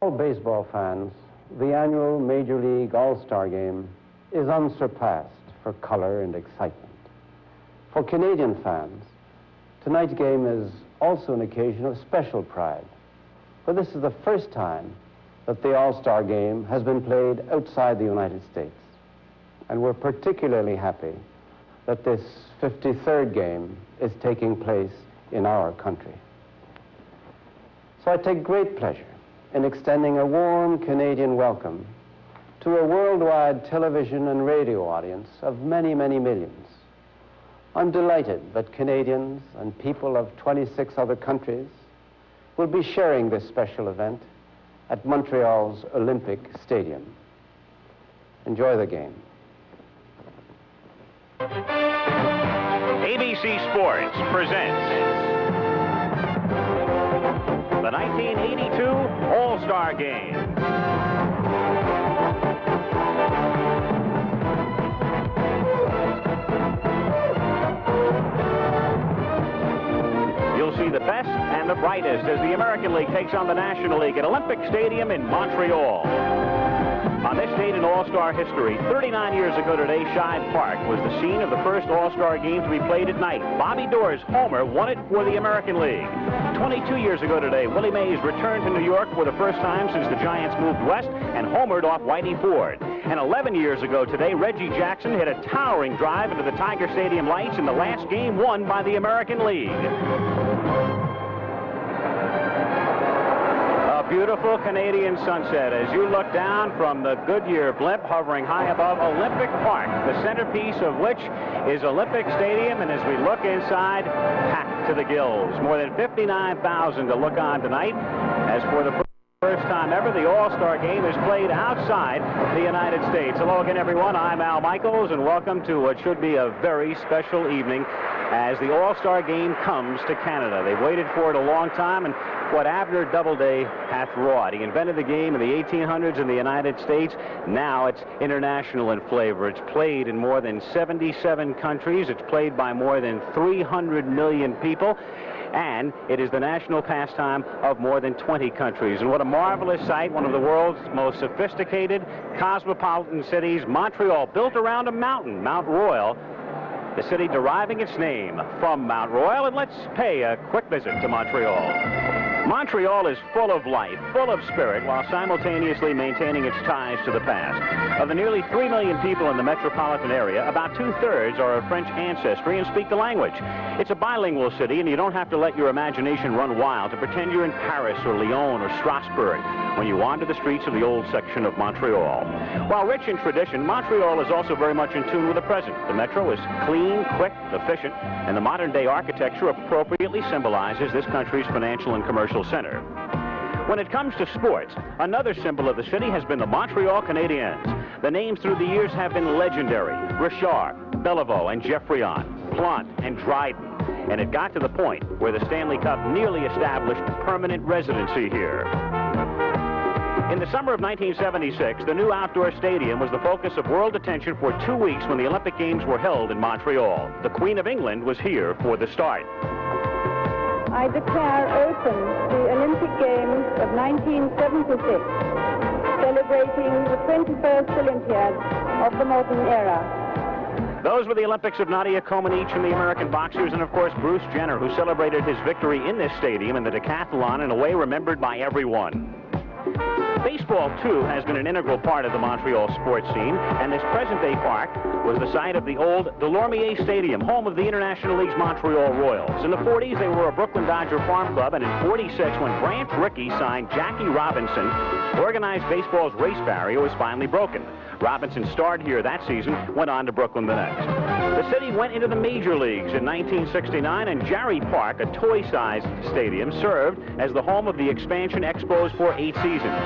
All baseball fans, the annual Major League All-Star Game is unsurpassed for color and excitement. For Canadian fans, tonight's game is also an occasion of special pride, for this is the first time that the All-Star Game has been played outside the United States. And we're particularly happy that this 53rd game is taking place in our country. So I take great pleasure in extending a warm Canadian welcome to a worldwide television and radio audience of many, many millions. I'm delighted that Canadians and people of 26 other countries will be sharing this special event at Montreal's Olympic Stadium. Enjoy the game. ABC Sports presents the 1982 All-Star Game. You'll see the best and the brightest as the American League takes on the National League at Olympic Stadium in Montreal. On this date in All-Star history, 39 years ago today, Shibe Park was the scene of the first All-Star game to be played at night. Bobby Doerr's homer won it for the American League. 22 years ago today, Willie Mays returned to New York for the first time since the Giants moved west and homered off Whitey Ford. And 11 years ago today, Reggie Jackson hit a towering drive into the Tiger Stadium lights in the last game won by the American League. Beautiful Canadian sunset as you look down from the Goodyear blimp hovering high above Olympic Park, the centerpiece of which is Olympic Stadium, and as we look inside, packed to the gills. More than 59,000 to look on tonight, as for the first time ever, the All-Star Game is played outside the United States. Hello again, everyone. I'm Al Michaels, and welcome to what should be a very special evening as the All-Star Game comes to Canada. They've waited for it a long time, and what Abner Doubleday hath wrought. He invented the game in the 1800s in the United States. Now it's international in flavor. It's played in more than 77 countries. It's played by more than 300 million people. And it is the national pastime of more than 20 countries. And what a marvelous sight, one of the world's most sophisticated cosmopolitan cities, Montreal, built around a mountain, Mount Royal, the city deriving its name from Mount Royal. And let's pay a quick visit to Montreal. Montreal is full of life, full of spirit, while simultaneously maintaining its ties to the past. Of the nearly 3 million people in the metropolitan area, about 2/3 are of French ancestry and speak the language. It's a bilingual city, and you don't have to let your imagination run wild to pretend you're in Paris or Lyon or Strasbourg when you wander the streets of the old section of Montreal. While rich in tradition, Montreal is also very much in tune with the present. The metro is clean, quick, efficient, and the modern-day architecture appropriately symbolizes this country's financial and commercial center. When it comes to sports, another symbol of the city has been the Montreal Canadiens. The names through the years have been legendary: Richard, Beliveau, and Geoffrion, Plante, and Dryden. And it got to the point where the Stanley Cup nearly established permanent residency here. In the summer of 1976, the new outdoor stadium was the focus of world attention for 2 weeks when the Olympic Games were held in Montreal. The Queen of England was here for the start. I declare open the Olympic Games of 1976, celebrating the 21st Olympiad of the modern era. Those were the Olympics of Nadia Comaneci and the American boxers, and of course Bruce Jenner, who celebrated his victory in this stadium in the decathlon in a way remembered by everyone. Baseball, too, has been an integral part of the Montreal sports scene, and this present-day park was the site of the old Delormier Stadium, home of the International League's Montreal Royals. In the 40s, they were a Brooklyn Dodger farm club, and in 46, when Branch Rickey signed Jackie Robinson, organized baseball's race barrier was finally broken. Robinson starred here that season, went on to Brooklyn the next. The city went into the major leagues in 1969, and Jarry Park, a toy-sized stadium, served as the home of the expansion Expos for 8 seasons.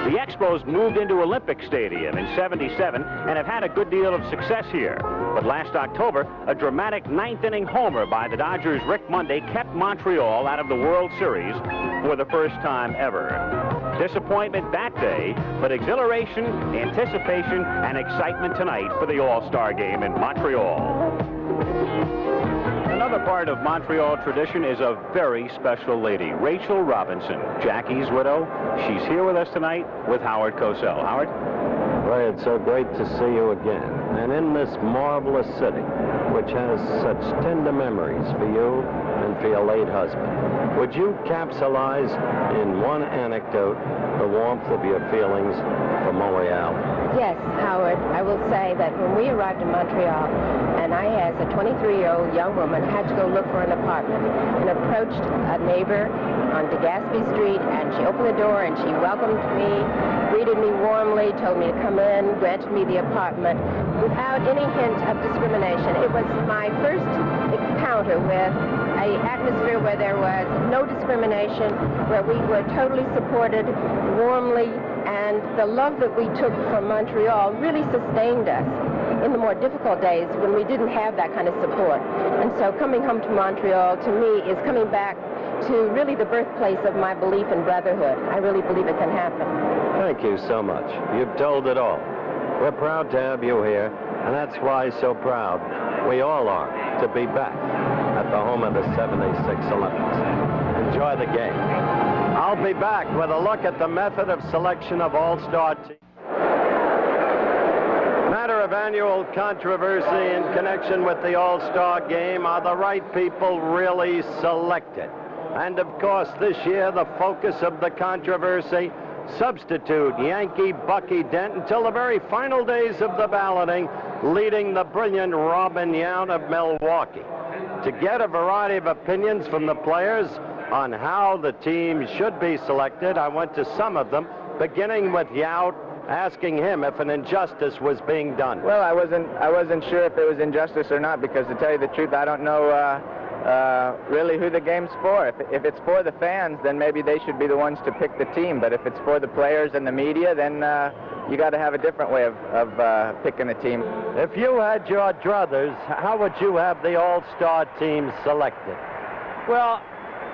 The Expos moved into Olympic Stadium in '77 and have had a good deal of success here. But last October, a dramatic 9th-inning homer by the Dodgers' Rick Monday kept Montreal out of the World Series for the first time ever. Disappointment that day, but exhilaration, anticipation, and excitement tonight for the All-Star Game in Montreal. Another part of Montreal tradition is a very special lady, Rachel Robinson, Jackie's widow. She's here with us tonight with Howard Cosell. Howard? Ray, it's so great to see you again. And in this marvelous city, which has such tender memories for you and for your late husband, would you capsulize in one anecdote the warmth of your feelings for Montreal? Yes, Howard, I will say that when we arrived in Montreal, and I, as a 23-year-old young woman, had to go look for an apartment and approached a neighbor on DeGaspee Street, and she opened the door and she welcomed me, greeted me warmly, told me to come in, granted me the apartment without any hint of discrimination. It was my first encounter with an atmosphere where there was no discrimination, where we were totally supported warmly, and the love that we took from Montreal really sustained us in the more difficult days when we didn't have that kind of support. And so coming home to Montreal, to me, is coming back to really the birthplace of my belief in brotherhood. I really believe it can happen. Thank you so much. You've told it all. We're proud to have you here, and that's why so proud we all are to be back at the home of the 76 Olympics. Enjoy the game. I'll be back with a look at the method of selection of all-star teams. Matter of annual controversy in connection with the all-star game. Are the right people really selected? And of course, this year, the focus of the controversy, substitute Yankee Bucky Dent until the very final days of the balloting, leading the brilliant Robin Yount of Milwaukee. To get a variety of opinions from the players on how the team should be selected, I went to some of them, beginning with Yount, asking him if an injustice was being done. Well, I wasn't sure if it was injustice or not, because to tell you the truth, I don't know really who the game's for. If it's for the fans, then maybe they should be the ones to pick the team. But if it's for the players and the media, then you got to have a different way of picking a team. If you had your druthers, how would you have the all-star team selected? Well,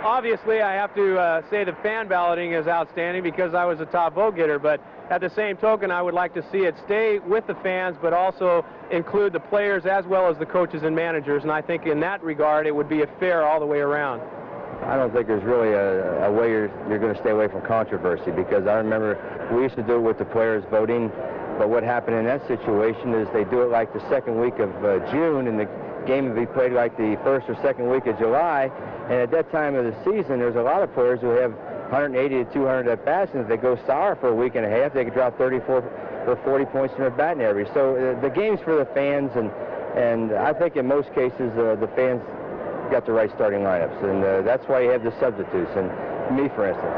obviously, I have to say the fan balloting is outstanding because I was a top vote getter, but at the same token, I would like to see it stay with the fans, but also include the players as well as the coaches and managers, and I think in that regard, it would be a fair all the way around. I don't think there's really a way you're going to stay away from controversy, because I remember we used to do it with the players voting, but what happened in that situation is they do it like the second week of June, and the game would be played like the first or second week of July, and at that time of the season, there's a lot of players who have 180 to 200 at-bats, and if they go sour for a week and a half, they could drop 34 or 40 points in their batting average. So the game's for the fans, and I think in most cases the fans got the right starting lineups, and that's why you have the substitutes. And me, for instance,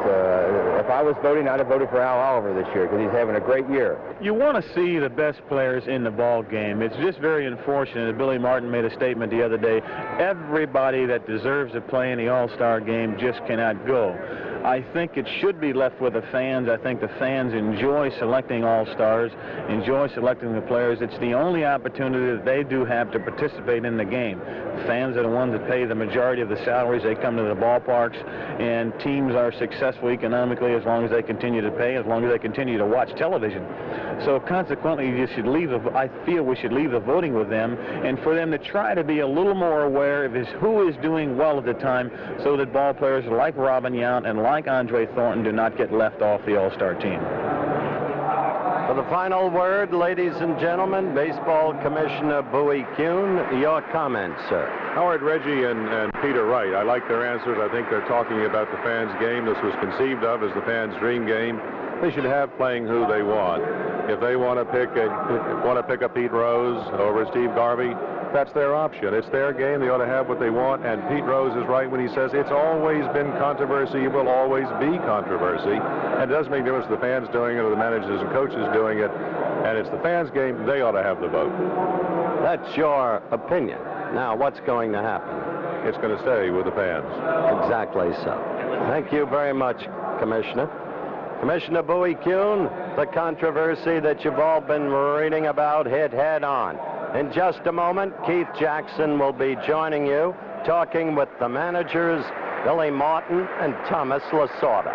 if I was voting, I'd have voted for Al Oliver this year because he's having a great year. You want to see the best players in the ball game. It's just very unfortunate that Billy Martin made a statement the other day. Everybody that deserves to play in the All-Star game just cannot go. I think it should be left with the fans. I think the fans enjoy selecting all-stars, enjoy selecting the players. It's the only opportunity that they do have to participate in the game. Fans are the ones that pay the majority of the salaries. They come to the ballparks, and teams are successful economically as long as they continue to pay, as long as they continue to watch television. So consequently, I feel we should leave the voting with them, and for them to try to be a little more aware of who is doing well at the time, so that ball players like Robin Yount and like Andre Thornton do not get left off the All-Star team. For the final word, ladies and gentlemen, Baseball Commissioner Bowie Kuhn, your comments, sir. Howard, Reggie, and Peter Wright, I like their answers. I think they're talking about the fans' game. This was conceived of as the fans' dream game. They should have playing who they want. If they want to pick a Pete Rose over Steve Garvey, that's their option. It's their game. They ought to have what they want. And Pete Rose is right when he says it's always been controversy. It will always be controversy. And it doesn't make a difference if the fans doing it or the managers and coaches doing it. And it's the fans' game. They ought to have the vote. That's your opinion. Now, what's going to happen? It's going to stay with the fans. Exactly so. Thank you very much, Commissioner. Commissioner Bowie Kuhn, the controversy that you've all been reading about hit head on. In just a moment, Keith Jackson will be joining you, talking with the managers, Billy Martin and Thomas Lasorda.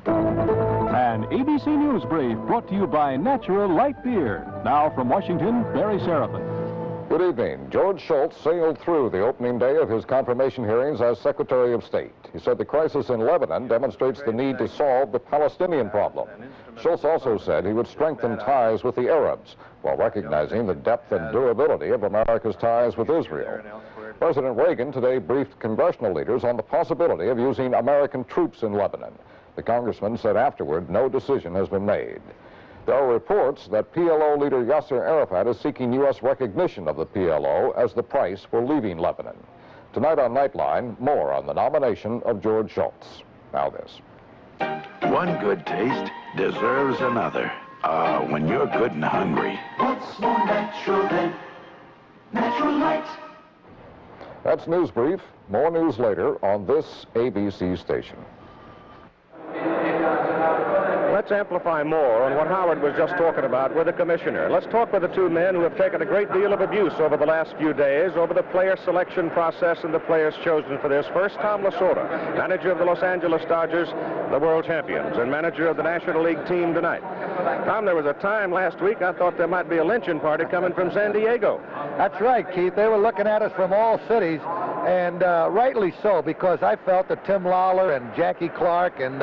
An ABC News Brief brought to you by Natural Light Beer. Now from Washington, Barry Seraphin. Good evening. George Shultz sailed through the opening day of his confirmation hearings as Secretary of State. He said the crisis in Lebanon demonstrates the need to solve the Palestinian problem. Shultz also said he would strengthen ties with the Arabs while recognizing the depth and durability of America's ties with Israel. President Reagan today briefed congressional leaders on the possibility of using American troops in Lebanon. The congressman said afterward no decision has been made. There are reports that PLO leader Yasser Arafat is seeking U.S. recognition of the PLO as the price for leaving Lebanon. Tonight on Nightline, more on the nomination of George Shultz. Now this. One good taste deserves another. When you're good and hungry. What's more natural than natural light? That's News Brief. More news later on this ABC station. Let's amplify more on what Howard was just talking about with the commissioner. Let's talk with the two men who have taken a great deal of abuse over the last few days over the player selection process and the players chosen for this. First, Tom Lasorda, manager of the Los Angeles Dodgers, the world champions, and manager of the National League team tonight. Tom, there was a time last week I thought there might be a lynching party coming from San Diego. That's right, Keith. They were looking at us from all cities, and rightly so, because I felt that Tim Lawler and Jackie Clark and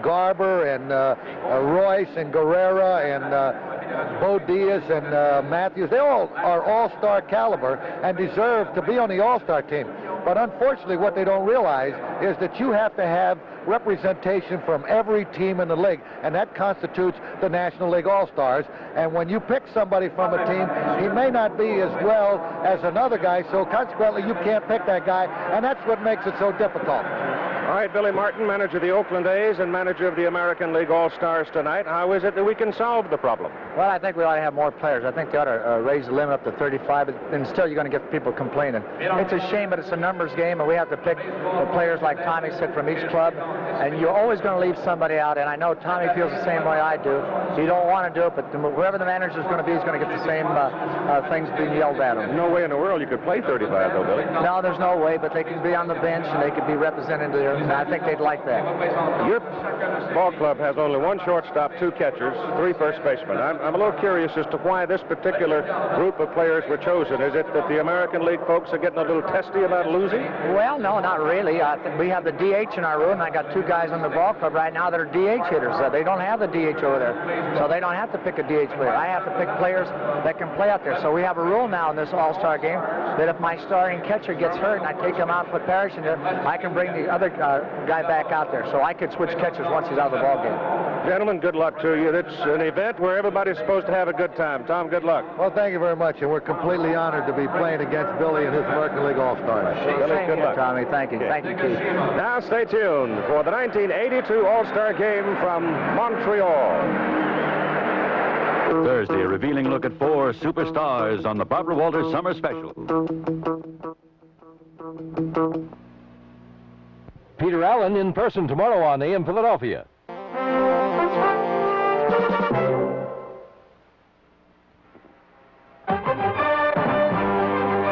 Garber and Royce and Guerrera and Bo Diaz and Matthews, they all are all-star caliber and deserve to be on the all-star team. But unfortunately, what they don't realize is that you have to have representation from every team in the league, and that constitutes the National League All-Stars. And when you pick somebody from a team, he may not be as well as another guy, so consequently you can't pick that guy, and that's what makes it so difficult. All right, Billy Martin, manager of the Oakland A's and manager of the American League All-Stars tonight. How is it that we can solve the problem? Well, I think we ought to have more players. I think they ought to raise the limit up to 35, and still you're going to get people complaining. It's a shame, but it's a numbers game, and we have to pick the players like Tommy said from each club, and you're always going to leave somebody out, and I know Tommy feels the same way I do. He don't want to do it, but whoever the manager is going to be is going to get the same things being yelled at him. No way in the world you could play 35, though, Billy. No, there's no way, but they can be on the bench, and they can be represented there, and I think they'd like that. Your ball club has only one shortstop, two catchers, three first basemen. I'm a little curious as to why this particular group of players were chosen. Is it that the American League folks are getting a little testy about losing? Well, no, not really. We have the DH in our room, and I got two guys on the ball club right now that are DH hitters. They don't have the DH over there, so they don't have to pick a DH player. I have to pick players that can play out there. So we have a rule now in this All-Star game that if my starting catcher gets hurt and I take him out and put Parrish in there, I can bring the other guy back out there. So I could switch catchers once he's out of the ball game. Gentlemen, good luck to you. It's an event where everybody's supposed to have a good time. Tom, good luck. Well, thank you very much, and we're completely honored to be playing against Billy and his American League All-Stars. Billy, good luck. Tommy, thank you. Thank you, Keith. Now stay tuned for the 1982 All-Star Game from Montreal. Thursday, a revealing look at 4 superstars on the Barbara Walters Summer Special. Peter Allen in person tomorrow on AM Philadelphia.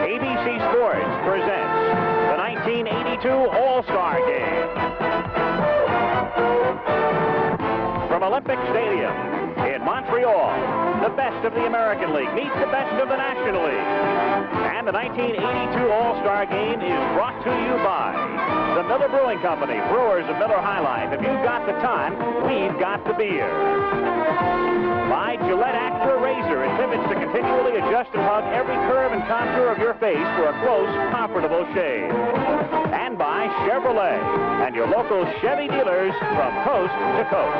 ABC Sports presents the 1982 All-Star Game. From Olympic Stadium in Montreal, the best of the American League meets the best of the National League. And the 1982 All-Star Game is brought to you by the Miller Brewing Company, brewers of Miller High Life. If you've got the time, we've got the beer. By Gillette Acura Razor, it pivots to continually adjust and hug every curve and contour of your face for a close, comfortable shave. And by Chevrolet, and your local Chevy dealers from coast to coast.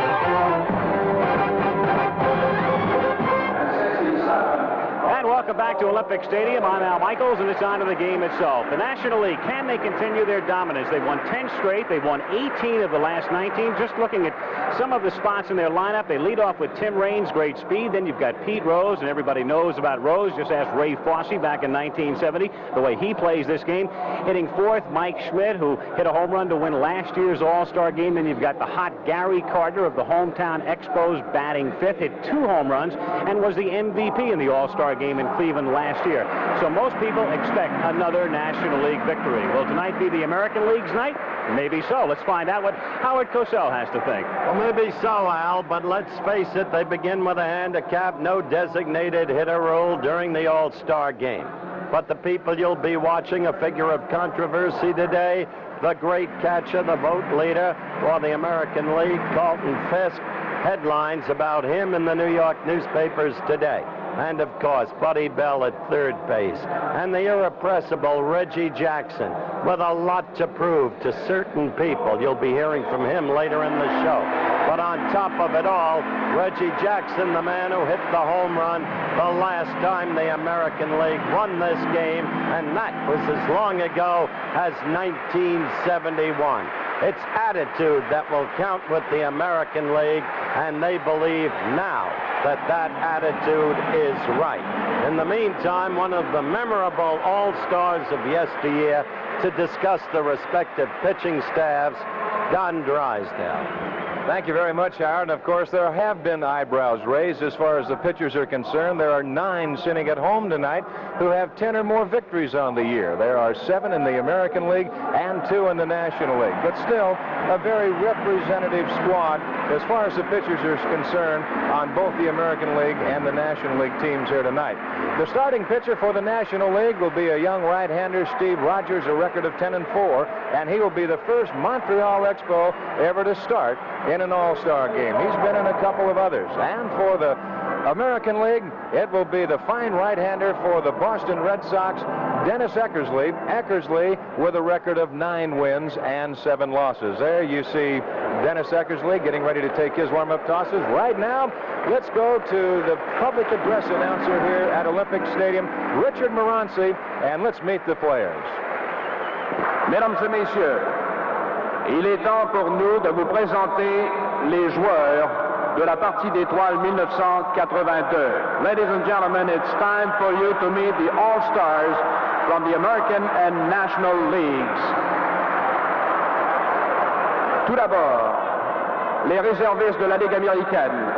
And welcome back to Olympic Stadium. I'm Al Michaels, and it's on to the game itself. The National League, can they continue their dominance? They've won 10 straight. They've won 18 of the last 19. Just looking at some of the spots in their lineup, they lead off with Tim Raines, great speed. Then you've got Pete Rose, and everybody knows about Rose. Just ask Ray Fosse back in 1970, the way he plays this game. Hitting fourth, Mike Schmidt, who hit a home run to win last year's All-Star game. Then you've got the hot Gary Carter of the hometown Expos batting fifth, hit 2 home runs, and was the MVP in the All-Star game in Cleveland last year. So most people expect another National League victory. Will tonight be the American League's night? Maybe so. Let's find out what Howard Cosell has to think. Well, maybe so, Al, but let's face it, they begin with a handicap, no designated hitter rule during the All-Star game. But the people you'll be watching, a figure of controversy today, the great catcher, the vote leader for the American League, Carlton Fisk. Headlines about him in the New York newspapers today. And, of course, Buddy Bell at third base. And the irrepressible Reggie Jackson with a lot to prove to certain people. You'll be hearing from him later in the show. But on top of it all, Reggie Jackson, the man who hit the home run the last time the American League won this game, and that was as long ago as 1971. It's attitude that will count with the American League, and they believe now that that attitude is right. In the meantime, one of the memorable all-stars of yesteryear to discuss the respective pitching staffs, Don Drysdale. Thank you very much, Howard. And of course, there have been eyebrows raised as far as the pitchers are concerned. There are 9 sitting at home tonight who have 10 or more victories on the year. There are 7 in the American League and 2 in the National League. But still, a very representative squad as far as the pitchers are concerned on both the American League and the National League teams here tonight. The starting pitcher for the National League will be a young right-hander, Steve Rogers, a record of 10-4, and he will be the first Montreal Expo ever to start in an all-star game. He's been in a couple of others. And for the American League, it will be the fine right-hander for the Boston Red Sox, Dennis Eckersley. Eckersley with a record of 9 wins and 7 losses. There you see Dennis Eckersley getting ready to take his warm-up tosses. Right now, let's go to the public address announcer here at Olympic Stadium, Richard Moranci, and let's meet the players. Mesdames et messieurs, il est temps pour nous de vous présenter les joueurs de la partie d'étoiles 1982. Ladies and gentlemen, it's time for you to meet the All-Stars from the American and National Leagues. Tout d'abord, les réservistes de la Ligue américaine.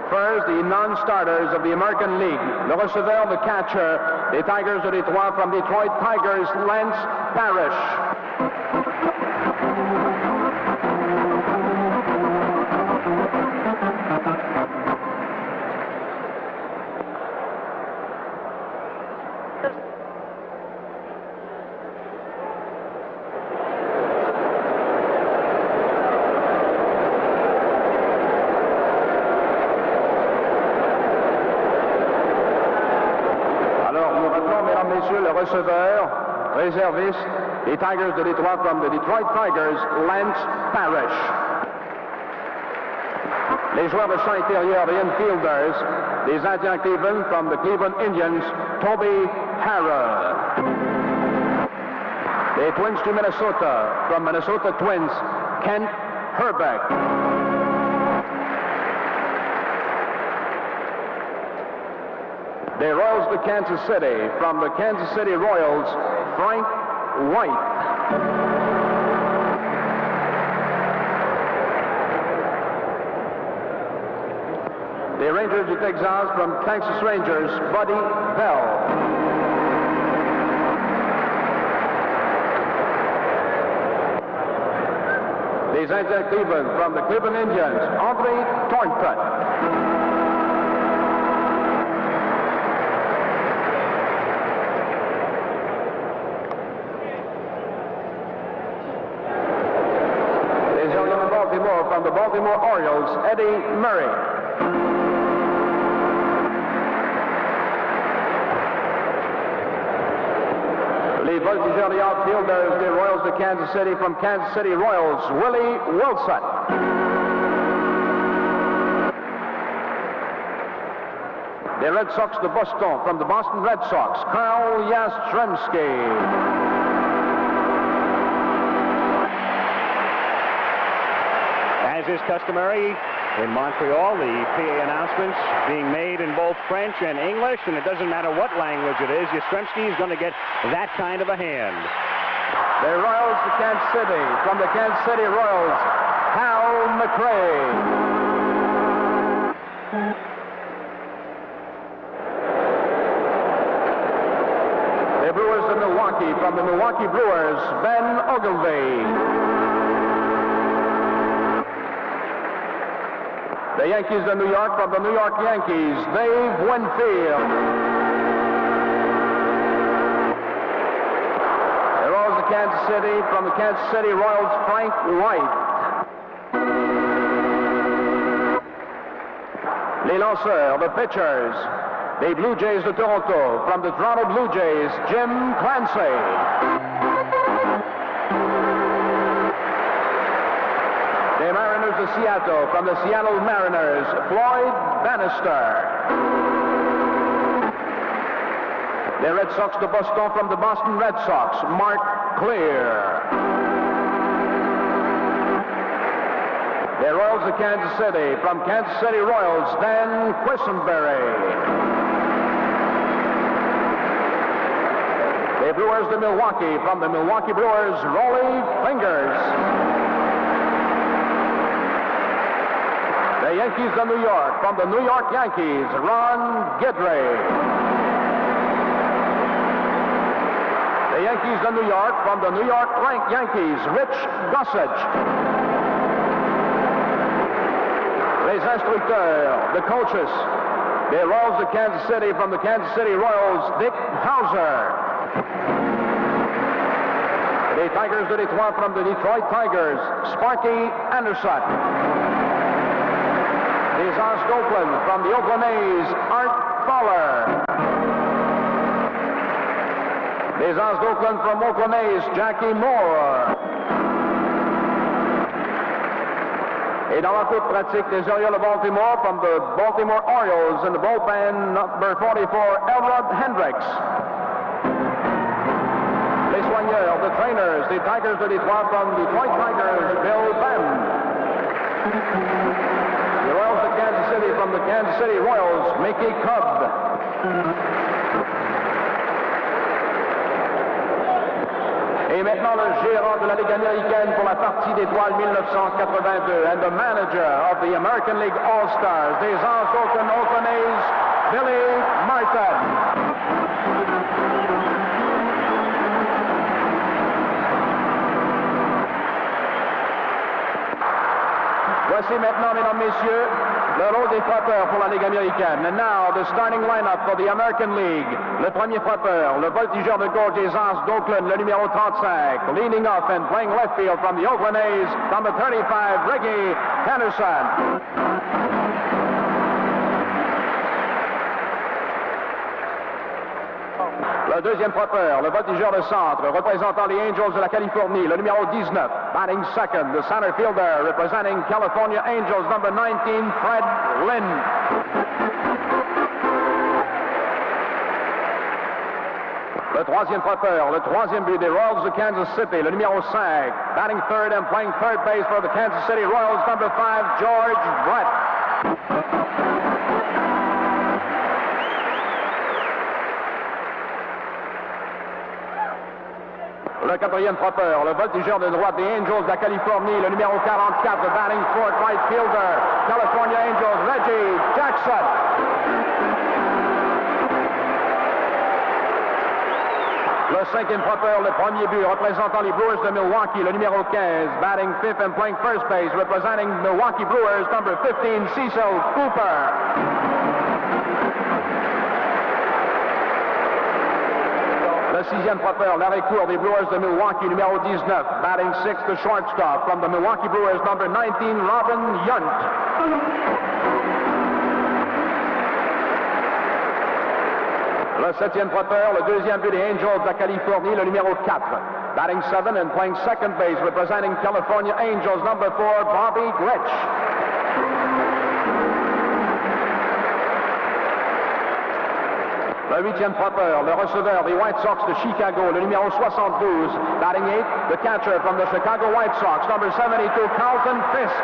First, the non-starters of the American League. Le receveur, the catcher, des Tigers de Detroit from Detroit Tigers, Lance Parrish. Receveur, réserviste, les Tigers de Detroit from the Detroit Tigers, Lance Parrish. Les joueurs de champ intérieur, the infielders, des Indians Cleveland from the Cleveland Indians, Toby Harrell. Les Twins to Minnesota, from Minnesota Twins, Kent Herbeck. The Royals to Kansas City, from the Kansas City Royals, Frank White. The Rangers to Texas, from Texas Rangers, Buddy Bell. Les Indians Cleveland, from the Cleveland Indians, Andre Thornton. From the Baltimore Orioles, Eddie Murray. Les voltigeurs, the outfielders, the Royals to Kansas City, from Kansas City Royals, Willie Wilson. The Red Sox to Boston, from the Boston Red Sox, Carl Yastrzemski. As is customary in Montreal, the PA announcements being made in both French and English, and it doesn't matter what language it is, Yastrzemski is going to get that kind of a hand. The Royals to Kansas City, from the Kansas City Royals, Hal McRae. The Brewers of Milwaukee, Milwaukee, from the Milwaukee Brewers, Ben Ogilvie. The Yankees of New York, from the New York Yankees, Dave Winfield. The Royals of Kansas City, from the Kansas City Royals, Frank White. Les lanceurs, the pitchers, the Blue Jays de Toronto, from the Toronto Blue Jays, Jim Clancy. The Mariners of Seattle, from the Seattle Mariners, Floyd Bannister. The Red Sox de Boston, from the Boston Red Sox, Mark Clear. The Royals of Kansas City, from Kansas City Royals, Dan Quisenberry. The Brewers de Milwaukee, from the Milwaukee Brewers, Rollie Fingers. The Yankees of New York, from the New York Yankees, Ron Guidry. The Yankees of New York, from the New York Yankees, Rich Gossage. Les instructeurs, the coaches, the Royals of Kansas City, from the Kansas City Royals, Dick Hauser. The Tigers de Detroit, from the Detroit Tigers, Sparky Anderson. The Azaz d'Oakland, from the Oakland A's, Art Fowler. The Azaz d'Oakland, from Oakland A's, Jackie Moore. Et dans la courte pratique des Orioles de Baltimore, from the Baltimore Orioles in the bullpen, number 44, Elrod Hendricks. Les soigneurs, the trainers, the Tigers de Detroit, from Detroit Tigers, Bill Benn. The Royals of Kansas City, from the Kansas City Royals, Mickey Cub. Et maintenant le gérant de la Ligue américaine pour la partie d'étoiles 1982 and the manager of the American League All-Stars, des Azaz d'Oakland, Oakland A's, Billy Martin. Voici maintenant, mesdames, messieurs, le rôle des frappeurs pour la Ligue américaine. And now, the starting lineup for the American League. Le premier frappeur, le voltigeur de gauche des Azaz d'Oakland, le numéro 35. Leading off and playing left field from the Oakland A's, number 35, Ricky Henderson. Le deuxième frappeur, le voltigeur de centre, représentant les Angels de la Californie, le numéro 19, batting second, the center fielder, representing California Angels, number 19, Fred Lynn. Le troisième frappeur, le troisième but des Royals de Kansas City, le numéro 5, batting third and playing third base for the Kansas City Royals, number 5, George Brett. Le quatrième frappeur, le voltigeur de droite des Angels de la Californie, le numéro 44, le batting fourth right fielder, California Angels, Reggie Jackson. Le cinquième frappeur, le premier but, représentant les Brewers de Milwaukee, le numéro 15, batting fifth and playing first base, representing Milwaukee Brewers, number 15, Cecil Cooper. Le sixième frappeur, l'arrêt court des Brewers de Milwaukee, numéro 19, batting sixth, the shortstop from the Milwaukee Brewers, number 19, Robin Yount. Le septième frappeur, le deuxième but des Angels de la Californie, le numéro 4, batting seven and playing second base, representing California Angels, number 4, Bobby Grich. Le huitième frappeur, le receveur des White Sox de Chicago, le numéro 72, batting 8, the catcher from the Chicago White Sox, number 72, Carlton Fisk.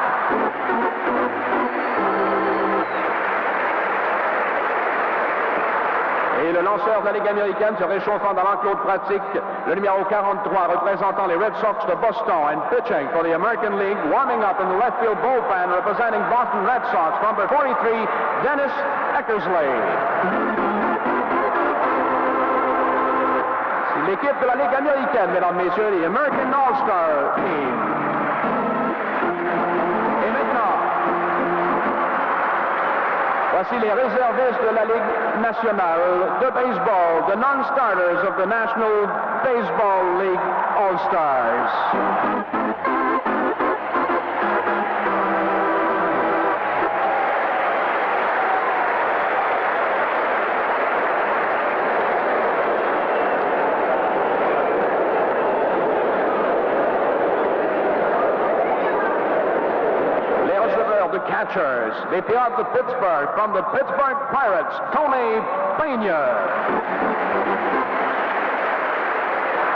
Et le lanceur de la Ligue américaine se réchauffant dans l'enclos de pratique, le numéro 43, représentant les Red Sox de Boston, and pitching for the American League, warming up in the left field bullpen, representing Boston Red Sox, number 43, Dennis Eckersley. l'équipe de la Ligue américaine, mesdames, messieurs, les American All-Star Team. Et maintenant, voici les réservistes de la Ligue nationale de baseball, the non-starters of the National Baseball League All-Stars. Catchers, the Pirates of Pittsburgh, from the Pittsburgh Pirates, Tony Phenia.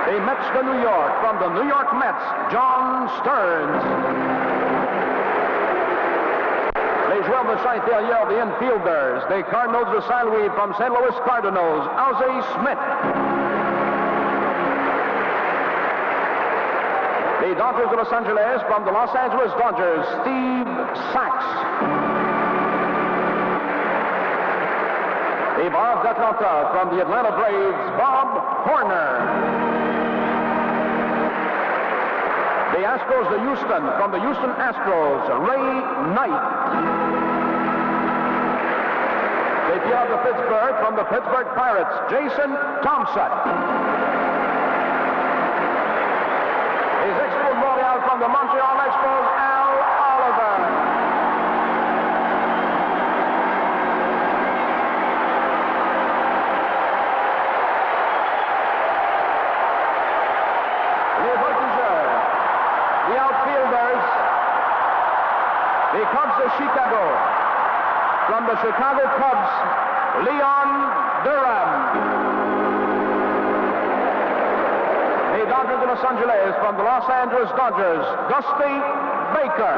The Mets of New York, from the New York Mets, John Stearns. Les joueurs de champ intérieur, the infielders, the Cardinals de St. Louis, from St. Louis Cardinals, Ozzie Smith. The Dodgers of Los Angeles, from the Los Angeles Dodgers, Steve Sachs. The Braves d'Atlanta, from the Atlanta Braves, Bob Horner. The Astros of Houston, from the Houston Astros, Ray Knight. The Pirates of Pittsburgh, from the Pittsburgh Pirates, Jason Thompson. His Expos Montreal, from the Montreal Expos, Al Oliver. Les voltigeurs, the outfielders, the Cubs of Chicago, from the Chicago Cubs, Leon Durham. The Dodgers of Los Angeles, from the Los Angeles Dodgers, Dusty Baker.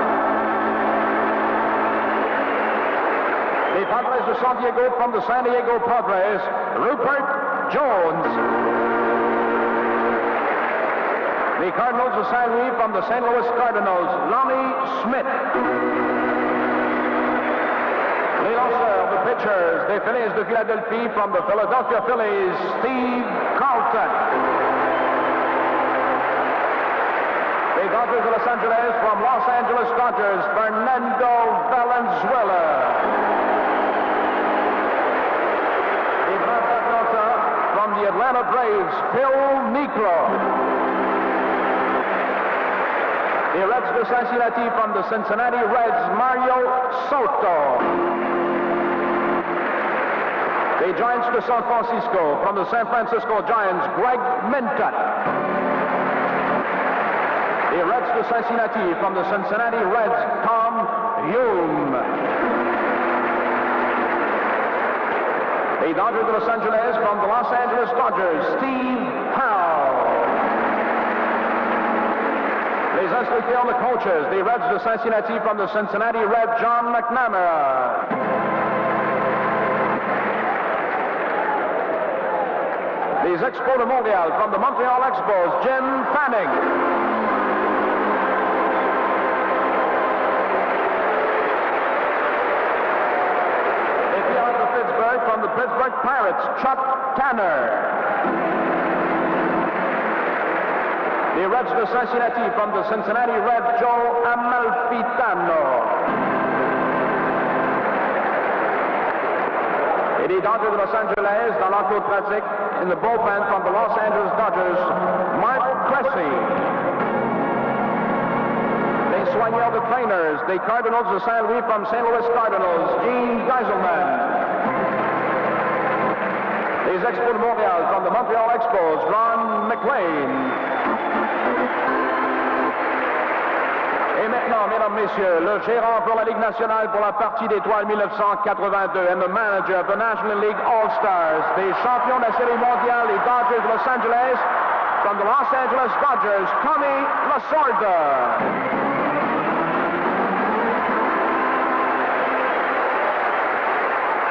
The Padres of San Diego, from the San Diego Padres, Rupert Jones. The Cardinals of St. Louis, from the St. Louis Cardinals, Lonnie Smith. Les lanceurs, the pitchers, the Phillies de Philadelphie, from the Philadelphia Phillies, Steve Carlton. The Dodgers of Los Angeles, from Los Angeles Dodgers, Fernando Valenzuela. The Braves d'Atlanta, from the Atlanta Braves, Phil Niekro. The Reds of Cincinnati, from the Cincinnati Reds, Mario Soto. The Giants of San Francisco, from the San Francisco Giants, Greg Minton. The Reds to Cincinnati, from the Cincinnati Reds, Tom Hume. The Dodgers of Los Angeles, from the Los Angeles Dodgers, Steve Howe. Les instructeurs, the coaches, the Reds to Cincinnati, from the Cincinnati Reds, John McNamara. Les Expos de Montreal, from the Montreal Expos, Jim Fanning. From the Pittsburgh Pirates, Chuck Tanner. The Reds to Cincinnati, from the Cincinnati Reds, Joe Amalfitano. Et les Dodgers de Los Angeles, dans l'enclos pratique, in the bullpen, from the Los Angeles Dodgers, Mark Cressy. Les soigneurs, the trainers, the Cardinals of St. Louis, from St. Louis Cardinals, Gene Geiselman. Les Expos de Montréal, from the Montreal Expos, Ron McLean. Et maintenant, mesdames, messieurs, le gérant pour la Ligue nationale pour la partie d'étoiles 1982 and the manager of the National League All-Stars, des champions de la Série mondiale, les Dodgers de Los Angeles, from the Los Angeles Dodgers, Tommy Lasorda.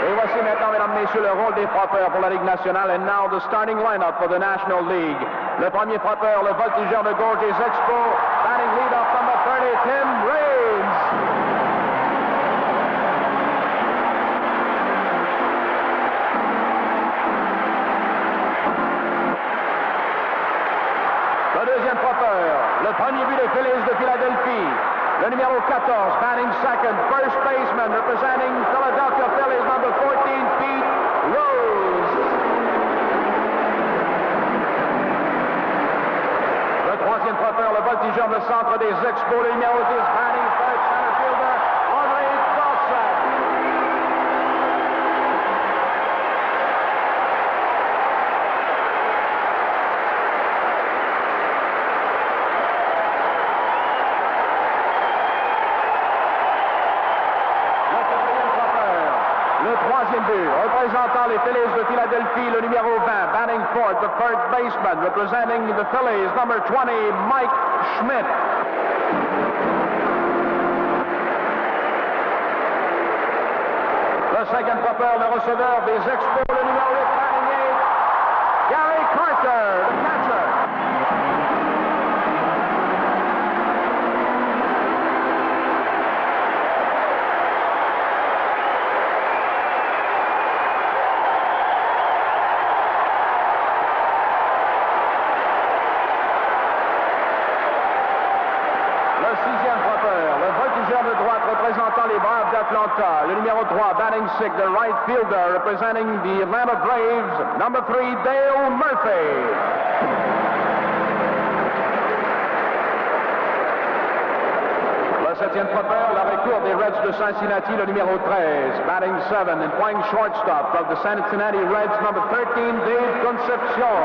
Et voici maintenant, mesdames, messieurs, le rôle des frappeurs pour la Ligue nationale. And now the starting lineup for the National League. Le premier frappeur, le voltigeur de gauche des Expos, batting leadoff number 30, Tim Raines. frappeur. Le premier but des Phillies de Philadelphie. Le numéro 14, batting second, first baseman, representing Philadelphia Phillies, number 14, Pete Rose. Le troisième frappeur, le voltigeur de centre des Expos, le numéro 10, batting third, center fielder, André Dawson. Le troisième but, représentant les Phillies de Philadelphie, le numéro 20, batting fourth, the first baseman, representing the Phillies, number 20, Mike Schmidt. Le cinquième frappeur, le receveur des Expos, le numéro 8, batting 8, Gary Carter, the catcher. Le sixième frappeur, le voltigeur de droite représentant les Braves d'Atlanta, le numéro 3, batting sixth, the right fielder representing the Atlanta Braves, number 3, Dale Murphy. Le septième frappeur, la recours des Reds de Cincinnati, le numéro 13, batting 7 and playing shortstop of the Cincinnati Reds, number 13, Dave Concepcion.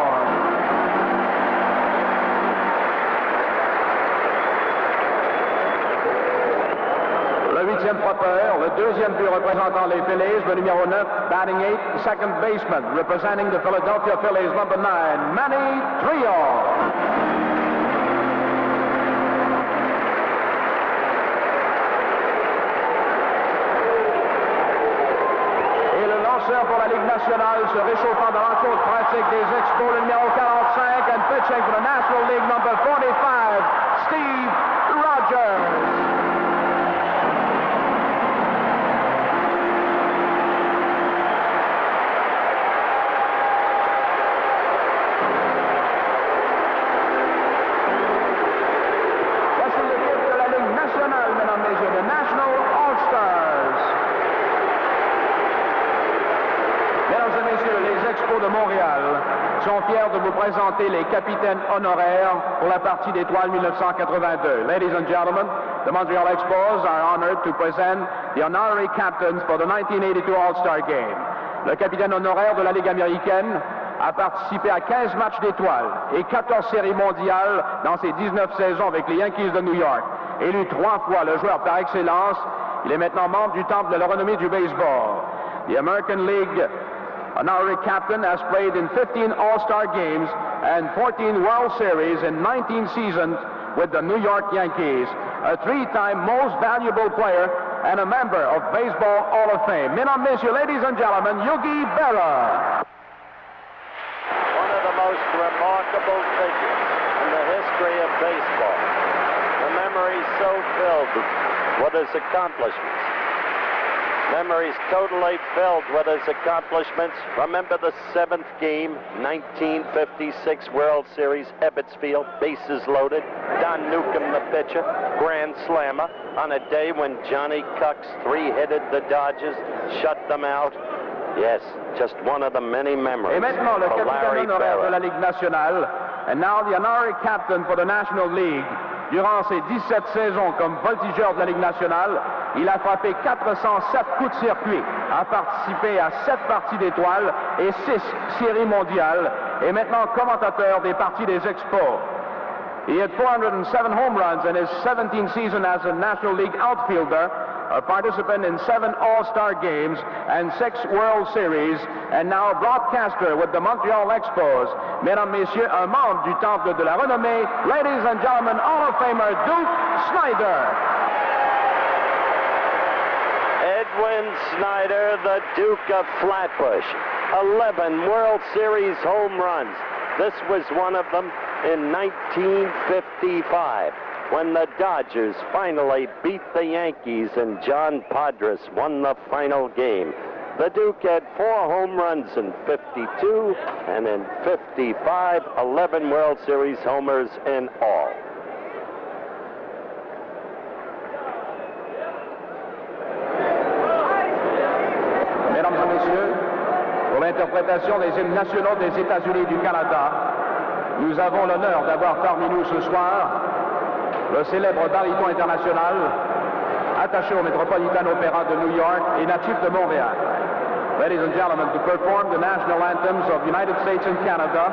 Le huitième frappeur, le deuxième but représentant les Phillies, le numéro 9, batting 8, second baseman, representing the Philadelphia Phillies, number 9, Manny Trio. Et le lanceur pour la Ligue nationale se réchauffant dans l'encontre pratique des Expos, le numéro 45, and pitching for the National League, number 45, Steve Rogers. De Montréal sont fiers de vous présenter les capitaines honoraires pour la partie d'étoiles 1982. Ladies and gentlemen, the Montreal Expos are honored to present the honorary captains for the 1982 All-Star Game. Le capitaine honoraire de la Ligue américaine a participé à 15 matchs d'étoiles et 14 séries mondiales dans ses 19 saisons avec les Yankees de New York. Élu 3 fois le joueur par excellence, il est maintenant membre du temple de la renommée du baseball. The American League honorary captain has played in 15 All-Star games and 14 World Series in 19 seasons with the New York Yankees, a 3-time most valuable player and a member of Baseball Hall of Fame. Mesdames, Messieurs, ladies and gentlemen, Yogi Berra. One of the most remarkable figures in the history of baseball. The memory so filled with his accomplishments. Memories totally filled with his accomplishments. Remember the 7th game, 1956 World Series, Ebbets Field, bases loaded. Don Newcomb, the pitcher, grand slammer, on a day when Johnny Cucks three-hitted the Dodgers, shut them out. Yes, just one of the many memories. Et maintenant, le capitaine honoraire de la Ligue nationale, and now the honorary captain for the National League. Durant ses 17 saisons comme voltigeur de la Ligue nationale, il a frappé 407 coups de circuit, a participé à 7 parties d'étoiles et 6 séries mondiales, et maintenant commentateur des parties des Expos. He had 407 home runs in his 17th season as a National League outfielder, a participant in 7 All-Star games and 6 World Series, and now a broadcaster with the Montreal Expos. Mesdames, Messieurs, un membre du Temple de la Renommée, ladies and gentlemen, Hall of Famer Duke Snider. Edwin Snider, the Duke of Flatbush. 11 World Series home runs. This was one of them in 1955. When the Dodgers finally beat the Yankees and John Padres won the final game. The Duke had 4 home runs in 52, and in 55, 11 World Series homers in all. Mesdames et messieurs, pour l'interprétation des hymnes nationaux des États-Unis et du Canada, nous avons l'honneur d'avoir parmi nous ce soir le célèbre baryton international, attaché au Metropolitan Opera de New York et natif de Montréal. Ladies and gentlemen, to perform the national anthems of the United States and Canada,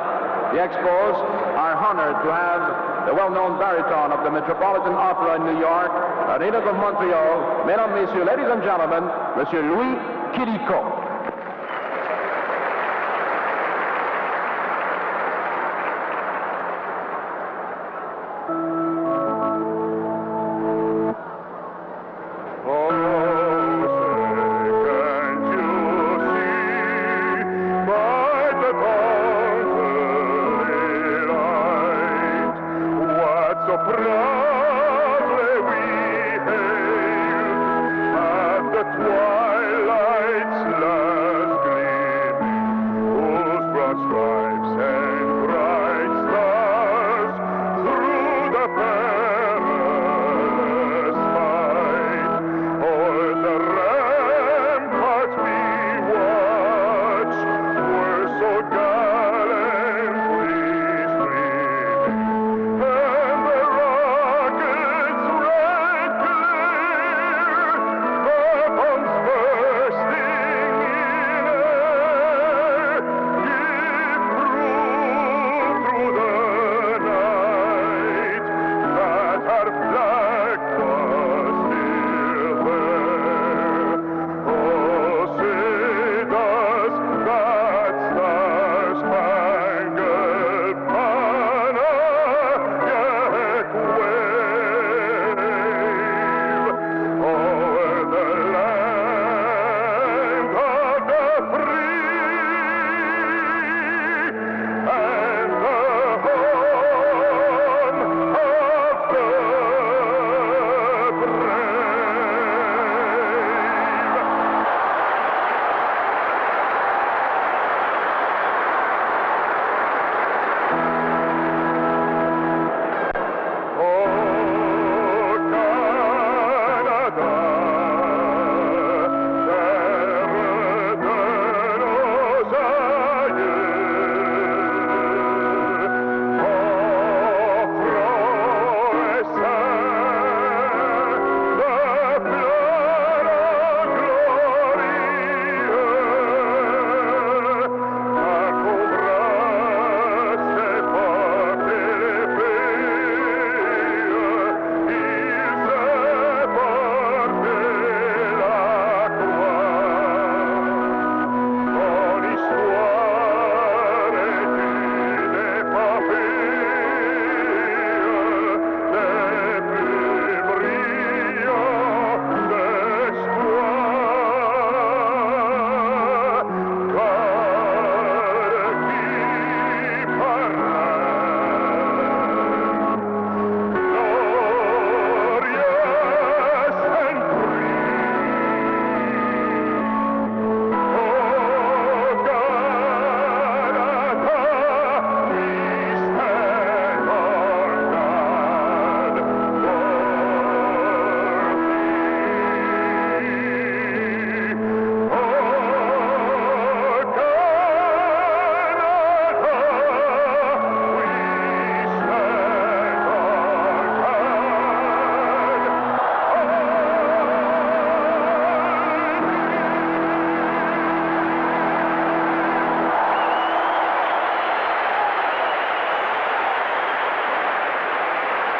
the Expos are honored to have the well-known baryton of the Metropolitan Opera in New York, a native of Montreal, mesdames, messieurs, ladies and gentlemen, Monsieur Louis Quirico.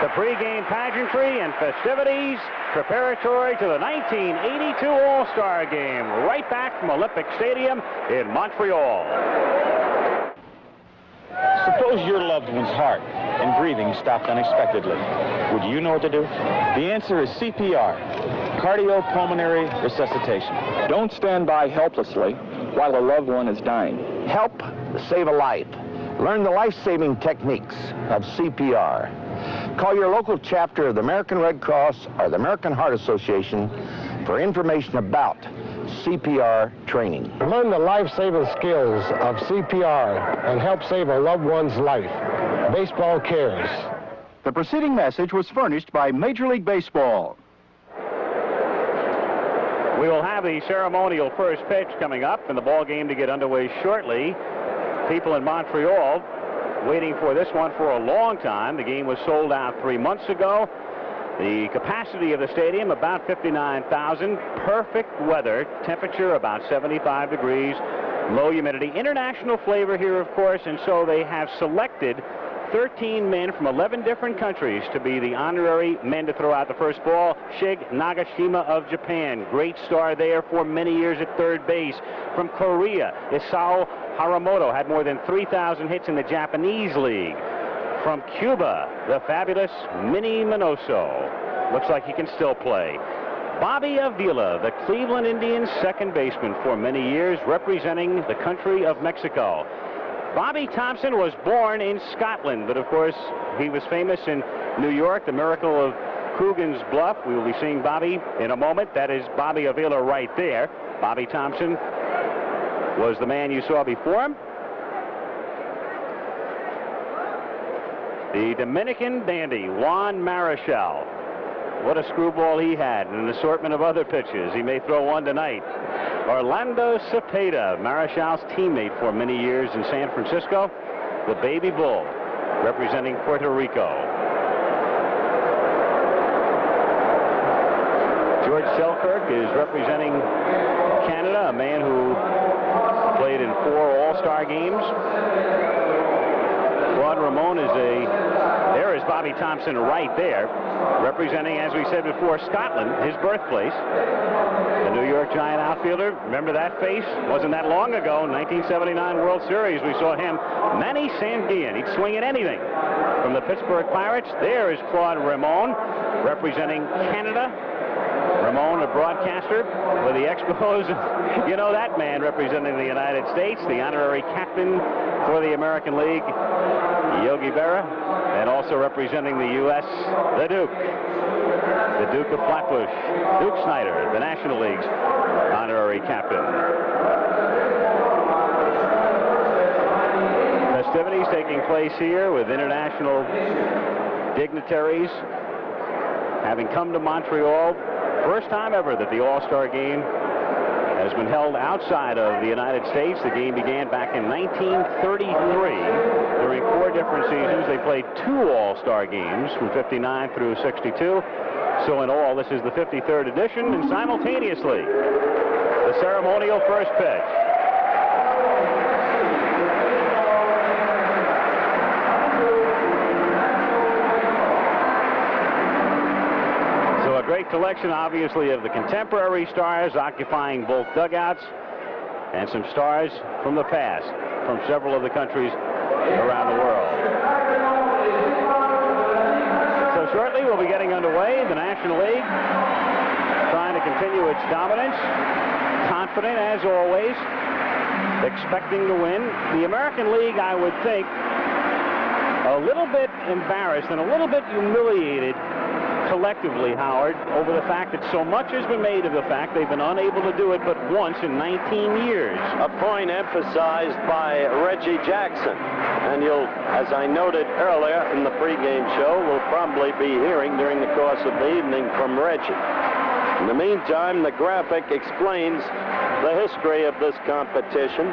The pregame pageantry and festivities preparatory to the 1982 All-Star Game, right back from Olympic Stadium in Montreal. Suppose your loved one's heart and breathing stopped unexpectedly. Would you know what to do? The answer is CPR, cardiopulmonary resuscitation. Don't stand by helplessly while a loved one is dying. Help save a life. Learn the life-saving techniques of CPR. Call your local chapter of the American Red Cross or the American Heart Association for information about CPR training. Learn the life-saving skills of CPR and help save a loved one's life. Baseball cares. The preceding message was furnished by Major League Baseball. We will have the ceremonial first pitch coming up and the ball game to get underway shortly. People in Montreal waiting for this one for a long time. The game was sold out 3 months ago. The capacity of the stadium, about 59,000. Perfect weather, temperature about 75 degrees, low humidity. International flavor here, of course, and so they have selected 13 men from 11 different countries to be the honorary men to throw out the first ball. Shig Nagashima of Japan, great star there for many years at third base. From Korea, Isao Haramoto had more than 3,000 hits in the Japanese league. From Cuba, the fabulous Minnie Minoso. Looks like he can still play. Bobby Avila, the Cleveland Indians second baseman for many years, representing the country of Mexico. Bobby Thompson was born in Scotland, but of course he was famous in New York, the miracle of Coogan's Bluff. We will be seeing Bobby in a moment. That is Bobby Avila right there. Bobby Thompson was the man you saw before him. The Dominican dandy, Juan Marichal. What a screwball he had and an assortment of other pitches. He may throw one tonight. Orlando Cepeda, Marichal's teammate for many years in San Francisco. The Baby Bull, representing Puerto Rico. George Selkirk is representing Canada, a man who played in 4 All-Star games. Claude Ramon is there is Bobby Thompson right there, representing, as we said before, Scotland, his birthplace. The New York Giant outfielder, remember that face? Wasn't that long ago, 1979 World Series, we saw him. Manny Sanguillen, he'd swing at anything. From the Pittsburgh Pirates, there is Claude Ramon, representing Canada. Ramon, a broadcaster with the Expos. You know that man representing the United States, the honorary captain for the American League, Yogi Berra, and also representing the U.S., the Duke of Flatbush, Duke Snyder, the National League's honorary captain. Festivities taking place here with international dignitaries having come to Montreal. First time ever that the All-Star game has been held outside of the United States. The game began back in 1933. During 4 different seasons, they played 2 All-Star games from 59 through 62. So in all, this is the 53rd edition, and simultaneously, the ceremonial first pitch. Great collection, obviously, of the contemporary stars occupying both dugouts, and some stars from the past, from several of the countries around the world. So shortly, we'll be getting underway. The National League trying to continue its dominance, confident as always, expecting to win. The American League, I would think, a little bit embarrassed and a little bit humiliated collectively, Howard, over the fact that so much has been made of the fact they've been unable to do it but once in 19 years. A point emphasized by Reggie Jackson. And you'll, as I noted earlier in the pregame show, we'll probably be hearing during the course of the evening from Reggie. In the meantime, the graphic explains the history of this competition.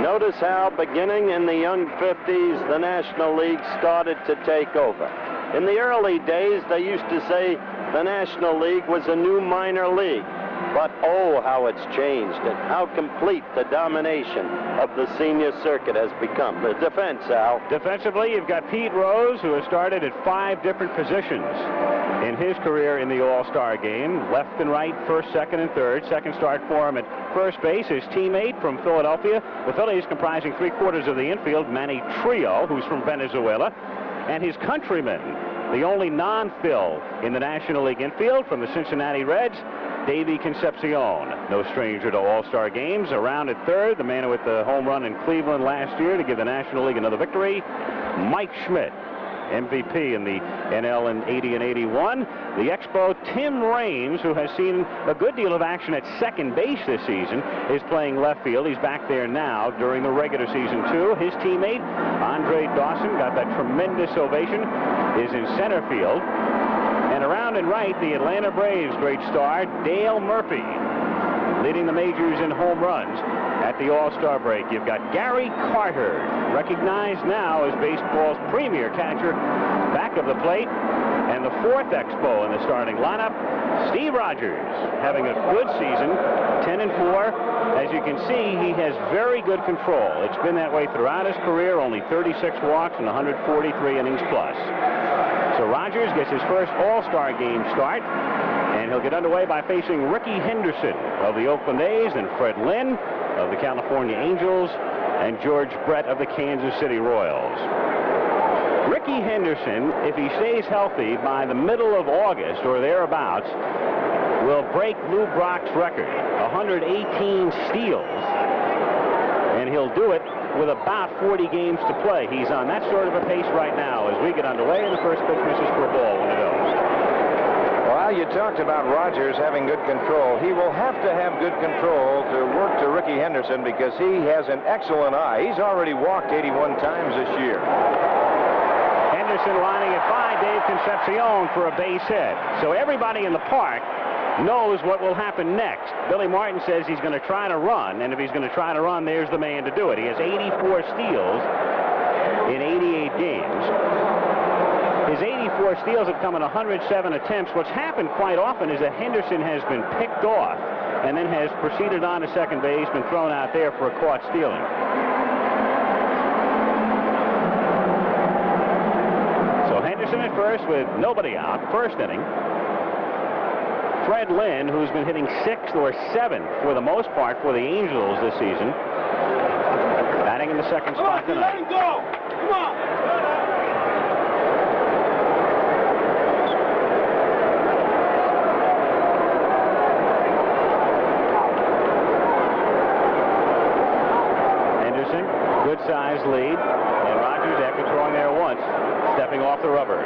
Notice how, beginning in the young 50s, the National League started to take over. In the early days, they used to say the National League was a new minor league. But oh, how it's changed and how complete the domination of the senior circuit has become. The defense, Al. Defensively, you've got Pete Rose, who has started at 5 different positions in his career in the All-Star game. Left and right, first, second, and third. Second start for him at first base. His teammate from Philadelphia. The Phillies comprising 3/4 of the infield, Manny Trillo, who's from Venezuela. And his countryman, the only non-Phil in the National League infield from the Cincinnati Reds, Davey Concepcion. No stranger to All-Star games. Around at third, the man with the home run in Cleveland last year to give the National League another victory, Mike Schmidt. MVP in the NL in 80 and 81. The Expo, Tim Raines, who has seen a good deal of action at second base this season, is playing left field. He's back there now during the regular season, too. His teammate, Andre Dawson, got that tremendous ovation, is in center field. And around and right, the Atlanta Braves' great star, Dale Murphy, leading the majors in home runs at the All-Star break. You've got Gary Carter, recognized now as baseball's premier catcher, back of the plate. And the fourth Expo in the starting lineup, Steve Rogers, having a good season, 10-4. As you can see, he has very good control. It's been that way throughout his career, only 36 walks and 143 innings plus. So Rogers gets his first All-Star game start, and he'll get underway by facing Ricky Henderson of the Oakland A's and Fred Lynn of the California Angels and George Brett of the Kansas City Royals. Ricky Henderson, if he stays healthy by the middle of August or thereabouts, will break Lou Brock's record, 118 steals, and he'll do it with about 40 games to play. He's on that sort of a pace right now as we get underway, and the first pitch misses for a ball when it goes. Well, you talked about Rogers having good control. He will have to have good control to work to Ricky Henderson because he has an excellent eye. He's already walked 81 times this year. Henderson lining it by Dave Concepcion for a base hit. So everybody in the park knows what will happen next. Billy Martin says he's going to try to run, and if he's going to try to run, there's the man to do it. He has 84 steals in 88 games. His 84 steals have come in 107 attempts. What's happened quite often is that Henderson has been picked off and then has proceeded on to second base, been thrown out there for a caught stealing. So Henderson at first with nobody out, first inning. Fred Lynn, who's been hitting 6th or 7th for the most part for the Angels this season, batting in the second spot tonight. Let him go! Come on! Henderson, good-sized lead, and Rogers, after throwing there once, stepping off the rubber.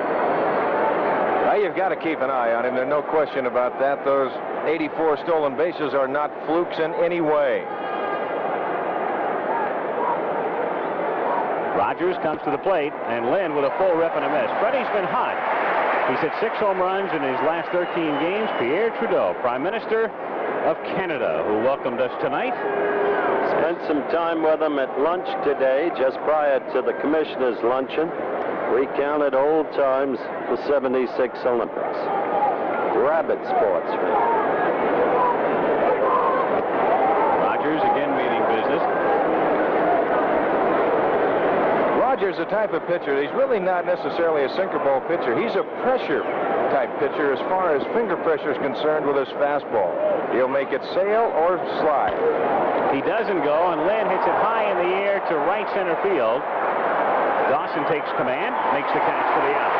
Well, you've got to keep an eye on him. There's no question about that. Those 84 stolen bases are not flukes in any way. Rogers comes to the plate, and Lynn with a full rip and a miss. Freddie's been hot. He's hit 6 home runs in his last 13 games. E.Trudeau, Prime Minister of Canada, who welcomed us tonight. Spent some time with him at lunch today, just prior to the commissioners' luncheon. Recounted old times, the 76 Olympics. Rabbit sports fan. Rogers again meaning business. Rogers, the type of pitcher, he's really not necessarily a sinker ball pitcher. He's a pressure type pitcher as far as finger pressure is concerned with his fastball. He'll make it sail or slide. He doesn't go, and Lynn hits it high in the air to right center field. Dawson takes command, makes the catch for the out.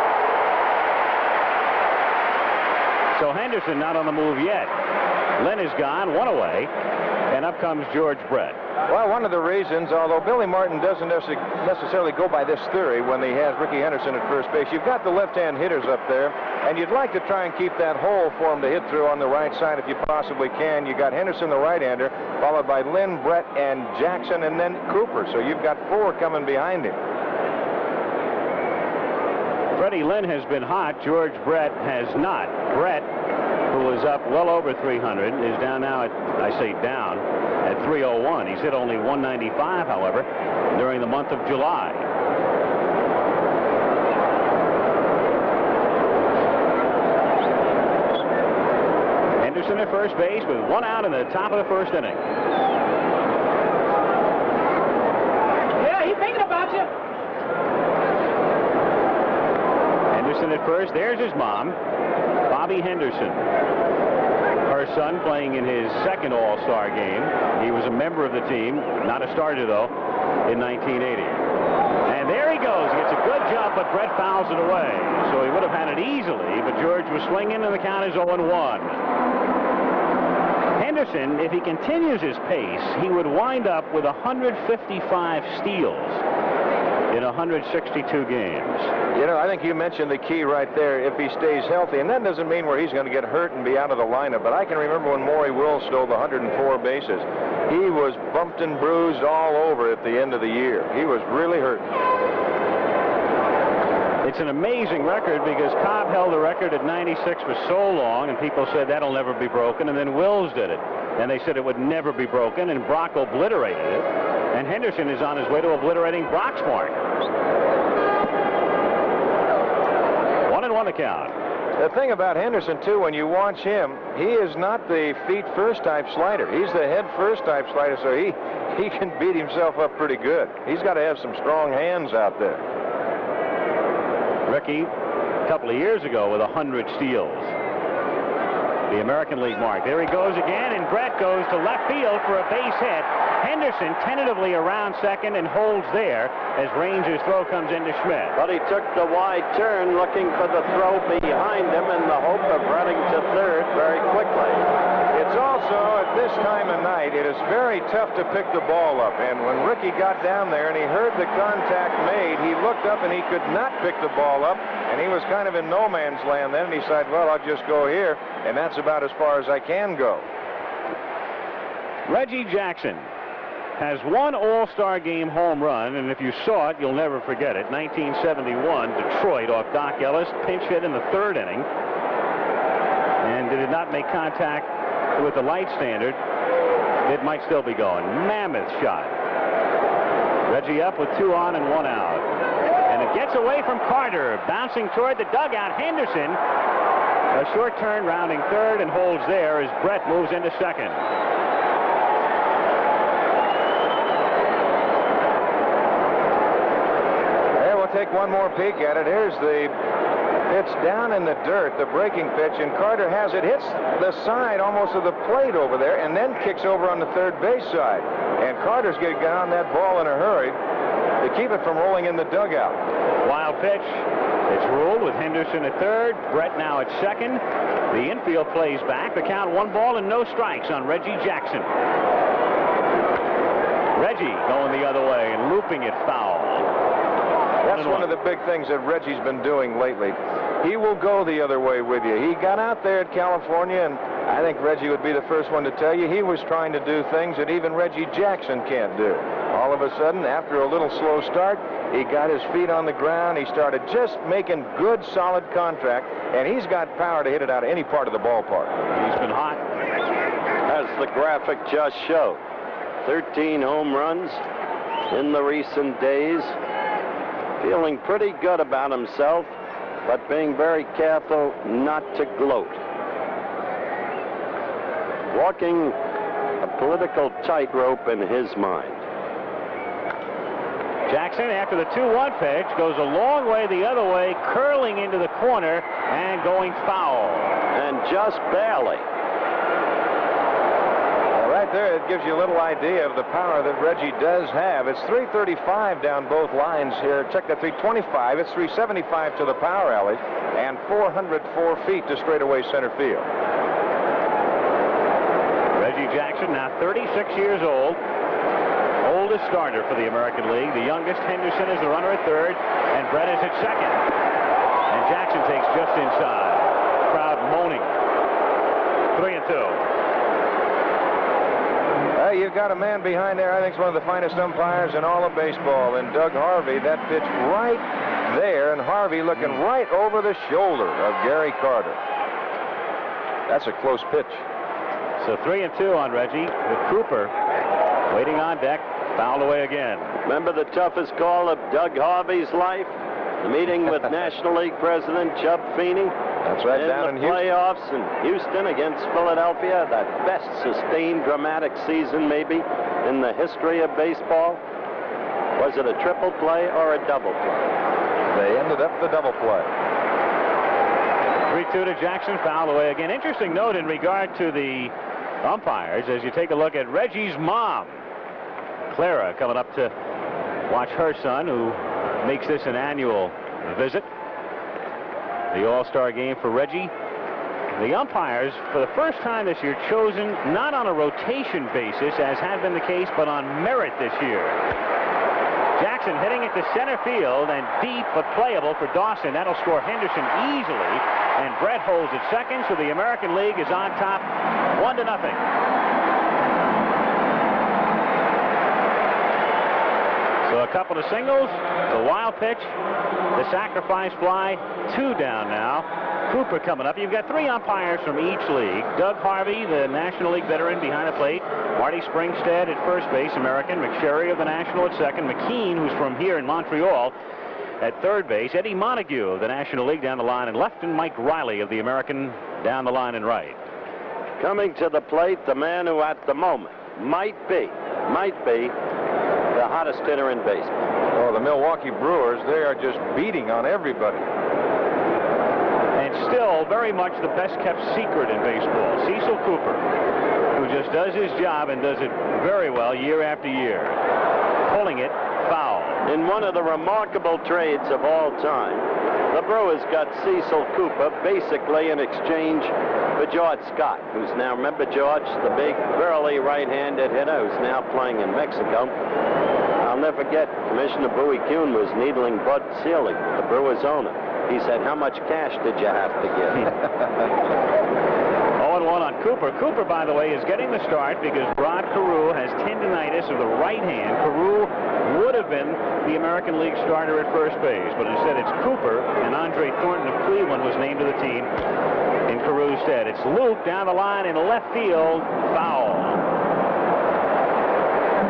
So Henderson not on the move yet. Lynn is gone, one away, and up comes George Brett. Well, one of the reasons, although Billy Martin doesn't necessarily go by this theory when he has Ricky Henderson at first base, you've got the left-hand hitters up there, and you'd like to try and keep that hole for him to hit through on the right side if you possibly can. You got Henderson, the right-hander, followed by Lynn, Brett, and Jackson, and then Cooper. So you've got 4 coming behind him. Freddie Lynn has been hot. George Brett has not. Brett, who is up well over 300, is down now at, I say down, at 301. He's hit only 195, however, during the month of July. Henderson at first base with 1 out in the top of the first inning. Yeah, he's thinking about you. Henderson at first. There's his mom, Bobby Henderson. Her son playing in his second All-Star game. He was a member of the team, not a starter though, in 1980. And there he goes. He gets a good jump, but Brett fouls it away. So he would have had it easily, but George was swinging, and the count is 0-1. Henderson, if he continues his pace, he would wind up with 155 steals. in 162 games. You know, I think you mentioned the key right there, if he stays healthy, and that doesn't mean where he's going to get hurt and be out of the lineup, but I can remember when Maury Wills stole the 104 bases. He was bumped and bruised all over at the end of the year. He was really hurt. It's an amazing record because Cobb held the record at 96 for so long, and people said that'll never be broken, and then Wills did it. And they said it would never be broken, and Brock obliterated it. And Henderson is on his way to obliterating Brock's mark. 1-1 the count. The thing about Henderson, too, when you watch him, he is not the feet-first type slider. He's the head-first type slider, so he can beat himself up pretty good. He's got to have some strong hands out there. Ricky, a couple of years ago with 100 steals. The American League mark. There he goes again, and Brett goes to left field for a base hit. Henderson tentatively around second and holds there as Ranger's throw comes into Schmidt. But he took the wide turn looking for the throw behind him in the hope of running to third very quickly. It's also, at this time of night, it is very tough to pick the ball up. And when Ricky got down there and he heard the contact made, he looked up and he could not pick the ball up. And he was kind of in no man's land then. And he decided, well, I'll just go here. And that's about as far as I can go. Reggie Jackson has one All-Star Game home run, and if you saw it, you'll never forget it. 1971, Detroit off Doc Ellis, pinch hit in the third inning, and did it not make contact with the light standard, it might still be going. Mammoth shot. Reggie up with 2 on and 1 out. And it gets away from Carter, bouncing toward the dugout. Henderson, a short turn rounding third and holds there as Brett moves into second. Take one more peek at it. Here's the pitch down in the dirt, the breaking pitch, and Carter has it, hits the side almost of the plate over there, and then kicks over on the third base side. And Carter's getting on that ball in a hurry to keep it from rolling in the dugout. Wild pitch. It's ruled with Henderson at third, Brett now at second. The infield plays back. The count 1 ball and no strikes on Reggie Jackson. Reggie going the other way and looping it foul. That's one of the big things that Reggie's been doing lately. He will go the other way with you. He got out there at California, and I think Reggie would be the first one to tell you he was trying to do things that even Reggie Jackson can't do. All of a sudden, after a little slow start, he got his feet on the ground. He started just making good, solid contact, and he's got power to hit it out of any part of the ballpark. He's been hot. As the graphic just showed, 13 home runs in the recent days. Feeling pretty good about himself, but being very careful not to gloat. Walking a political tightrope in his mind. Jackson, after the 2-1 pitch, goes a long way the other way, curling into the corner and going foul. And just barely. Right there, it gives you a little idea of the power that Reggie does have. It's 335 down both lines here. Check that, 325. It's 375 to the power alley and 404 feet to straightaway center field. Reggie Jackson, now 36 years old. Oldest starter for the American League. The youngest, Henderson, is the runner at third, and Brett is at second. And Jackson takes just inside. Crowd moaning. 3-2. You've got a man behind there, I think, is one of the finest umpires in all of baseball, and Doug Harvey. That pitch right there, and Harvey looking right over the shoulder of Gary Carter. That's a close pitch. So 3-2 on Reggie, with Cooper waiting on deck, fouled away again. Remember the toughest call of Doug Harvey's life? The meeting with National League President Chub Phenia. That's right, down in Houston. Playoffs in Houston against Philadelphia. That best sustained dramatic season maybe in the history of baseball. Was it a triple play or a double play? They ended up the double play. 3-2 to Jackson, fouled away again. Interesting note in regard to the umpires as you take a look at Reggie's mom, Clara, coming up to watch her son, who makes this an annual visit. The All-Star Game for Reggie. The umpires, for the first time this year, chosen not on a rotation basis, as had been the case, but on merit this year. Jackson hitting it to center field and deep but playable for Dawson. That'll score Henderson easily. And Brett holds at second, so the American League is on top 1-0. So a couple of singles, the wild pitch, the sacrifice fly, 2 down now. Cooper coming up. You've got 3 umpires from each league. Doug Harvey, the National League veteran, behind the plate. Marty Springstead at first base, American. McSherry of the National at second. McKean, who's from here in Montreal, at third base. Eddie Montague of the National League down the line in left, and Mike Riley of the American down the line in right. Coming to the plate, the man who at the moment might be the hottest hitter in baseball. Oh, the Milwaukee Brewers, they are just beating on everybody. And still very much the best-kept secret in baseball, Cecil Cooper, who just does his job and does it very well year after year. Pulling it foul. In one of the remarkable trades of all time, the Brewers got Cecil Cooper basically in exchange for George Scott, who's now, remember George, the big, burly right-handed hitter who's now playing in Mexico. I'll never forget, Commissioner Bowie Kuhn was needling Bud Selig, the Brewers owner. He said, how much cash did you have to give? 0-1 on Cooper. Cooper, by the way, is getting the start because Rod Carew has tendinitis of the right hand. Carew would have been the American League starter at first base, but instead it's Cooper, and Andre Thornton of Cleveland was named to the team in Carew's stead. It's Luke down the line in left field, foul.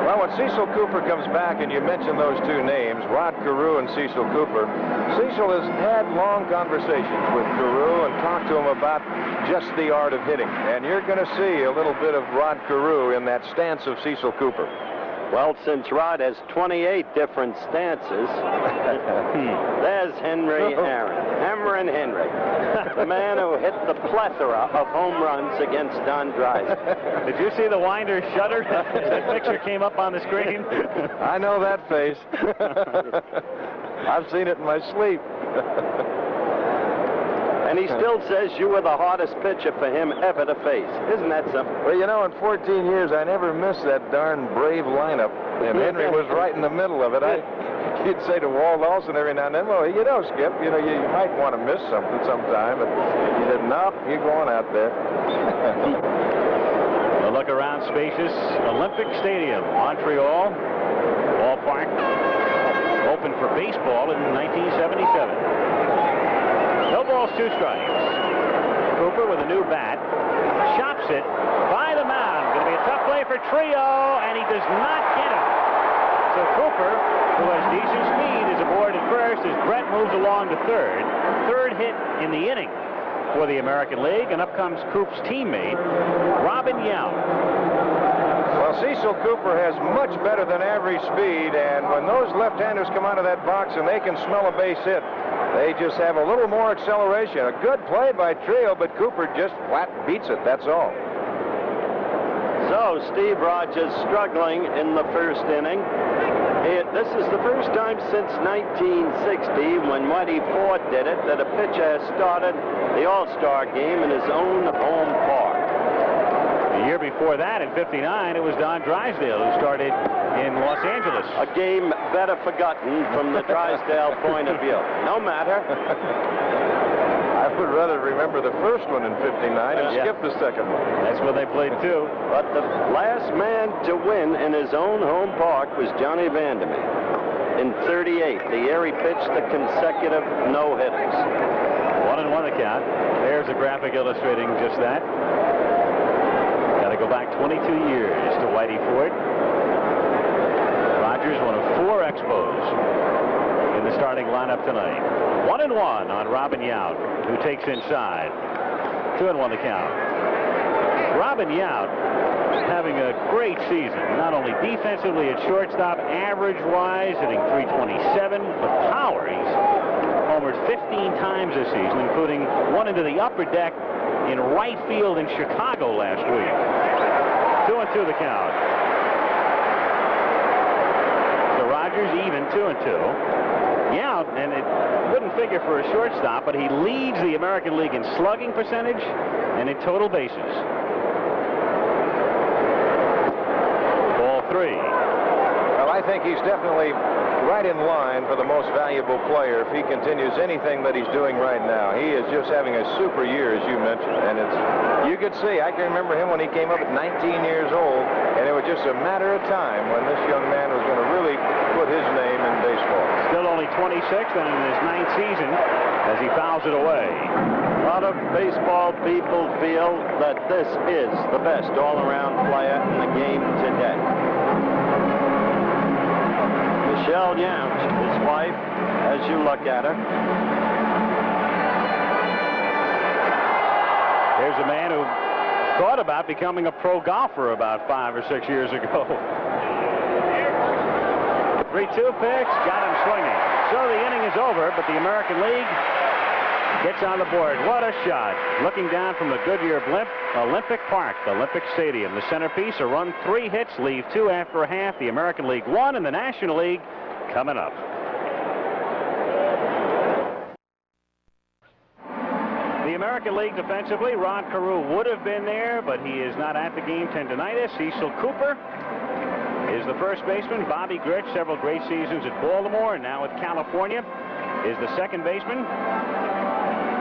Well, when Cecil Cooper comes back, and you mention those 2 names, Rod Carew and Cecil Cooper, Cecil has had long conversations with Carew and talked to him about just the art of hitting. And you're going to see a little bit of Rod Carew in that stance of Cecil Cooper. Well, since Rod has 28 different stances, there's Henry Aaron. Hammerin' Henry, the man who hit the plethora of home runs against Don Drysdale. Did you see the winder shudder as that picture came up on the screen? I know that face. I've seen it in my sleep. And he still says you were the hardest pitcher for him ever to face. Isn't that something? Well, you know, in 14 years, I never missed that darn brave lineup. And Henry was right in the middle of it. You'd say to Walt Olson every now and then, well, you know, Skip, you know, you might want to miss something sometime. But he said, no, you're going out there. A look around spacious Olympic Stadium, Montreal ballpark, opened for baseball in 1977. No balls, 2 strikes. Cooper with a new bat, chops it by the mound. Going to be a tough play for Trio, and he does not get it. So Cooper, who has decent speed, is aboard at first as Brett moves along to third. Third hit in the inning for the American League, and up comes Coop's teammate, Robin Yount. Well, Cecil Cooper has much better than average speed, and when those left-handers come out of that box and they can smell a base hit, they just have a little more acceleration. A good play by Trio, but Cooper just flat beats it, that's all. So Steve Rogers struggling in the first inning. This is the first time since 1960, when Whitey Ford did it, that a pitcher has started the All-Star game in his own home park. The year before that, in '59, it was Don Drysdale who started in Los Angeles. A game better forgotten from the Drysdale point of view. No matter. I would rather remember the first one in '59 and skip the second one. That's where they played, too. But the last man to win in his own home park was Johnny Vandermeer in '38, the year he pitched the consecutive no-hitters. 1-1 the count. There's a graphic illustrating just that. Got to go back 22 years to Whitey Ford. Rogers, one of 4 Expos in the starting lineup tonight. 1-1 on Robin Yount, who takes inside. 2-1 the count. Robin Yount having a great season, not only defensively at shortstop, average-wise, hitting .327, but power. He's homered 15 times this season, including one into the upper deck in right field in Chicago last week. 2-2 the count. So Rogers even 2-2. Yount, and it wouldn't figure for a shortstop, but he leads the American League in slugging percentage and in total bases. Ball 3. Well, I think he's definitely right in line for the most valuable player if he continues anything that he's doing right now. He is just having a super year, as you mentioned, and you could see, I can remember him when he came up at 19 years old, and it was just a matter of time when this young man was going to really put his name in baseball. Still only 26 and in his 9th season as he fouls it away. A lot of baseball people feel that this is the best all-around player in the game today. Michelle Yams, his wife, as you look at her. Here's a man who thought about becoming a pro golfer about 5 or 6 years ago. 3-2 pitch, got him swinging. So the inning is over, but the American League gets on the board. What a shot. Looking down from the Goodyear blimp, Olympic Park, Olympic Stadium. The centerpiece, a run, 3 hits, leave 2 after a half. The American League won, and the National League coming up. The American League defensively, Rod Carew would have been there, but he is not at the game. Tendinitis. Cecil Cooper is the first baseman. Bobby Grich, several great seasons at Baltimore, and now with California, is the second baseman.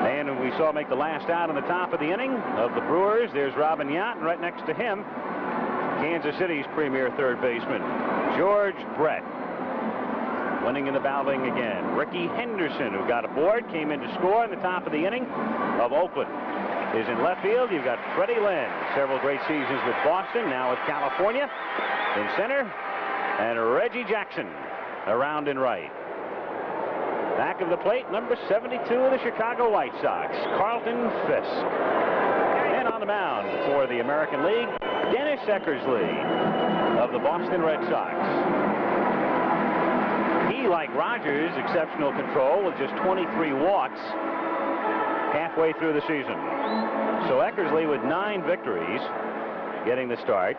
And we saw make the last out on the top of the inning of the Brewers. There's Robin Yount, and right next to him, Kansas City's premier third baseman, George Brett. Winning in the bowling again. Ricky Henderson, who got aboard, came in to score in the top of the inning of Oakland. Is in left field. You've got Freddie Lynn, several great seasons with Boston, now with California. In center, and Reggie Jackson around in right. Back of the plate, number 72 of the Chicago White Sox, Carlton Fisk. And on the mound for the American League, Dennis Eckersley of the Boston Red Sox. He, like Rogers, exceptional control with just 23 walks halfway through the season. So Eckersley with 9 victories, getting the start.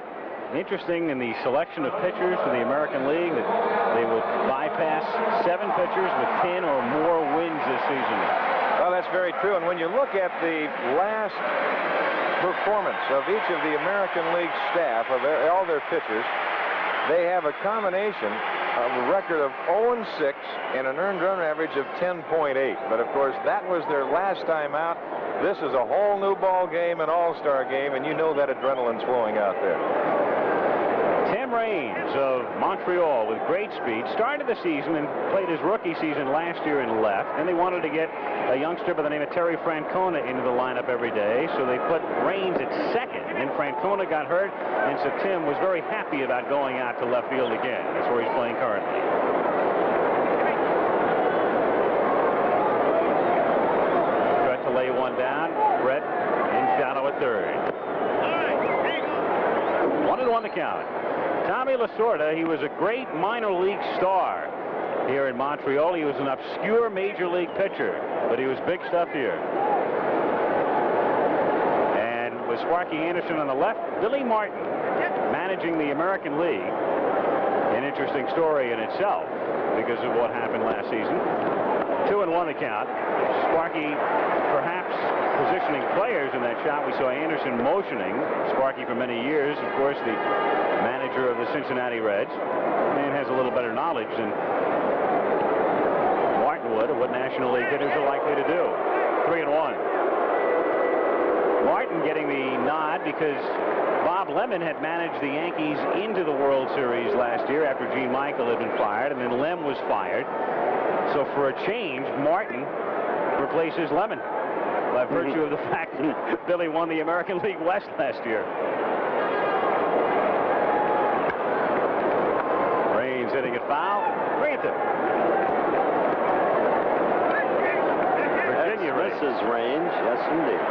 Interesting in the selection of pitchers for the American League that they will bypass 7 pitchers with 10 or more wins this season. Well, that's very true. And when you look at the last performance of each of the American League staff, of all their pitchers, they have a combination of a record of 0-6 and an earned run average of 10.8. But, of course, that was their last time out. This is a whole new ball game, an all-star game, and you know that adrenaline's flowing out there. Tim Raines of Montreal with great speed started the season and played his rookie season last year and left. And they wanted to get a youngster by the name of Terry Francona into the lineup every day, so they put Raines at second. And Francona got hurt, and so Tim was very happy about going out to left field again. That's where he's playing currently. Brett to lay one down. Brett in shadow at third. 1-1 the count. Tommy Lasorda, he was a great minor league star here in Montreal. He was an obscure major league pitcher, but he was big stuff here. And with Sparky Anderson on the left, Billy Martin managing the American League. An interesting story in itself because of what happened last season. 2-1 the count. Sparky perhaps positioning players in that shot. We saw Anderson motioning Sparky for many years. Of course, the manager of the Cincinnati Reds. Man has a little better knowledge than Martin would of what National League hitters are likely to do. 3-1. Martin getting the nod because Bob Lemon had managed the Yankees into the World Series last year after Gene Michael had been fired, and then Lem was fired. So for a change, Martin replaces Lemon by virtue of the fact that Billy won the American League West last year. Raines hitting it foul. Granted. Virginia misses Raines. Yes, indeed.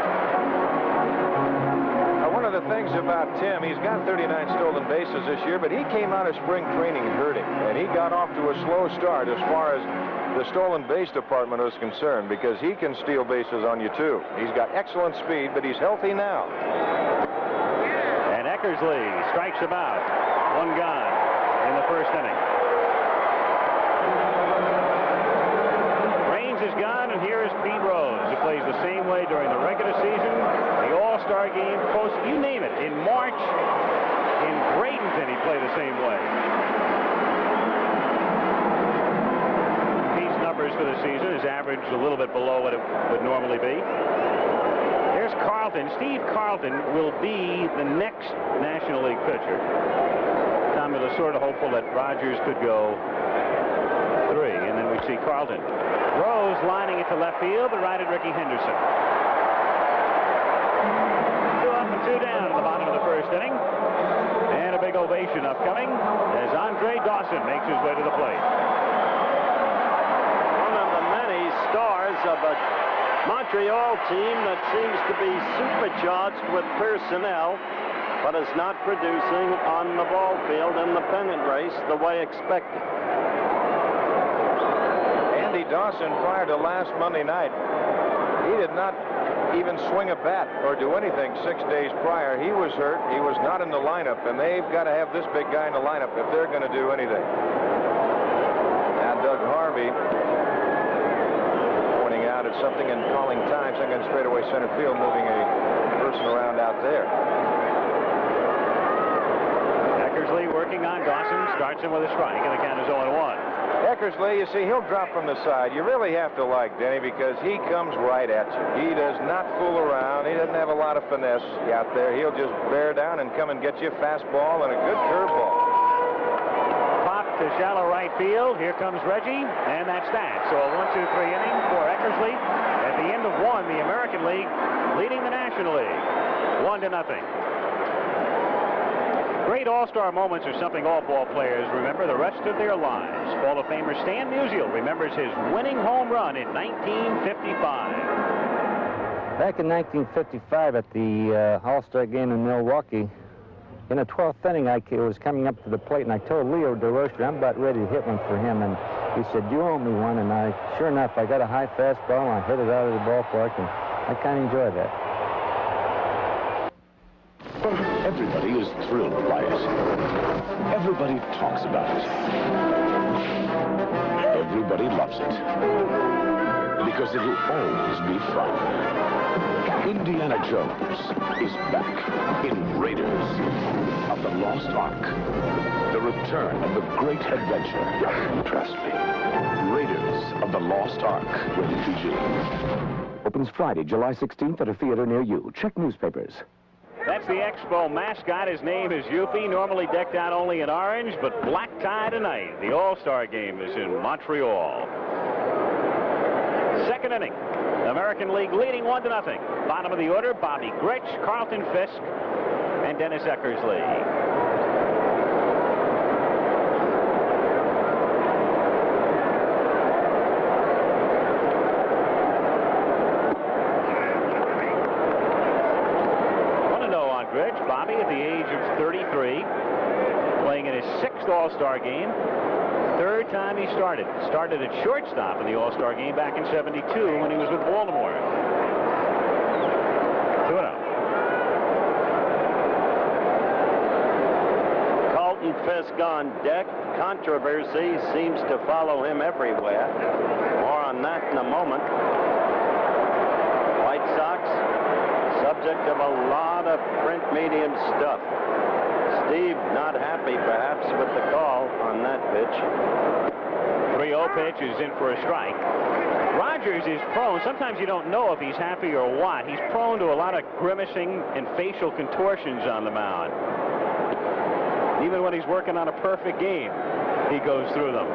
One of the things about Tim, he's got 39 stolen bases this year, but he came out of spring training hurting, and he got off to a slow start as far as the stolen base department is concerned, because he can steal bases on you too. He's got excellent speed, but he's healthy now. And Eckersley strikes him out. 1 gone in the first inning. Raines is gone, and here is Pete Rose, who plays the same way during the regular season, the All-Star game, post, you name it. In March, in Bradenton, he played the same way. season. His average a little bit below what it would normally be. Here's Carlton. Steve Carlton will be the next National League pitcher. Tommy was sort of hopeful that Rogers could go 3, and then we'd see Carlton. Rose lining it to left field, but right at Ricky Henderson. 2 up and 2 down at the bottom of the first inning. And a big ovation upcoming as Andre Dawson makes his way to the plate. One of the many stars of a Montreal team that seems to be supercharged with personnel, but is not producing on the ball field in the pennant race the way expected. Andy Dawson, prior to last Monday night, he did not even swing a bat or do anything 6 days prior. He was hurt. He was not in the lineup, and they've got to have this big guy in the lineup if they're going to do anything. Now Doug Harvey pointing out at something and calling time, second straightaway center field, moving a person around out there. Eckersley working on Dawson, starts him with a strike, and the count is 0-1. Eckersley, you see, he'll drop from the side. You really have to like Denny because he comes right at you. He does not fool around. He doesn't have a lot of finesse out there. He'll just bear down and come and get you a fastball and a good curveball. Pop to shallow right field. Here comes Reggie, and that's that. So a 1-2-3 inning for Eckersley. At the end of 1, the American League leading the National League 1-0. Great all-star moments are something all ball players remember the rest of their lives. Hall of Famer Stan Musial remembers his winning home run in 1955. Back in 1955 at the All-Star game in Milwaukee, in the 12th inning, I was coming up to the plate, and I told Leo DeRocher I'm about ready to hit one for him, and he said, you owe me one, and sure enough, I got a high fastball, and I hit it out of the ballpark, and I kind of enjoyed that. Everybody is thrilled by it. Everybody talks about it. Everybody loves it. Because it'll always be fun. Indiana Jones is back in Raiders of the Lost Ark. The return of the great adventure. Trust me. Raiders of the Lost Ark. Rated PG. Opens Friday, July 16th at a theater near you. Check newspapers. That's the Expo mascot. His name is Yuppie, normally decked out only in orange, but black tie tonight. The All-Star game is in Montreal. Second inning. American League leading 1-0. Bottom of the order, Bobby Grich, Carlton Fisk, and Dennis Eckersley. Bobby at the age of 33, playing in his 6th All-Star game. 3rd time he started. Started at shortstop in the All-Star game back in '72 when he was with Baltimore. 2-0. Carlton Fisk on deck. Controversy seems to follow him everywhere. More on that in a moment. White Sox, subject of a lot of print medium stuff. Steve not happy perhaps with the call on that pitch. 3-0 pitch is in for a strike. Rogers is prone. Sometimes you don't know if he's happy or what. He's prone to a lot of grimacing and facial contortions on the mound. Even when he's working on a perfect game, he goes through them.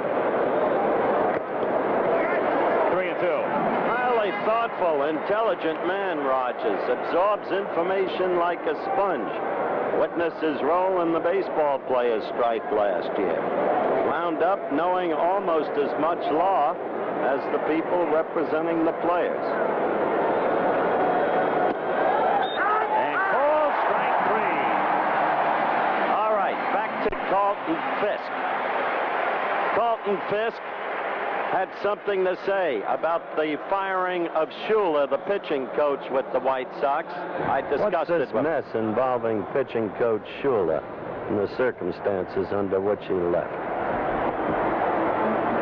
3-2. Highly thoughtful, intelligent man, Rogers. Absorbs information like a sponge. Witness his role in the baseball players' strike last year. Wound up knowing almost as much law as the people representing the players. And called strike 3. All right, back to Carlton Fisk. Carlton Fisk had something to say about the firing of Schuler, the pitching coach with the White Sox. I discussed this mess involving pitching coach Schuler and the circumstances under which he left.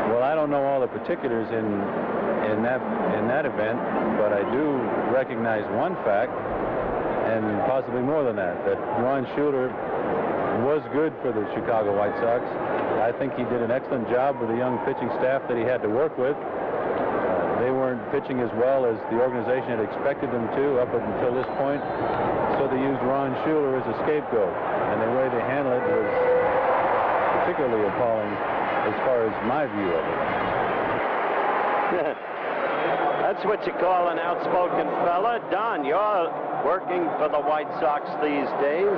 Well, I don't know all the particulars in that event, but I do recognize one fact, and possibly more than that Ron Schuler was good for the Chicago White Sox. I think he did an excellent job with the young pitching staff that he had to work with. pitching as well as the organization had expected them to up until this point. So they used Ron Schuler as a scapegoat, and the way they handled it was particularly appalling as far as my view of it. That's what you call an outspoken fella. Don, you're working for the White Sox these days.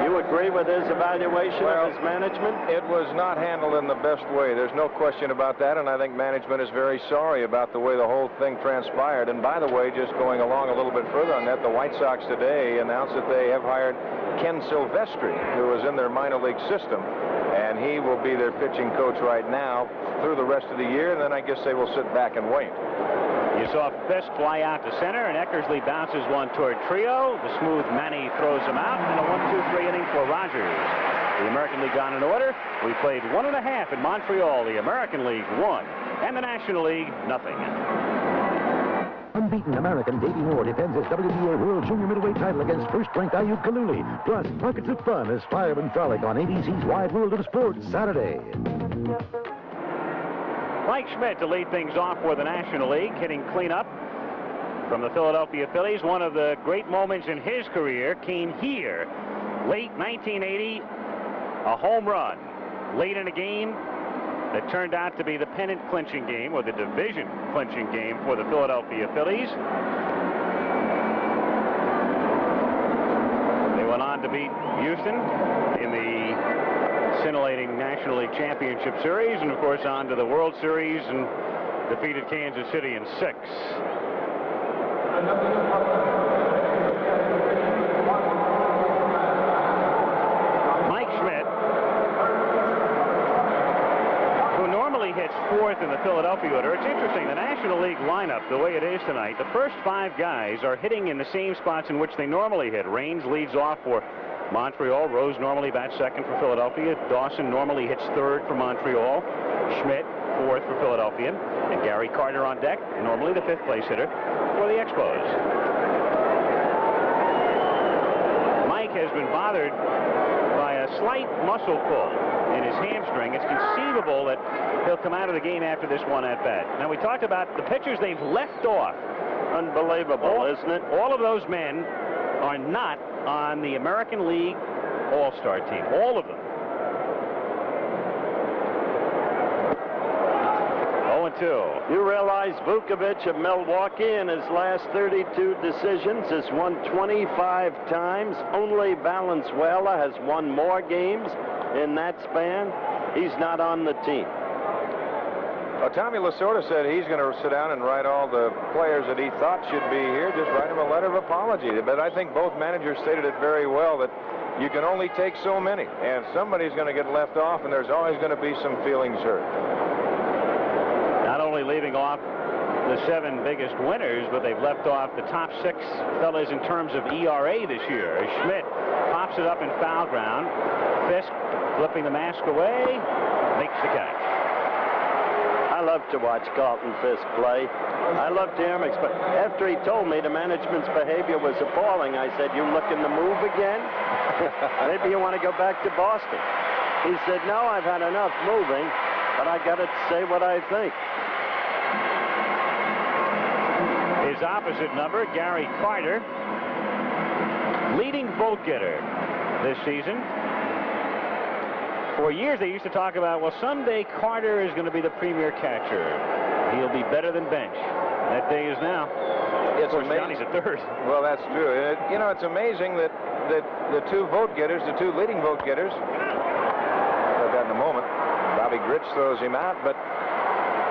You agree with his evaluation of his management? It was not handled in the best way. There's no question about that, and I think management is very sorry about the way the whole thing transpired. And by the way, just going along a little bit further on that, the White Sox today announced that they have hired Ken Silvestri, who was in their minor league system, and he will be their pitching coach right now through the rest of the year, and then I guess they will sit back and wait. You saw Fisk fly out to center, and Eckersley bounces one toward Trio. The smooth Manny throws him out, and a 1-2-3 inning for Rogers. The American League on in order. We played 1.5 in Montreal. The American League 1, and the National League nothing. Unbeaten American Davey Moore defends his WBA World Junior Middleweight title against first-ranked Ayub Kaluli. Plus, pockets of fun as Fireman Frolic on ABC's Wide World of Sports Saturday. Mike Schmidt to lead things off for the National League, hitting cleanup from the Philadelphia Phillies. One of the great moments in his career came here, late 1980, a home run late in a game that turned out to be the pennant-clinching game, or the division-clinching game for the Philadelphia Phillies. They went on to beat Houston in the scintillating National League Championship Series, and of course on to the World Series, and defeated Kansas City in 6. Mike Schmidt, who normally hits 4th in the Philadelphia order. It's interesting, the National League lineup, the way it is tonight, the first 5 guys are hitting in the same spots in which they normally hit. Raines leads off for Montreal. Rose normally bats 2nd for Philadelphia. Dawson normally hits 3rd for Montreal. Schmidt 4th for Philadelphia. And Gary Carter on deck, normally the 5th place hitter for the Expos. Mike has been bothered by a slight muscle pull in his hamstring. It's conceivable that he'll come out of the game after this one at bat. Now, we talked about the pitchers they've left off. Unbelievable, isn't it? All of those men are not on the American League All-Star team. All of them. 0-2. You realize Vukovich of Milwaukee in his last 32 decisions has won 25 times. Only Valenzuela has won more games in that span. He's not on the team. Well, Tommy Lasorda said he's going to sit down and write all the players that he thought should be here, just write them a letter of apology. But I think both managers stated it very well, that you can only take so many, and somebody's going to get left off, and there's always going to be some feelings hurt. Not only leaving off the 7 biggest winners, but they've left off the top 6 fellas in terms of ERA this year. Schmidt pops it up in foul ground. Fisk flipping the mask away, makes the catch. I love to watch Carlton Fisk play. I love to hear him explain. After he told me the management's behavior was appalling, I said, "You looking to move again? Maybe you want to go back to Boston." He said, "No, I've had enough moving, but I got to say what I think." His opposite number, Gary Carter, leading vote getter this season. For years, they used to talk about, well, someday Carter is going to be the premier catcher. He'll be better than Bench. That day is now. It's amazing. Johnny's at 3rd. Well, that's true. You know, it's amazing that the 2 vote getters, the 2 leading vote getters, I've got in a moment, Bobby Grich throws him out, but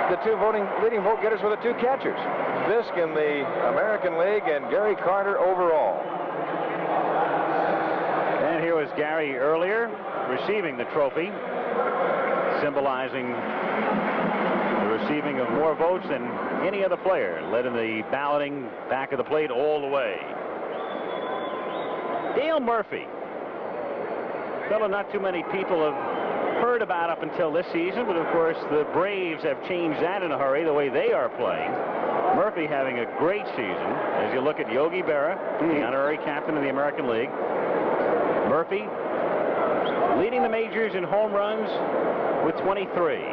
the 2 leading vote getters were the 2 catchers. Fisk in the American League and Gary Carter overall. And here was Gary earlier, receiving the trophy, symbolizing the receiving of more votes than any other player, led in the balloting back of the plate all the way. Dale Murphy, fellow not too many people have heard about up until this season, but of course the Braves have changed that in a hurry, the way they are playing. Murphy having a great season. As you look at Yogi Berra, the honorary captain of the American League. Murphy leading the majors in home runs with 23.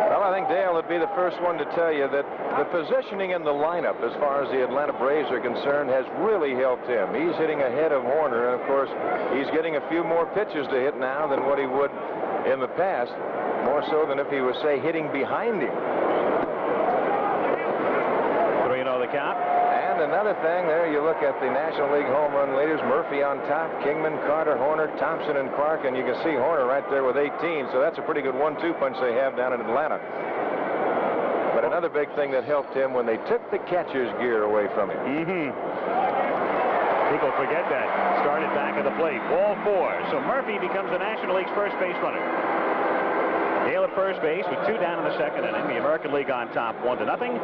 Well, I think Dale would be the first one to tell you that the positioning in the lineup as far as the Atlanta Braves are concerned has really helped him. He's hitting ahead of Horner, and of course, he's getting a few more pitches to hit now than what he would in the past, more so than if he was, say, hitting behind him. 3-0 the count. And another thing there, you look at the National League home run leaders, Murphy on top, Kingman, Carter, Horner, Thompson, and Clark, and you can see Horner right there with 18, so that's a pretty good 1-2 punch they have down in Atlanta. But another big thing that helped him when they took the catcher's gear away from him. People forget that. Started back at the plate. Ball 4. So Murphy becomes the National League's first base runner. Dale at first base with 2 down in the second inning. The American League on top, 1-0.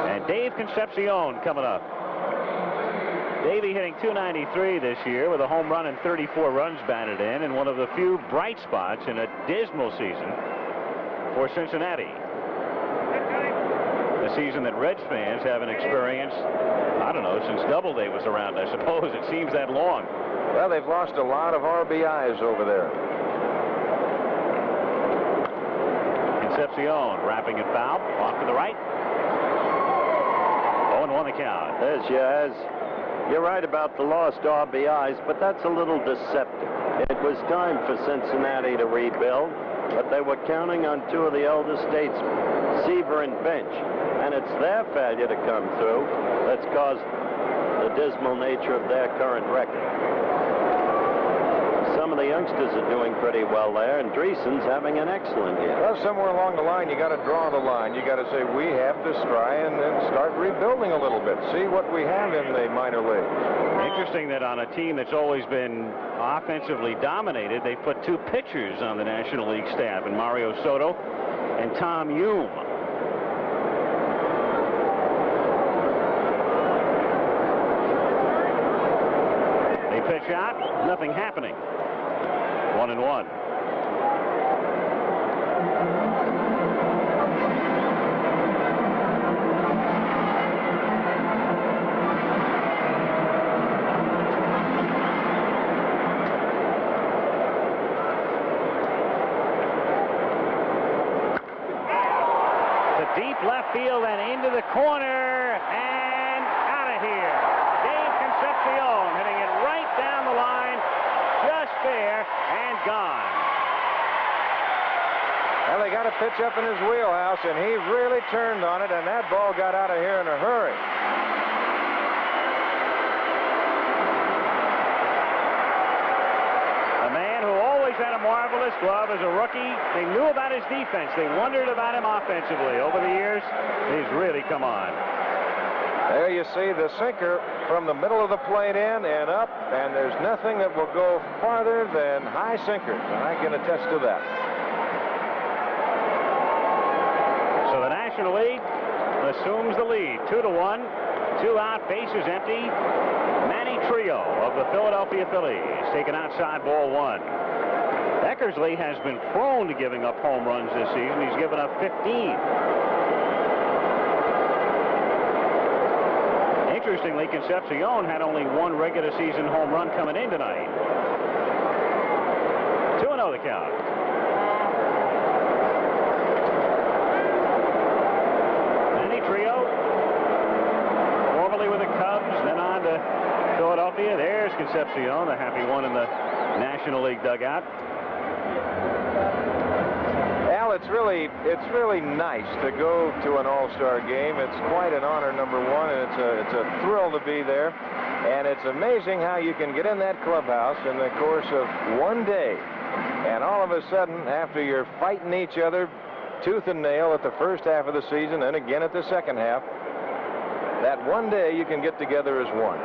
And Dave Concepcion coming up. Davey hitting .293 this year with a home run and 34 runs batted in, and one of the few bright spots in a dismal season for Cincinnati. A season that Reds fans haven't experienced, I don't know, since Doubleday was around, I suppose. It seems that long. Well, they've lost a lot of RBIs over there. Concepcion wrapping it foul, off to the right. 0-1 the count. Yes, you're right about the lost RBIs, but that's a little deceptive. It was time for Cincinnati to rebuild, but they were counting on 2 of the elder statesmen, Seaver and Bench, and it's their failure to come through that's caused the dismal nature of their current record. Some of the youngsters are doing pretty well there, and Dreesen's having an excellent year. Well, somewhere along the line, you got to draw the line. You got to say, we have to try and then start rebuilding a little bit. See what we have in the minor leagues. Interesting that on a team that's always been offensively dominated, they put 2 pitchers on the National League staff, and Mario Soto and Tom Hume. They pitch out, nothing happening. 1-1. Deep left field and into the corner and out of here. Dave Concepcion hitting it right down the line, just there and gone. Well, they got a pitch up in his wheelhouse, and he really turned on it, and that ball got out of here in a hurry. Had a marvelous glove as a rookie. They knew about his defense. They wondered about him offensively. Over the years, he's really come on. There you see the sinker from the middle of the plate in and up, and there's nothing that will go farther than high sinkers, and I can attest to that. So the National League assumes the lead. 2-1, 2 out, bases empty. Manny Trio of the Philadelphia Phillies taken outside, ball 1. Eckersley has been prone to giving up home runs this season. He's given up 15. Interestingly, Concepcion had only 1 regular season home run coming in tonight. 2-0 the count. Manny Trio, formerly with the Cubs, then on to Philadelphia. There's Concepcion, the happy one in the National League dugout. Al, it's really nice to go to an all-star game. It's quite an honor, number one, and it's a thrill to be there. And it's amazing how you can get in that clubhouse in the course of one day, and all of a sudden, after you're fighting each other tooth and nail at the first half of the season and again at the second half, that one day you can get together as one.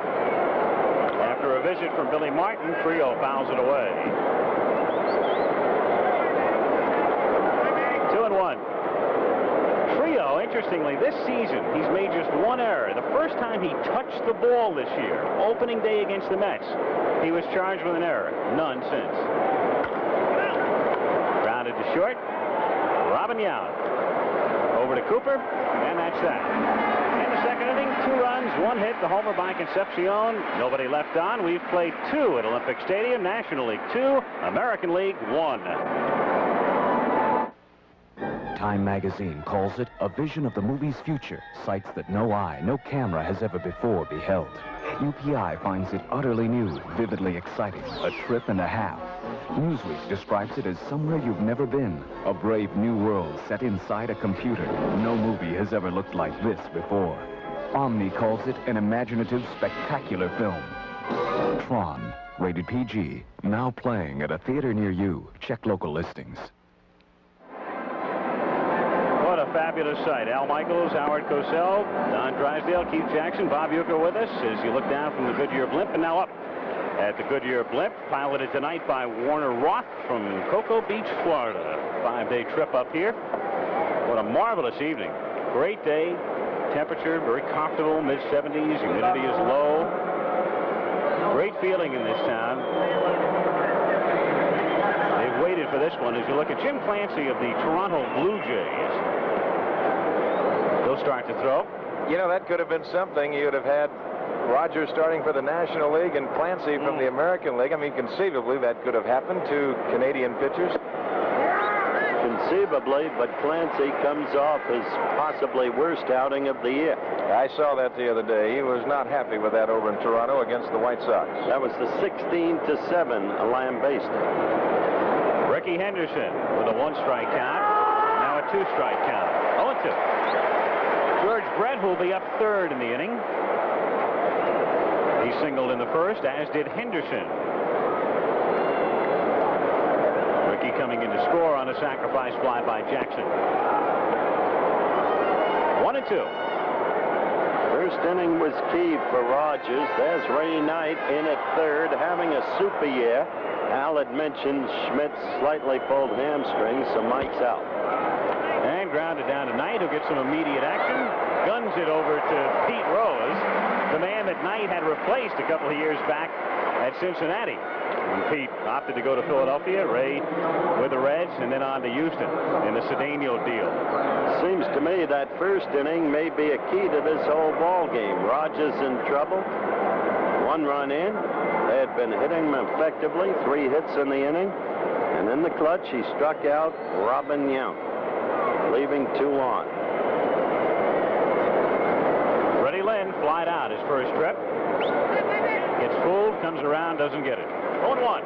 After a visit from Billy Martin, Trio fouls it away. 2-1. Trio, interestingly, this season, he's made just 1 error. The first time he touched the ball this year, opening day against the Mets, he was charged with an error. None since. Grounded to short. Robin Yount. Over to Cooper, and that's that. In the second inning, 2 runs, 1 hit, the homer by Concepcion. Nobody left on. We've played 2 at Olympic Stadium. National League 2, American League 1. Time magazine calls it a vision of the movie's future, sights that no eye, no camera has ever before beheld. UPI finds it utterly new, vividly exciting, a trip and a half. Newsweek describes it as somewhere you've never been, a brave new world set inside a computer. No movie has ever looked like this before. Omni calls it an imaginative, spectacular film. Tron, rated PG, now playing at a theater near you. Check local listings. What a fabulous sight. Al Michaels, Howard Cosell, Don Drysdale, Keith Jackson, Bob Uecker with us as you look down from the Goodyear blimp and now up at the Goodyear blimp, piloted tonight by Warner Roth from Cocoa Beach, Florida. 5-day trip up here. What a marvelous evening. Great day. Temperature very comfortable, mid-70s. Humidity is low. Great feeling in this town. They've waited for this one as you look at Jim Clancy of the Toronto Blue Jays. He'll start to throw. You know, that could have been something. You'd have had Rogers starting for the National League and Clancy from the American League. I mean, conceivably, that could have happened to Canadian pitchers. Conceivably, but Clancy comes off his possibly worst outing of the year. I saw that the other day. He was not happy with that over in Toronto against the White Sox. That was the 16-7 lambasted. Ricky Henderson with a 1-strike count. Now a 2-strike count. 0-2. George Brett will be up third in the inning. He singled in the first, as did Henderson. Ricky coming in to score on a sacrifice fly by Jackson. 1-2. First inning was key for Rogers. There's Ray Knight in at third, having a super year. Al had mentioned Schmidt's slightly pulled hamstring, so Mike's out. And grounded down to Knight, who gets some immediate action. Guns it over to Pete Rose, the man that Knight had replaced a couple of years back at Cincinnati. And Pete opted to go to Philadelphia, Ray with the Reds, and then on to Houston in the Cedeno deal. Seems to me that first inning may be a key to this whole ball game. Rogers in trouble. 1 run in. They had been hitting him effectively. 3 hits in the inning. And in the clutch, he struck out Robin Yount, leaving 2 on. Freddie Lynn flied out his first trip. Gets fooled, comes around, doesn't get it. 0-1.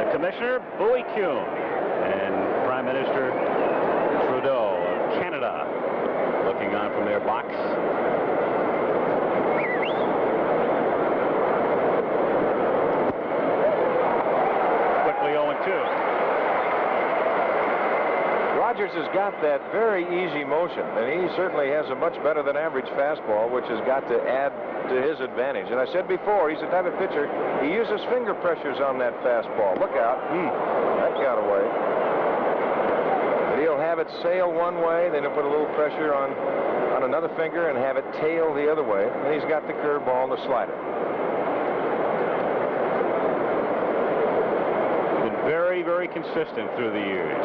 The commissioner, Bowie Kuhn, and Prime Minister Trudeau of Canada looking on from their box. Quickly 0-2. Rogers has got that very easy motion, and he certainly has a much better than average fastball, which has got to add to his advantage. And I said before, he's the type of pitcher, he uses finger pressures on that fastball. Look out. That got away. But he'll have it sail one way, then he'll put a little pressure on another finger and have it tail the other way. And he's got the curveball and the slider. Been very, very consistent through the years.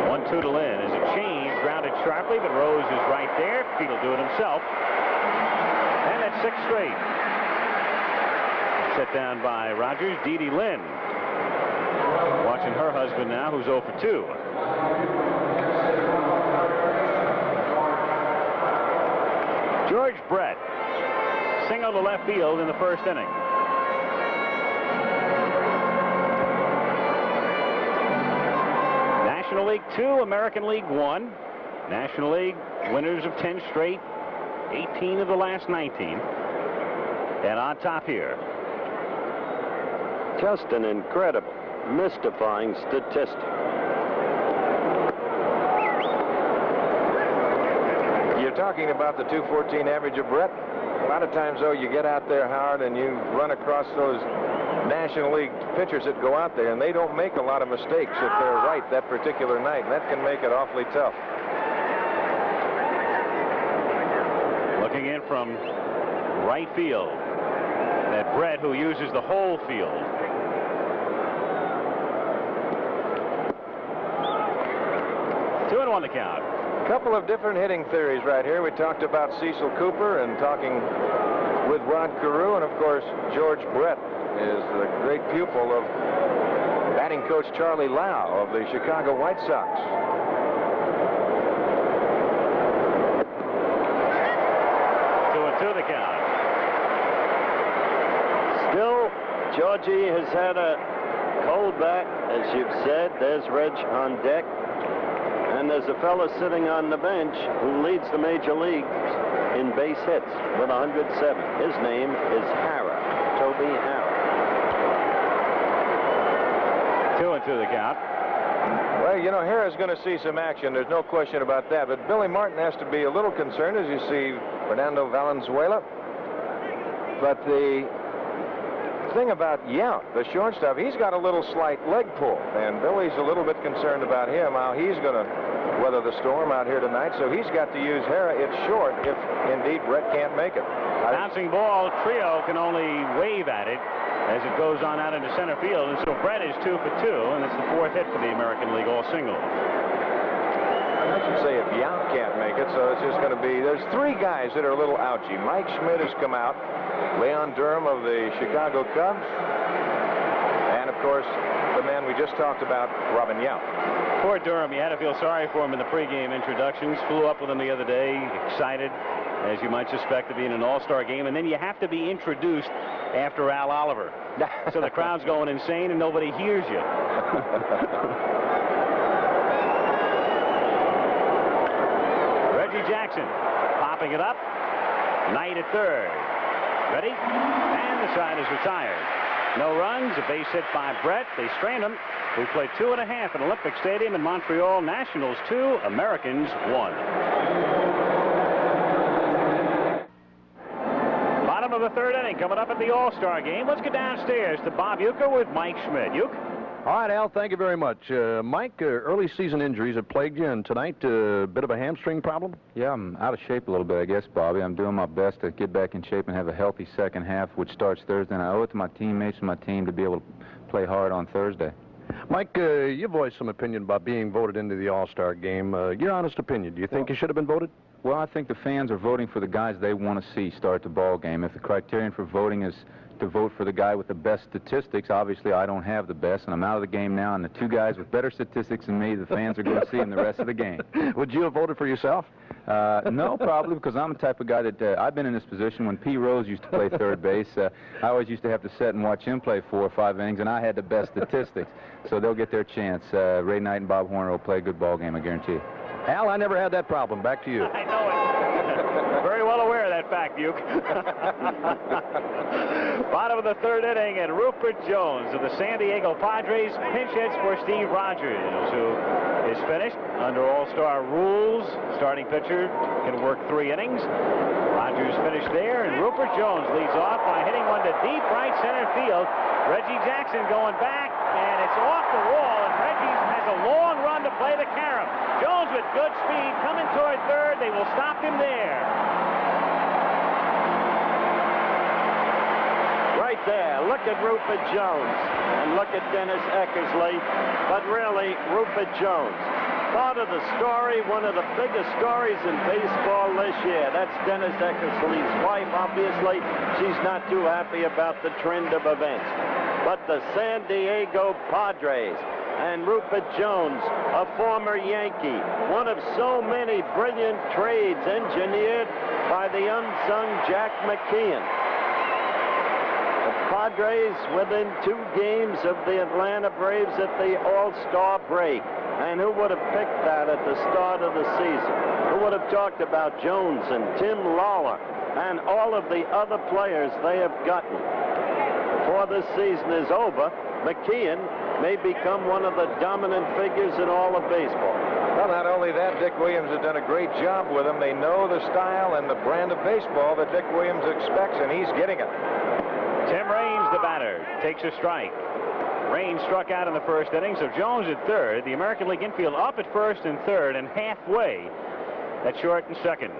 1-2 to Lynn. Is a change, grounded sharply, but Rose is right there. Pete will do it himself. And that's 6 straight. Set down by Rogers. Dee Dee Lynn. Watching her husband now, who's 0 for 2. George Brett. Single to left field in the first inning. National League 2, American League 1. National League winners of 10 straight, 18 of the last 19. And on top here. Just an incredible, mystifying statistic. You're talking about the 214 average of Brett. A lot of times, though, you get out there, Howard, and you run across those National League pitchers that go out there, and they don't make a lot of mistakes if they're right that particular night, and that can make it awfully tough. Looking in from right field, that Brett, who uses the whole field. Two and 1 to count. A couple of different hitting theories right here. We talked about Cecil Cooper and talking with Rod Carew, and of course George Brett is the great pupil of batting coach Charlie Lau of the Chicago White Sox. To the count. Still, Georgie has had a cold bat, as you've said. There's Reg on deck. And there's a fellow sitting on the bench who leads the major leagues in base hits with 107. His name is Hara, Toby Hara. 2-2 the count. Well, you know, Hara's going to see some action. There's no question about that. But Billy Martin has to be a little concerned, as you see Fernando Valenzuela. But the thing about Yount, the shortstop, he's got a little slight leg pull. And Billy's a little bit concerned about him, how he's going to weather the storm out here tonight. So he's got to use Hara at short if, indeed, Brett can't make it. Bouncing ball, Trio can only wave at it as it goes on out into center field. And so Brett is 2 for 2, and it's the 4th hit for the American League, all single. I should say if Yount can't make it, so it's just going to be, there's 3 guys that are a little ouchy. Mike Schmidt has come out, Leon Durham of the Chicago Cubs, and of course, the man we just talked about, Robin Yount. Poor Durham, you had to feel sorry for him in the pregame introductions. Flew up with him the other day, excited, as you might suspect, to be in an all-star game, and then you have to be introduced after Al Oliver. So the crowd's going insane and nobody hears you. Reggie Jackson popping it up. Knight at third. Ready? And the side is retired. No runs, a base hit by Brett. They strained him. We played 2.5 at Olympic Stadium in Montreal. Nationals 2, Americans 1. Bottom of the 3rd inning coming up at the All-Star game. Let's get downstairs to Bob Uecker with Mike Schmidt. Uecker? All right, Al, thank you very much. Mike, early season injuries have plagued you, and tonight, a bit of a hamstring problem? Yeah, I'm out of shape a little bit, I guess, Bobby. I'm doing my best to get back in shape and have a healthy second half, which starts Thursday, and I owe it to my teammates and my team to be able to play hard on Thursday. Mike, you voiced some opinion about being voted into the All-Star game. Your honest opinion, do you think you should have been voted? Well, I think the fans are voting for the guys they want to see start the ball game. If the criterion for voting is to vote for the guy with the best statistics, obviously I don't have the best, and I'm out of the game now, and the 2 guys with better statistics than me, the fans are going to see in the rest of the game. Would you have voted for yourself? No, probably, because I'm the type of guy that I've been in this position when P. Rose used to play third base. I always used to have to sit and watch him play 4 or 5 innings, and I had the best statistics. So they'll get their chance. Ray Knight and Bob Horner will play a good ball game, I guarantee you. Al, I never had that problem. Back to you. I know it. Very well aware of that fact, Buke. Bottom of the 3rd inning, and Rupert Jones of the San Diego Padres pinch hits for Steve Rogers, who is finished under All-Star rules. Starting pitcher can work 3 innings. Rogers finished there, and Rupert Jones leads off by hitting one to deep right center field. Reggie Jackson going back, and it's off the wall, and Reggie has a long run to play the carom. Jones with good speed coming toward third. They will stop him there. Right there, look at Rupert Jones and look at Dennis Eckersley, but really, Rupert Jones. Part of the story, one of the biggest stories in baseball this year. That's Dennis Eckersley's wife, obviously. She's not too happy about the trend of events. But the San Diego Padres and Rupert Jones, a former Yankee, one of so many brilliant trades engineered by the unsung Jack McKeon. The Padres within 2 games of the Atlanta Braves at the All-Star break. And who would have picked that at the start of the season? Who would have talked about Jones and Tim Lawler and all of the other players they have gotten? Before this season is over, McKeon may become one of the dominant figures in all of baseball. Well, not only that, Dick Williams has done a great job with him. They know the style and the brand of baseball that Dick Williams expects, and he's getting it. Tim Raines, the batter, takes a strike. Raines struck out in the 1st inning, so Jones at third. The American League infield up at 1st and 3rd, and halfway at short and 2nd.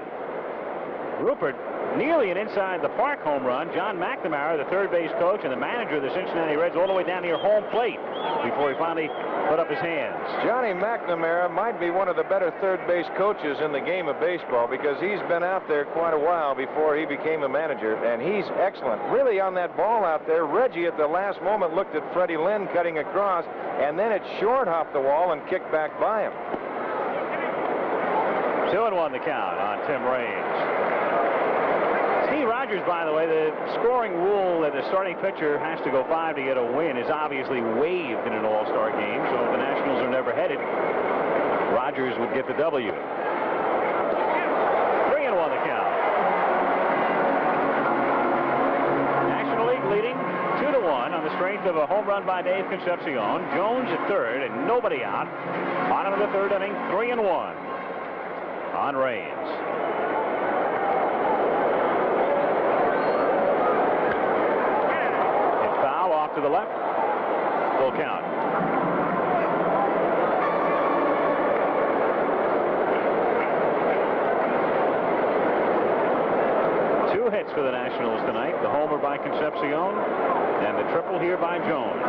Rupert nearly an inside-the-park home run. John McNamara, the third base coach and the manager of the Cincinnati Reds, all the way down near home plate before he finally put up his hands. Johnny McNamara might be one of the better third base coaches in the game of baseball because he's been out there quite a while before he became a manager, and he's excellent. Really on that ball out there, Reggie at the last moment looked at Freddie Lynn cutting across, and then it short hopped the wall and kicked back by him. 2-1 the count on Tim Raines. Steve Rogers, by the way, the scoring rule that the starting pitcher has to go 5 to get a win is obviously waived in an all-star game, so if the Nationals are never headed, Rogers would get the W. 3-1 the count. National League leading 2-1 on the strength of a home run by Dave Concepcion. Jones at third and nobody out. Bottom of the third inning, 3-1 on Raines. To the left, full count. Two hits for the Nationals tonight, the homer by Concepcion and the triple here by Jones.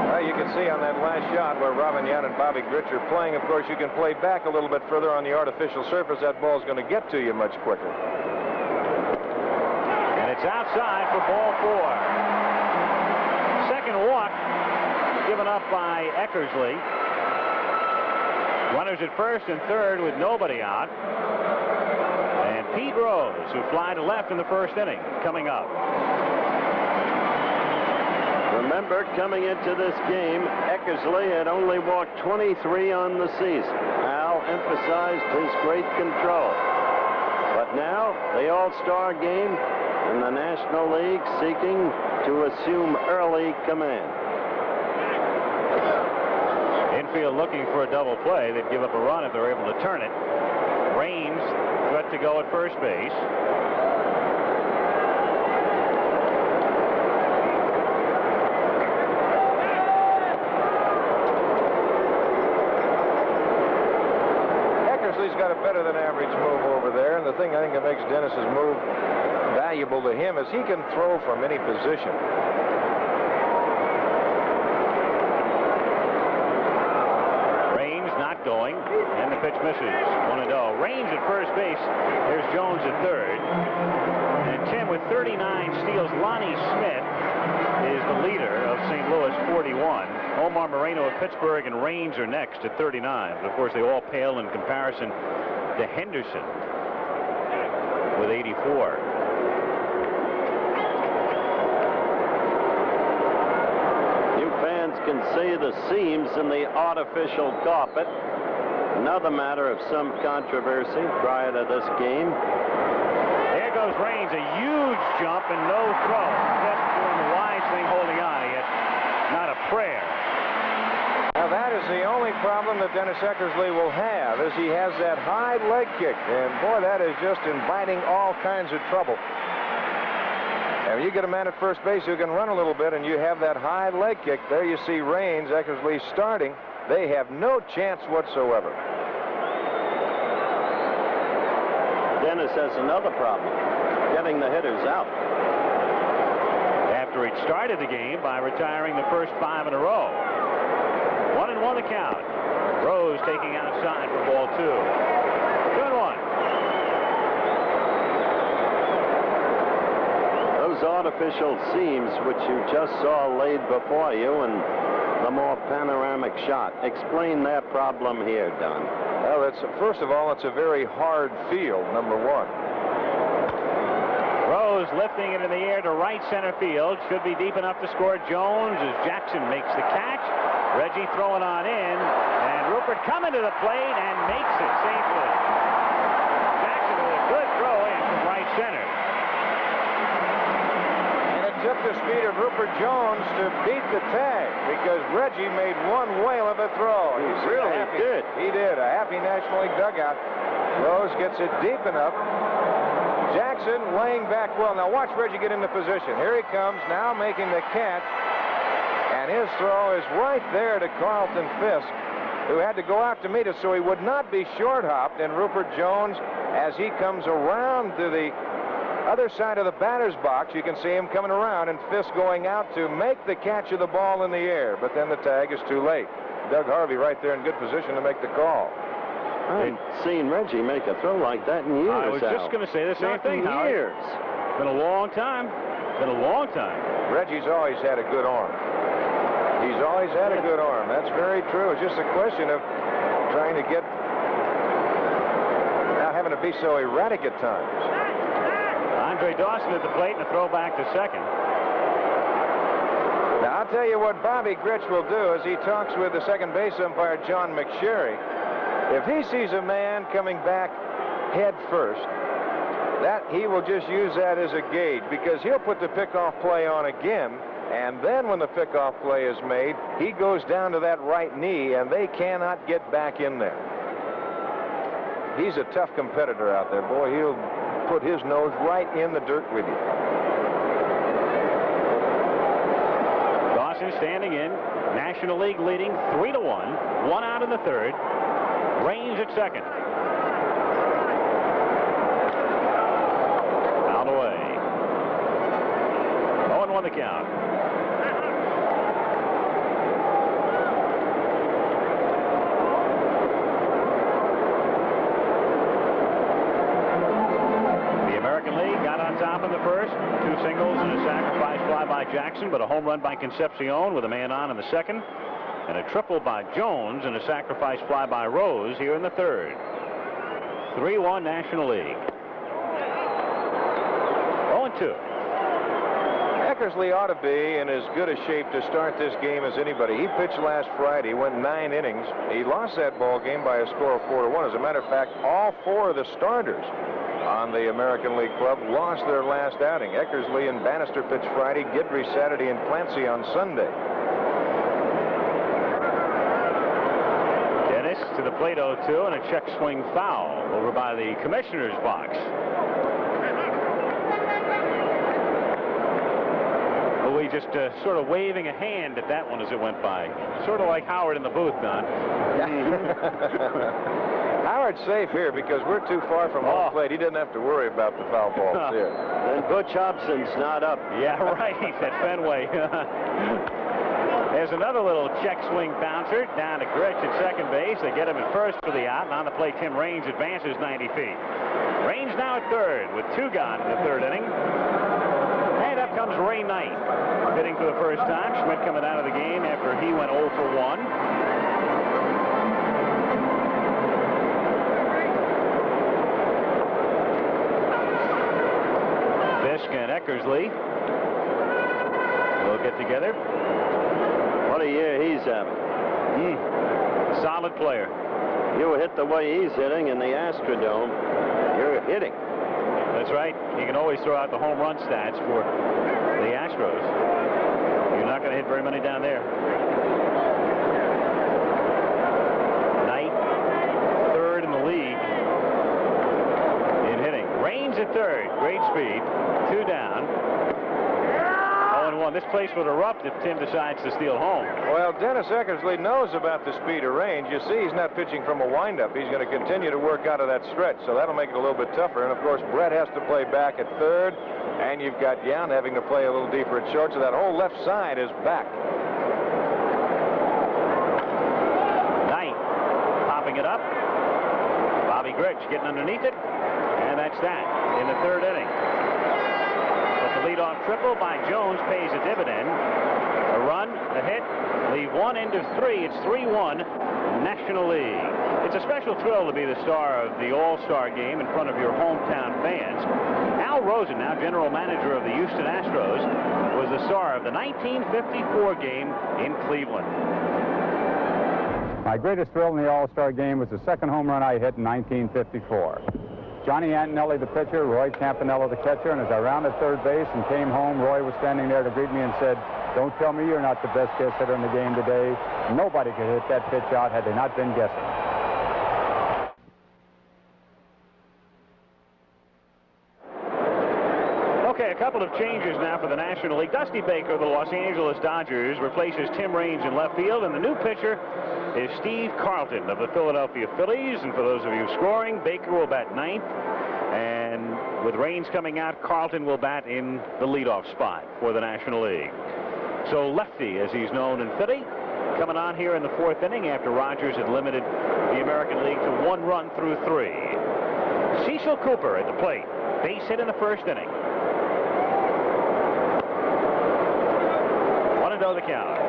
Well, you can see on that last shot where Robin Young and Bobby Grich are playing. Of course, you can play back a little bit further on the artificial surface. That ball's going to get to you much quicker. And it's outside for ball 4. Second walk given up by Eckersley. Runners at first and third with nobody out. And Pete Rose, who fly to left in the first inning, coming up. Remember, coming into this game, Eckersley had only walked 23 on the season. Al emphasized his great control. But now, the All-Star game and the National League seeking to assume early command. Infield looking for a double play. They'd give up a run if they're able to turn it. Raines got to go at first base. Eckersley's got a better than average move over there, and the thing I think that makes Dennis's move valuable to him is he can throw from any position. Raines not going, and the pitch misses. 1-0. Raines at first base. There's Jones at third. And Tim with 39 steals. Lonnie Smith is the leader of St. Louis, 41. Omar Moreno of Pittsburgh and Raines are next at 39. But of course, they all pale in comparison to Henderson with 84. Can see the seams in the artificial carpet. Another matter of some controversy prior to this game. There goes Raines, a huge jump and no throw. Just doing the wise thing, holding on. He had not a prayer. Now that is the only problem that Dennis Eckersley will have, is he has that high leg kick, and boy, that is just inviting all kinds of trouble. And you get a man at first base who can run a little bit, and you have that high leg kick. There you see Raines, Eckersley starting. They have no chance whatsoever. Dennis has another problem, getting the hitters out. After he'd started the game by retiring the first 5 in a row. 1-1 the count. Rose taking outside for ball 2. 2-1. Those artificial seams which you just saw laid before you and the more panoramic shot. Explain that problem here, Don. Well, first of all, it's a very hard field, number one. Rose lifting it in the air to right center field. Should be deep enough to score. Jones as Jackson makes the catch. Reggie throwing on in. And Rupert coming to the plate and makes it safely. Jackson with a good throw in from right center. Took the speed of Rupert Jones to beat the tag because Reggie made one whale of a throw. He really did. He did. A happy National League dugout. Rose gets it deep enough. Jackson laying back well. Now watch Reggie get into position. Here he comes now making the catch. And his throw is right there to Carlton Fisk. who had to go out to meet us so he would not be short-hopped. And Rupert Jones, as he comes around to the other side of the batter's box, you can see him coming around and Fisk going out to make the catch of the ball in the air. But then the tag is too late. Doug Harvey right there in good position to make the call. I ain't seen Reggie make a throw like that in years. I was just going to say the same thing, Howard. Years. Been a long time. Been a long time. Reggie's always had a good arm. He's always had a good arm. That's very true. It's just a question of trying to get, not having to be so erratic at times. Andre Dawson at the plate and a throw back to second. Now, I'll tell you what Bobby Grich will do as he talks with the second base umpire, John McSherry. If he sees a man coming back head first, that he will just use that as a gauge, because he'll put the pickoff play on again, and then when the pickoff play is made, he goes down to that right knee, and they cannot get back in there. He's a tough competitor out there. Boy, he'll put his nose right in the dirt with you. Dawson standing in. National League leading 3-1. One out in the third. Range at second. Fouled away. 0-1 the count. The American League got on top in the first. 2 singles and a sacrifice fly by Jackson, but a home run by Concepcion with a man on in the second. And a triple by Jones and a sacrifice fly by Rose here in the third. 3-1 National League. 0-2. Eckersley ought to be in as good a shape to start this game as anybody. He pitched last Friday, went 9 innings. He lost that ball game by a score of 4-1. As a matter of fact, all 4 of the starters on the American League club lost their last outing. Eckersley and Bannister pitched Friday, Guidry Saturday, and Clancy on Sunday. To the plate 0-2 and a check swing foul over by the commissioner's box. Well, we just sort of waving a hand at that one as it went by. Sort of like Howard in the booth, Don. Howard's safe here because we're too far from home plate. He doesn't have to worry about the foul balls here. And Butch Hobson's not up. Yeah, right. At Fenway. There's another little check swing bouncer down to Grich at second base. They get him at first for the out. And on the plate, Tim Raines advances 90 feet. Raines now at third with 2 gone in the third inning. And up comes Ray Knight, hitting for the first time. Schmidt coming out of the game after he went 0 for 1. Fisk and Eckersley will get together. What a year he's having. Solid player. You hit the way he's hitting in the Astrodome, you're hitting. That's right. He can always throw out the home run stats for the Astros. You're not going to hit very many down there. Knight, third in the league in hitting. Raines at third. Great speed. 2 down. 0-1. This place would erupt if Tim decides to steal home. Well, Dennis Eckersley knows about the speed of Raines. You see, he's not pitching from a windup. He's going to continue to work out of that stretch, so that'll make it a little bit tougher. And, of course, Brett has to play back at third, and you've got Yount having to play a little deeper at short, so that whole left side is back. Knight popping it up. Bobby Grich getting underneath it, and that's that in the third inning. The leadoff triple by Jones pays a dividend. A run, a hit, leave 1 into 3. It's 3-1 National League. It's a special thrill to be the star of the All-Star game in front of your hometown fans. Al Rosen, now general manager of the Houston Astros, was the star of the 1954 game in Cleveland. My greatest thrill in the All-Star game was the second home run I hit in 1954. Johnny Antonelli, the pitcher, Roy Campanella, the catcher, and as I rounded third base and came home, Roy was standing there to greet me and said, "Don't tell me you're not the best guess hitter in the game today. Nobody could hit that pitch out had they not been guessing." Okay, a couple of changes now for the National League. Dusty Baker of the Los Angeles Dodgers replaces Tim Raines in left field, and the new pitcher is Steve Carlton of the Philadelphia Phillies. And for those of you scoring, Baker will bat ninth, and with Raines coming out, Carlton will bat in the leadoff spot for the National League. So Lefty, as he's known in Philly, coming on here in the fourth inning after Rogers had limited the American League to 1 run through 3. Cecil Cooper at the plate. Base hit in the first inning. 1-0 the count.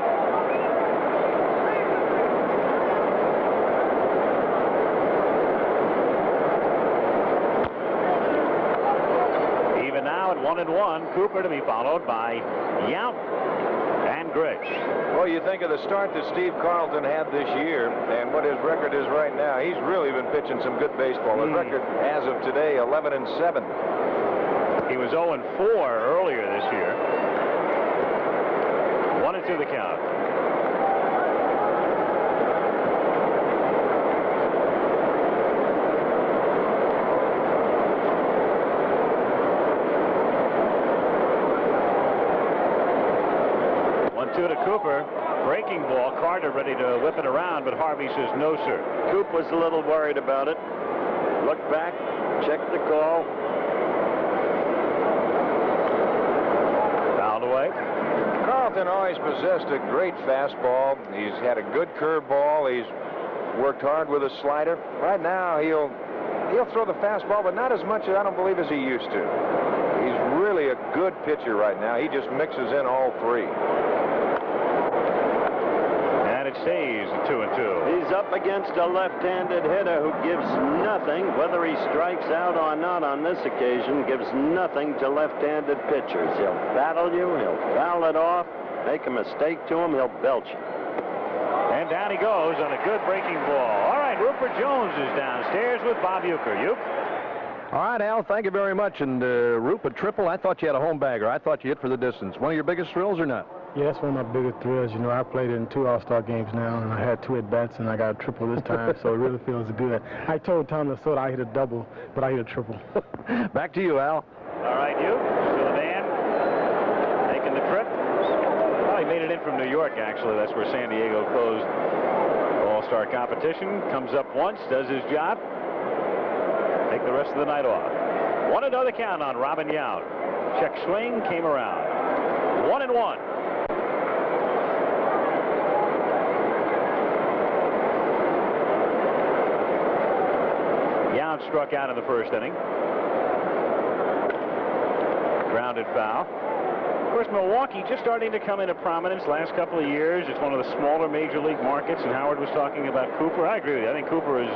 Even now at 1-1, Cooper to be followed by Yount and Grich. Well, you think of the start that Steve Carlton had this year and what his record is right now. He's really been pitching some good baseball. His record as of today, 11-7. He was 0-4 earlier this year. 1-2 the count. To Cooper. Breaking ball. Carter ready to whip it around, but Harvey says no, sir. Coop was a little worried about it. Looked back, checked the call. Fouled away. Carlton always possessed a great fastball. He's had a good curveball. He's worked hard with a slider. Right now, he'll throw the fastball, but not as much, I don't believe, as he used to. He's really a good pitcher right now. He just mixes in all three. It stays at 2-2. He's up against a left-handed hitter who gives nothing, whether he strikes out or not on this occasion, gives nothing to left-handed pitchers. He'll battle you, he'll foul it off, make a mistake to him, he'll belch you. And down he goes on a good breaking ball. All right, Rupert Jones is downstairs with Bob Uecker. All right, Al, thank you very much. And Roop, a triple, I thought you had a home bagger. I thought you hit for the distance. One of your biggest thrills or not? Yeah, that's one of my biggest thrills. You know, I played in 2 All-Star games now, and I had 2 at-bats, and I got a triple this time, so it really feels good. I told Tom Minnesota I hit a double, but I hit a triple. Back to you, Al. All right, you. So the man making the trip. Well, he made it in from New York, actually. That's where San Diego closed All-Star competition. Comes up once, does his job. Take the rest of the night off. 1-0 the count on Robin Yount. Check swing, came around. 1-1. Yount struck out in the first inning. Grounded foul. Of course, Milwaukee just starting to come into prominence last couple of years. It's one of the smaller major league markets, and Howard was talking about Cooper. I agree with you. I think Cooper is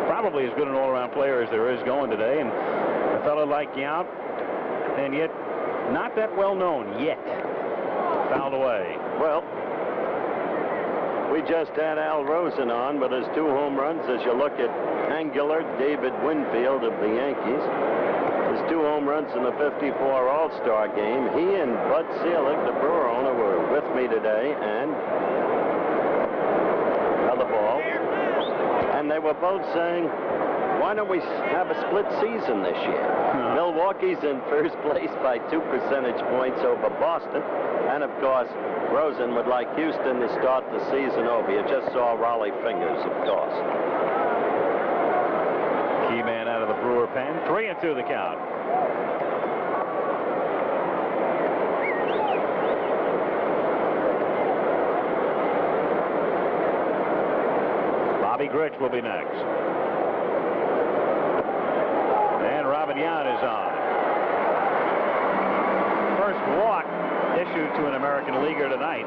probably as good an all-around player as there is going today, and a fellow like Yount, and yet not that well known yet. Fouled away. Well, we just had Al Rosen on, but his 2 home runs, as you look at Angular, David Winfield of the Yankees, his 2 home runs in the '54 All-Star game. He and Bud Selig, the Brewer owner, were with me today, and another ball. And they were both saying, why don't we have a split season this year? Milwaukee's in first place by 2 percentage points over Boston. And, of course, Rosen would like Houston to start the season over. You just saw Raleigh fingers, of course. Key man out of the Brewer pen. 3-2 the count. Bobby Grich will be next. And Robin Yount is on. First walk issued to an American leaguer tonight.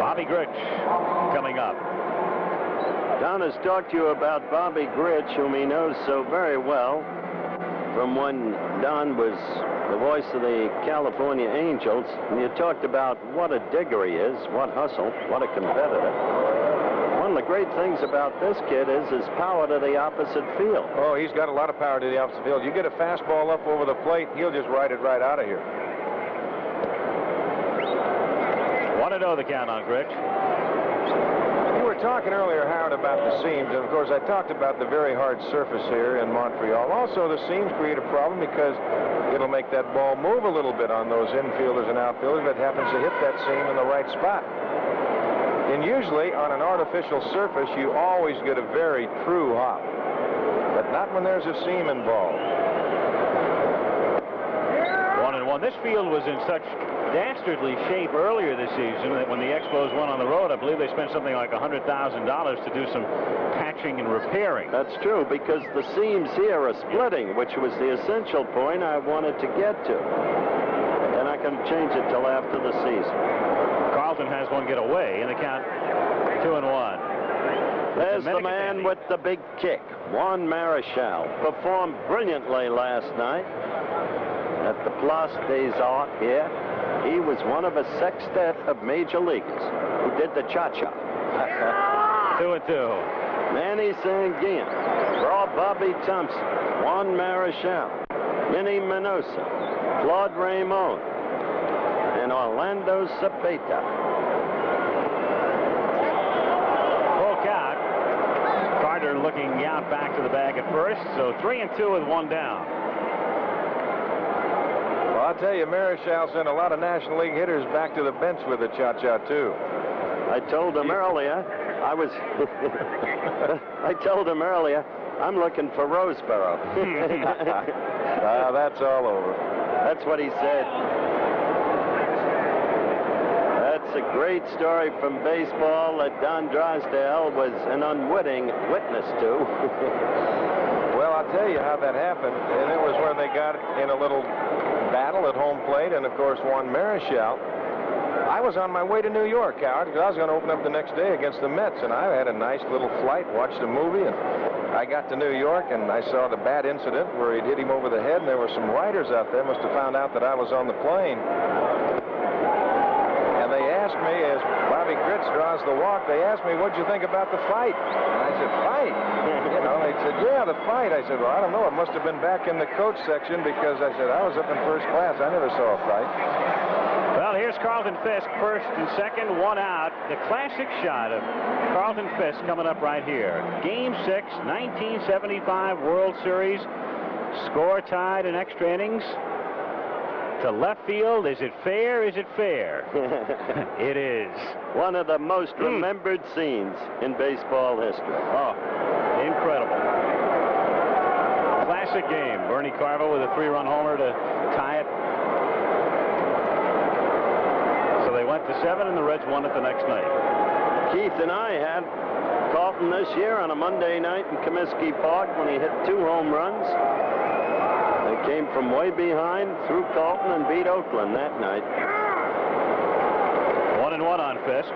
Bobby Grich coming up. Don has talked to you about Bobby Grich, whom he knows so very well from when Don was the voice of the California Angels, and you talked about what a digger he is, what hustle, what a competitor. One of the great things about this kid is his power to the opposite field. Oh, he's got a lot of power to the opposite field. You get a fastball up over the plate, he'll just ride it right out of here. 1-0 the count on Grich. You were were talking earlier, Howard, about the seams, and of course I talked about the very hard surface here in Montreal. Also, the seams create a problem because it'll make that ball move a little bit on those infielders and outfielders that happens to hit that seam in the right spot. And usually on an artificial surface, you always get a very true hop, but not when there's a seam involved. 1-1. This field was in such dastardly shape earlier this season that when the Expos went on the road, I believe they spent something like $100,000 to do some patching and repairing. That's true, because the seams here are splitting, which was the essential point I wanted to get to. And I can change it till after the season. Carlton has one get away in the count 2-1. There's the man with the big kick. Juan Marichal performed brilliantly last night at the Place des Arts here. He was one of a sextet of major leaguers who did the cha-cha. 2-2. Manny Sanguin, Raw Bobby Thompson, Juan Marichal, Minnie Minosa, Claude Raymond, and Orlando Cepeda. Full count. Carter looking out back to the bag at first, so 3-2 with one down. Well, I'll tell you, Marichal sent a lot of National League hitters back to the bench with the cha-cha, too. I told him earlier, I told him earlier, I'm looking for Roseboro. That's all over. That's what he said. That's a great story from baseball that Don Drysdale was an unwitting witness to. Well, I'll tell you how that happened, and it was where they got in a little battle at home plate, and of course Juan Marichal. I was on my way to New York, Howard, because I was going to open up the next day against the Mets, and I had a nice little flight, watched a movie, and I got to New York, and I saw the bad incident where he'd hit him over the head, and there were some writers out there, must have found out that I was on the plane. And they asked me, as Bobby Gritz draws the walk, they asked me, what'd you think about the fight? And I said, fight? You know, they said, yeah, the fight. I said, well, I don't know. It must have been back in the coach section, because I said, I was up in first class. I never saw a fight. Well, here's Carlton Fisk, first and second, one out. The classic shot of Carlton Fisk coming up right here. Game 6, 1975 World Series. Score tied in extra innings. To left field. Is it fair? Is it fair? It is. One of the most remembered scenes in baseball history. Oh, incredible. Classic game. Bernie Carvel with a 3-run homer to tie it. So they went to 7, and the Reds won it the next night. Keith and I had Carlton this year on a Monday night in Comiskey Park when he hit 2 home runs. They came from way behind through Carlton and beat Oakland that night. 1-1 on Fisk.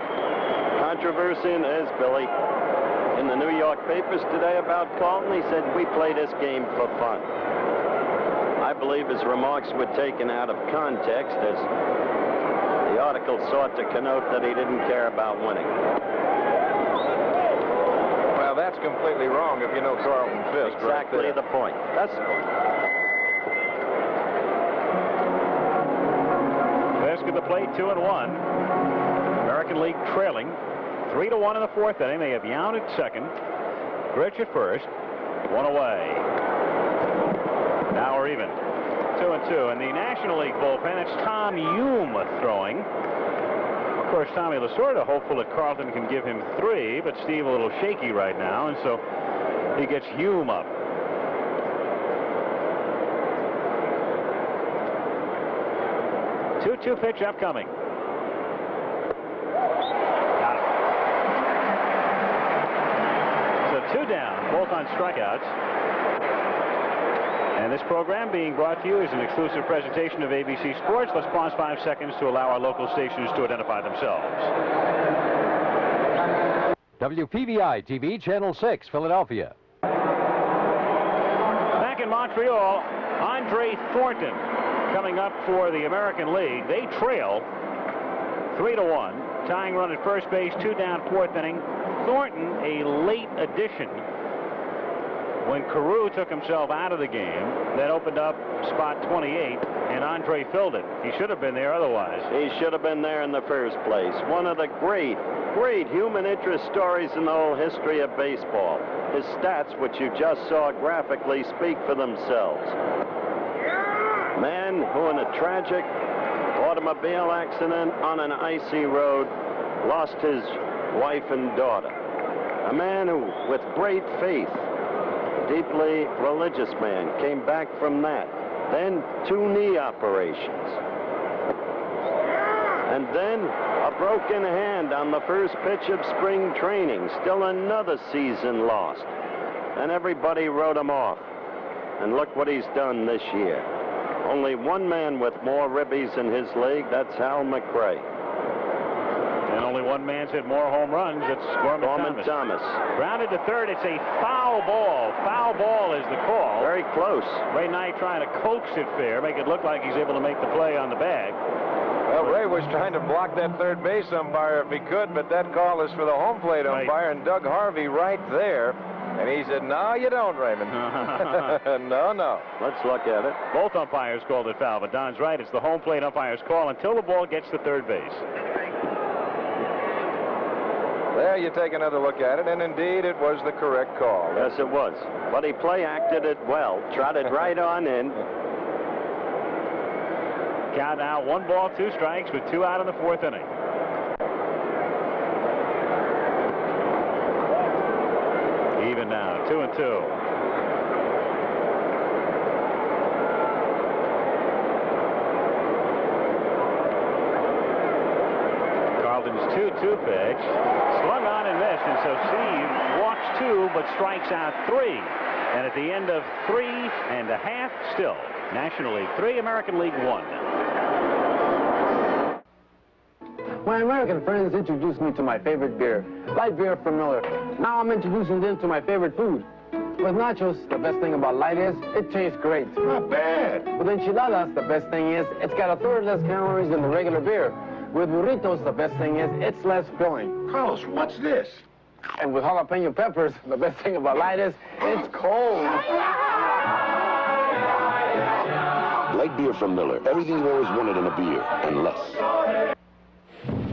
Controversy in his, Billy. In the New York papers today about Carlton, he said, we play this game for fun. I believe his remarks were taken out of context, as the article sought to connote that he didn't care about winning. Well, that's completely wrong if you know Carlton Fisk. Exactly right the point. That's the point. Fisk at the plate, 2-1. American League trailing 3-1 in the 4th inning. They have Yount at second, Grich at first, 1 away. Now we're even, 2-2. In the National League bullpen, it's Tom Hume throwing. Of course, Tommy Lasorda hopeful that Carlton can give him 3, but Steve a little shaky right now, and so he gets Hume up. 2-2 pitch upcoming. Got it. So 2 down, both on strikeouts. And this program being brought to you is an exclusive presentation of ABC Sports. Let's pause 5 seconds to allow our local stations to identify themselves. WPVI TV, Channel 6, Philadelphia. Back in Montreal, Andre Thornton coming up for the American League. They trail 3-1. Tying run at first base, 2 down, 4th inning. Thornton, a late addition when Carew took himself out of the game, that opened up spot 28, and Andre filled it. He should have been there otherwise. He should have been there in the first place. One of the great human interest stories in the whole history of baseball. His stats, which you just saw graphically, speak for themselves. Man who in a tragic automobile accident on an icy road lost his wife and daughter. A man who, with great faith, deeply religious man, came back from that. Then 2 knee operations. And then a broken hand on the first pitch of spring training. Still another season lost. And everybody wrote him off. And look what he's done this year. Only one man with more ribbies in his league, that's Hal McRae. And only one man's hit more home runs. It's Gorman Thomas. Grounded to third. It's a foul ball. Foul ball is the call. Very close. Ray Knight trying to coax it fair, make it look like he's able to make the play on the bag. Well, Ray was trying to block that third base umpire if he could, but that call is for the home plate umpire, and Doug Harvey right there. And he said, no, you don't, Raymond. No. Let's look at it. Both umpires called it foul, but Don's right. It's the home plate umpire's call until the ball gets to third base. There you take another look at it, and indeed it was the correct call. Yes, it was. But he play-acted it well. Trotted right on in. Count now, 1 ball, 2 strikes with 2 out in the 4th inning. Even now, 2-2. Carlton's 2-2 pitch. Swung on and missed, and so Steve walks 2 but strikes out 3. And at the end of 3.5, still National League 3, American League 1. My American friends introduced me to my favorite beer, light beer from Miller. Now I'm introducing them to my favorite food. With nachos, the best thing about light is it tastes great. Not bad. With enchiladas, the best thing is it's got 1/3 less calories than the regular beer. With burritos, the best thing is it's less filling. Carlos, what's this? And with jalapeno peppers, the best thing about light is it's cold. Light beer from Miller. Everything you always wanted in a beer, and less.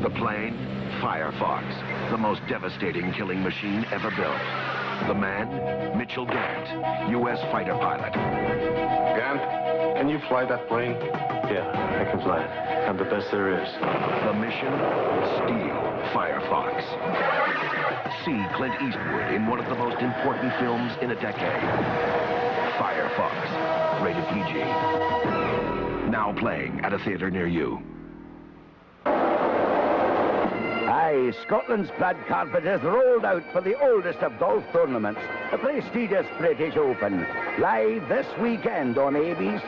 The plane, Firefox, the most devastating killing machine ever built. The man, Mitchell Gant, U.S. fighter pilot. Gant, can you fly that plane? Yeah, I can fly it. I'm the best there is. The mission, steal Firefox. See Clint Eastwood in one of the most important films in a decade. Firefox, rated PG. Now playing at a theater near you. Aye, Scotland's plaid carpet has rolled out for the oldest of golf tournaments, the prestigious British Open, live this weekend on ABC.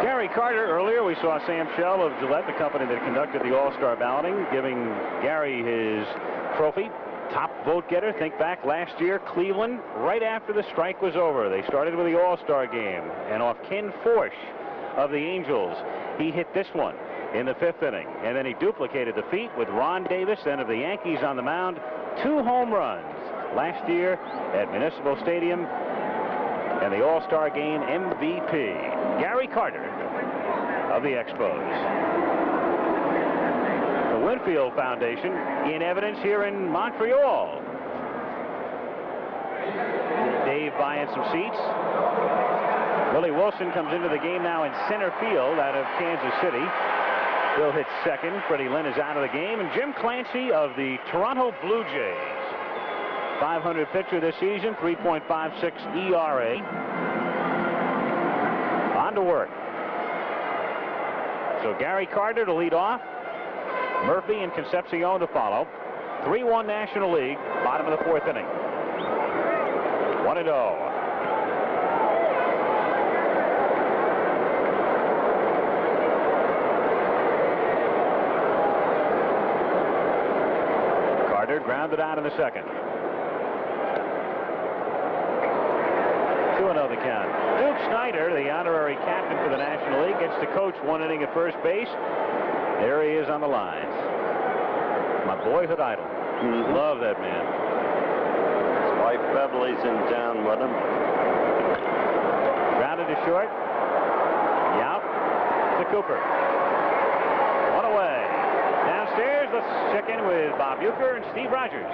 Gary Carter, earlier we saw Sam Shell of Gillette, the company that conducted the All-Star balloting, giving Gary his trophy. Top vote getter. Think back last year, Cleveland, right after the strike was over. They started with the All-Star game, and off Ken Forsch of the Angels, he hit this one in the 5th inning. And then he duplicated the feat with Ron Davis, then of the Yankees on the mound. 2 home runs last year at Municipal Stadium, and the All-Star game MVP, Gary Carter of the Expos. The Winfield Foundation in evidence here in Montreal. Dave buying some seats. Willie Wilson comes into the game now in center field out of Kansas City. Bill hits second. Freddie Lynn is out of the game. And Jim Clancy of the Toronto Blue Jays. 500 pitcher this season, 3.56 ERA. On to work. So Gary Carter to lead off. Murphy and Concepcion to follow. 3-1 National League, bottom of the 4th inning. 1-0. Grounded out in the 2nd. 2-0 the count. Duke Snyder, the honorary captain for the National League, gets to coach 1 inning at first base. There he is on the lines. My boyhood idol. Love that man. Beverly's in town with him. Grounded to short. Yount to Cooper. One away. Downstairs, let's check in with Bob Uecker and Steve Rogers.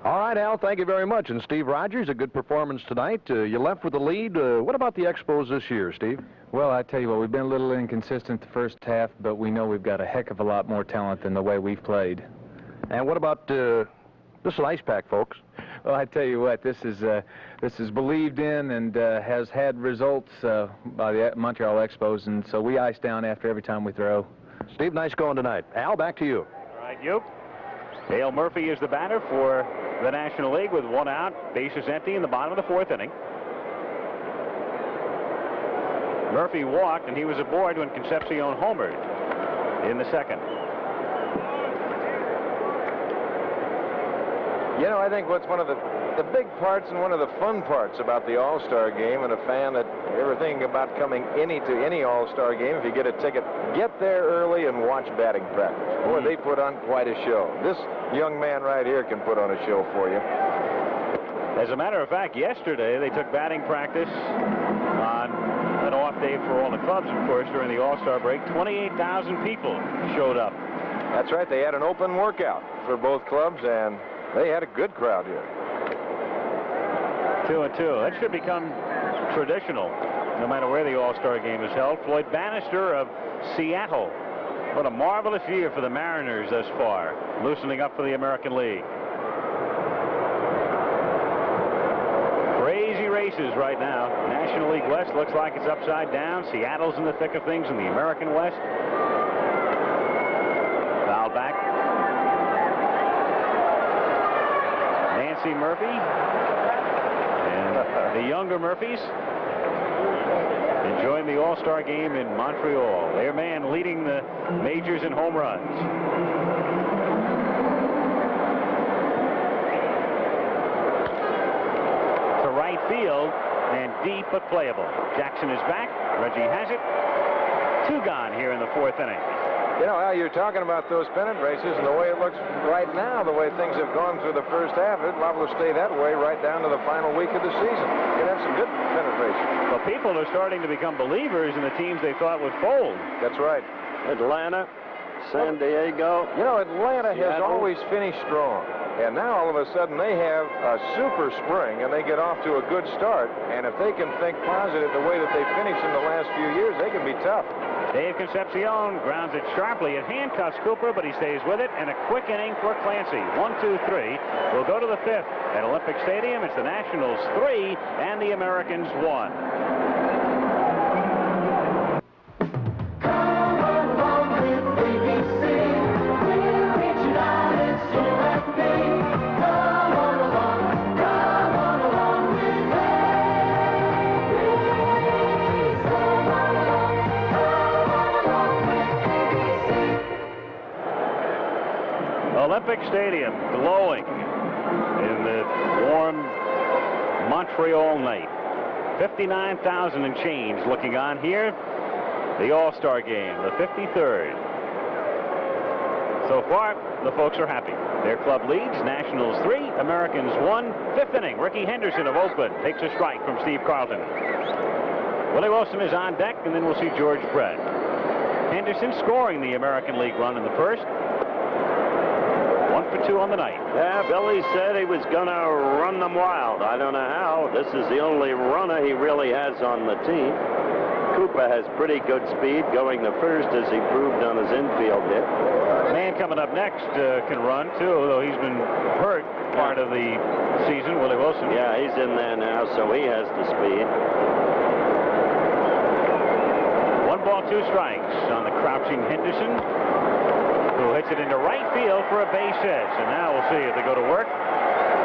All right, Al, thank you very much. And Steve Rogers, a good performance tonight. You left with the lead. What about the Expos this year, Steve? Well, I tell you what, we've been a little inconsistent the first half, but we know we've got a heck of a lot more talent than the way we've played. And what about this is an ice pack, folks? Well, I tell you what, this is believed in and has had results by the Montreal Expos, and so we ice down after every time we throw. Steve, nice going tonight. Al, back to you. All right, Uke. Dale Murphy is the batter for the National League with 1 out. Bases empty in the bottom of the 4th inning. Murphy walked, and he was aboard when Concepcion homered in the 2nd. You know, I think what's one of the big parts and one of the fun parts about the All-Star game, and a fan that ever thinking about coming to any All-Star game, if you get a ticket, get there early and watch batting practice. Boy, they put on quite a show. This young man right here can put on a show for you. As a matter of fact, yesterday they took batting practice on an off day for all the clubs, of course, during the All-Star break. 28,000 people showed up. That's right. They had an open workout for both clubs, and they had a good crowd here. 2-2. That should become traditional, no matter where the All-Star game is held. Floyd Bannister of Seattle. What a marvelous year for the Mariners thus far, loosening up for the American League. Crazy races right now. National League West looks like it's upside down. Seattle's in the thick of things in the American West. Foul back. Nancy Murphy and the younger Murphys enjoying the All-Star game in Montreal. Their man leading the majors in home runs. To right field and deep but playable. Jackson is back. Reggie has it. 2 gone here in the 4th inning. You know, Al, you're talking about those pennant races, and the way it looks right now, the way things have gone through the first half, it's liable to stay that way right down to the final week of the season. You could have some good pennant races. Well, people are starting to become believers in the teams they thought would fold. That's right. Atlanta, San Diego. You know, Atlanta has Seattle. always finished strong. And now all of a sudden they have a super spring and they get off to a good start. And if they can think positive the way that they finished in the last few years, they can be tough. Dave Concepcion grounds it sharply. It handcuffs Cooper, but he stays with it. And a quick inning for Clancy. 1, 2, 3. We'll go to the 5th at Olympic Stadium. It's the Nationals 3 and the Americans 1. Olympic Stadium glowing in the warm Montreal night. 59,000 and change looking on here. The All-Star game, the 53rd. So far, the folks are happy. Their club leads, Nationals 3, Americans 1. 5th inning, Ricky Henderson of Oakland takes a strike from Steve Carlton. Willie Wilson is on deck, and then we'll see George Brett. Henderson scoring the American League run in the first. 1 for 2 on the night. Yeah, Billy said he was going to run them wild. I don't know how. This is the only runner he really has on the team. Cooper has pretty good speed going to first, as he proved on his infield hit. Man coming up next can run, too, though he's been hurt part of the season, Willie Wilson. Yeah, he's in there now, so he has the speed. 1 ball, 2 strikes on the crouching Henderson, who hits it into right field for a base hit. So now we'll see if they go to work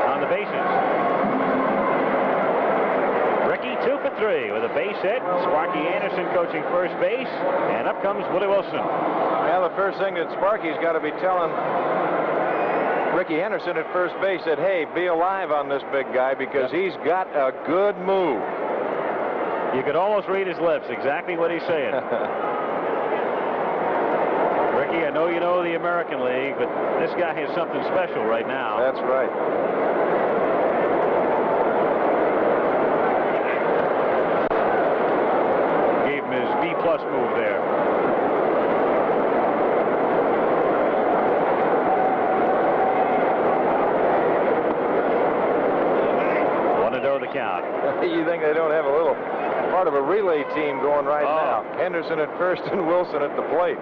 on the bases. Ricky 2 for 3 with a base hit. Sparky Anderson coaching first base, and up comes Willie Wilson. Well, the first thing that Sparky's got to be telling Ricky Henderson at first base that, hey, be alive on this big guy, because he's got a good move. You could almost read his lips, exactly what he's saying. Ricky, I know you know the American League, but this guy has something special right now. That's right. fabulous move there. The count. You think they don't have a little part of a relay team going right now? Henderson at first and Wilson at the plate.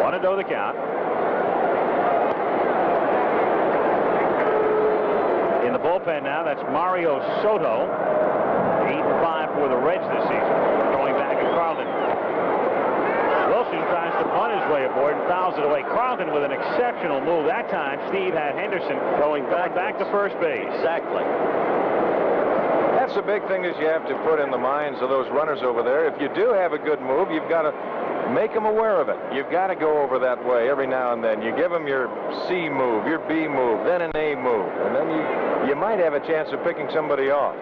Want to know the count. In the bullpen now, that's Mario Soto. 8-5 for the Reds this season. Going back at Carlton. Wilson tries to punt his way aboard and fouls it away. Carlton with an exceptional move. That time, Steve had Henderson going back to first base. Exactly. That's the big thing is you have to put in the minds of those runners over there. If you do have a good move, you've got to make them aware of it. You've got to go over that way every now and then. You give them your C move, your B move, then an A move, and then you might have a chance of picking somebody off.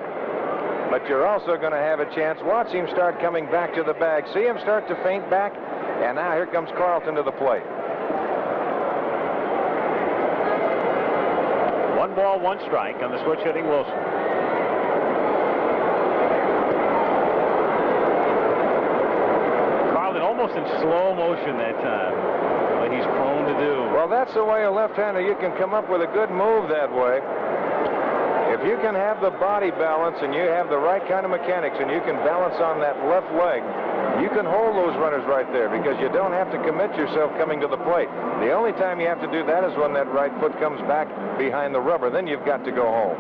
But you're also going to have a chance. Watch him start coming back to the bag. See him start to feint back. And now here comes Carlton to the plate. 1 ball, 1 strike on the switch hitting Wilson. Carlton almost in slow motion that time. Like he's prone to do. Well, that's the way a left-hander, you can come up with a good move that way. If you can have the body balance and you have the right kind of mechanics and you can balance on that left leg, you can hold those runners right there because you don't have to commit yourself coming to the plate. The only time you have to do that is when that right foot comes back behind the rubber. Then you've got to go home.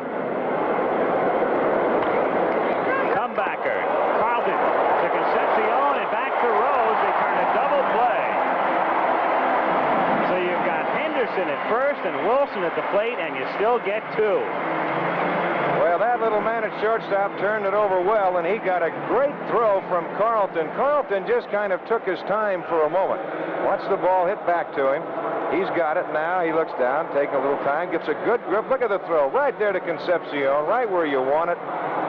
Comebacker. Carlton to Concepcion and back to Rose. They turn a double play. So you've got Henderson at first and Wilson at the plate, and you still get 2. Well, that little man at shortstop turned it over well, and he got a great throw from Carlton. Carlton just kind of took his time for a moment. Watch the ball hit back to him. He's got it now. He looks down, taking a little time, gets a good grip. Look at the throw right there to Concepcion, right where you want it,